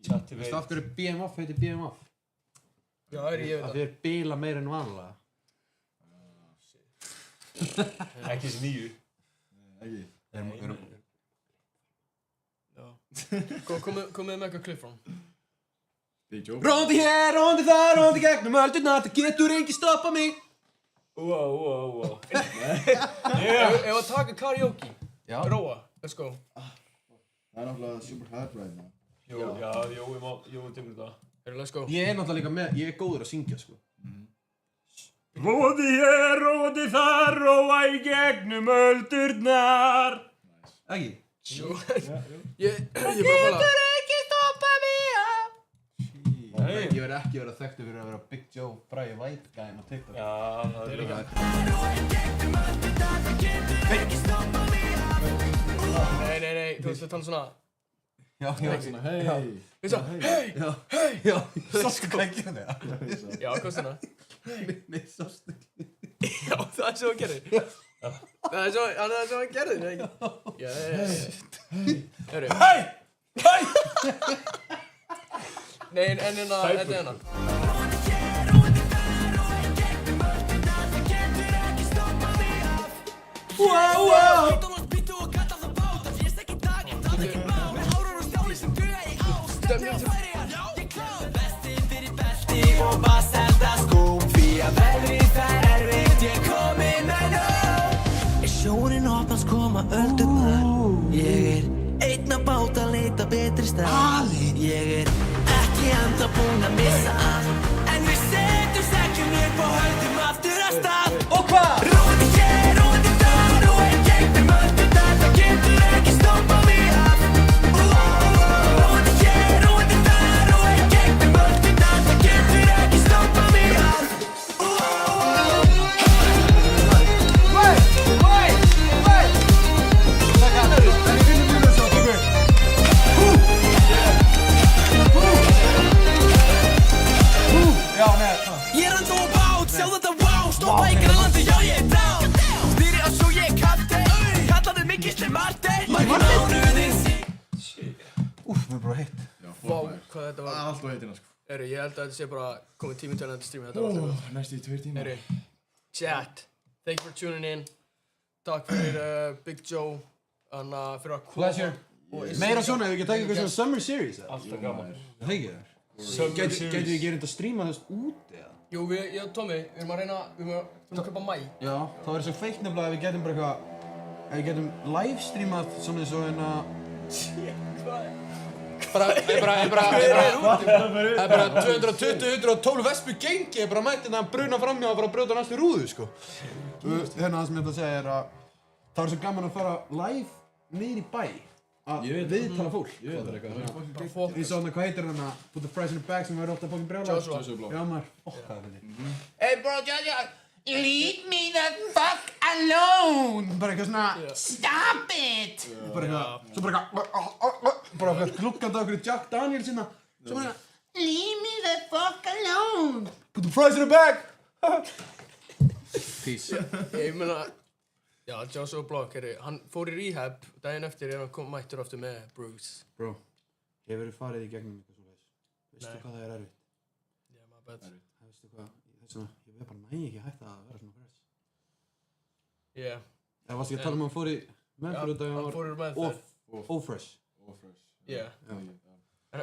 Chatti Veistu veit. af hverju BMF heitir BMF? Já, ég Af veit því það. þeir bíla meira en vanlega. Ekki þessi nýju. Ekki. Já. Komið með eitthvað klipp frá hann. Big Joe. Róndi hér, róndi þar, róndi gegnum öldurnar, það getur enginn stoppað mig. Wow. Ef að taka karaoke. Já. Róa, let's go. Það er náttúrulega super hard right now. Jói tekur þetta. Heyrðu, let's go. Ég er náttúrulega líka með, ég er góður að syngja, sko. Róði hér, róði þar, róa í gegnum öldurnar. Ekki? Jú. Ég bara fóla. Ég verð ekki verið þekktur fyrir að vera Big Joe Bræði White gæðin á TikTok. Já, það er líka. Nei, þú veist að tala svona. Já. Svona hei. Þú veist að, hei! Já, sástu hvað ekki það? Já, hvað svona? Nei, sástu ekki. Já, það er svo að gerði. Það er svo að gerði, nei ekki? Já, Heyrðu. Hei! Nei, en hérna, þetta er hérna. Og bara senda skóm því að veðrið það er stað Ég ekki enda búinn að missa allt En við setjum segjum upp og höldum aftur af stað Og hvað? Róandi hér, róandi þar og einn gegnum öllu þetta getur ekki stoppað mig af Róandi hér, róandi þar og einn gegnum öllu þetta getur ekki stoppað mig af Ég rand og bát, sjá þetta wow Stoppa í grænlandi, já ég down Stýri á svo ég kaptein Kallaði mig Gísli Martein Mánuðin Úff, mér er bara heitt Vá, hvað þetta var. Allt og heitina sko. Ég held að þetta sé bara komið tími til að þetta streama. Þetta var alltaf góð. Næstu í 2 tíma. Chat, thank you for tuning in. Takk fyrir Big Joe. Fyrir að koma. Pleasure. Meira svona, ef við ekki taka eitthvað svona summer series. Alltaf gaman. Það ekki það? Getur við ekki reynd að stríma þess út eða? Jú, ég og Tommy, við erum að reyna, við erum að kaupa mæ. Já, það verður svo feitt nefnilega ef við getum bara eitthvað, ef við getum livestreamað svona eins og hérna... Það er bara 220-112 vespu gengi, bara mætti það að bruna framhjá og bara brjóta næstu rúðu, sko. Hérna það sem ég ætla að segja er að það verður svo gaman að fara live niður í bæ að viðtala fólk. Ég veit það. Ég sá hana, hvað heitir hana, Put the Fries in the Bag sem verður ofta fokkin brjála. Joshua Block. Já maður, fokkaði þetta. Hey bro, Joshua Leave me the fuck alone Bara eitthvað svona, Stop it bara eitthvað, svo bara eitthvað glukkandi á okkur Jack Daniels hérna. Svo bara eitthvað, Leave me the fuck alone Put the Fries in the Bag. Peace. Ég meina, já, Joshua Block, hann fór í rehab, daginn eftir hann mættur aftur með Bruce. Bro, ég verið farið í gegnum eitthvað svoleiðis. Veistu hvað það er erfitt? Yeah, my bad. Veistu hvað, þessuna, ég veit bara næ ekki hægt að vera svona fresh. Yeah. Það varst ekki að tala um að hann fór í meðferð út af hann fór í meðferð. Ófresh. Yeah. En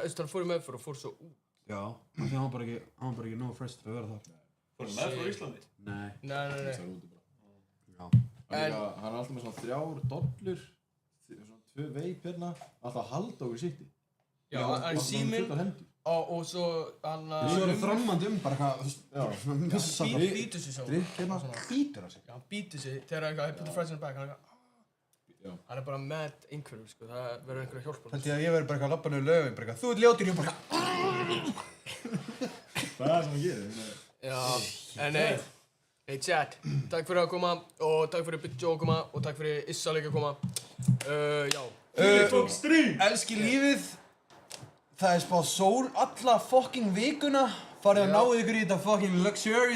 hann fór í meðferð og fór svo út. Já, því hann var bara ekki nógu fresh til að vera þar. Fór hann meðferð á Íslandi? Nei. Nei. Já. Hann er alltaf með svona 3 dollur, svona 2 veip hérna, alltaf að halda okkur sitti. Já, hann síminn og svo hann... Svo er það þrammandi bara eitthvað, missa það. Býtur sig svo. Drikk hérna, býtur það sig. Já, hann býtur sig þegar hann put the fries in the bag, hann er bara mad einhverjum, sko, það verður einhverju að hjálpa. Þannig að ég verður bara eitthvað að labba niður lögum, bara eitthvað, þú ert ljótur, ég bara Það er það sem hann gerir. Já, en hey chat, takk fyrir að koma og takk fyrir Big Joe að koma og takk fyrir Issa líka að koma. Já. Elski lífið. Það er spáð sól alla fucking vikuna. Farið að náðu ykkur í þetta fucking luxurious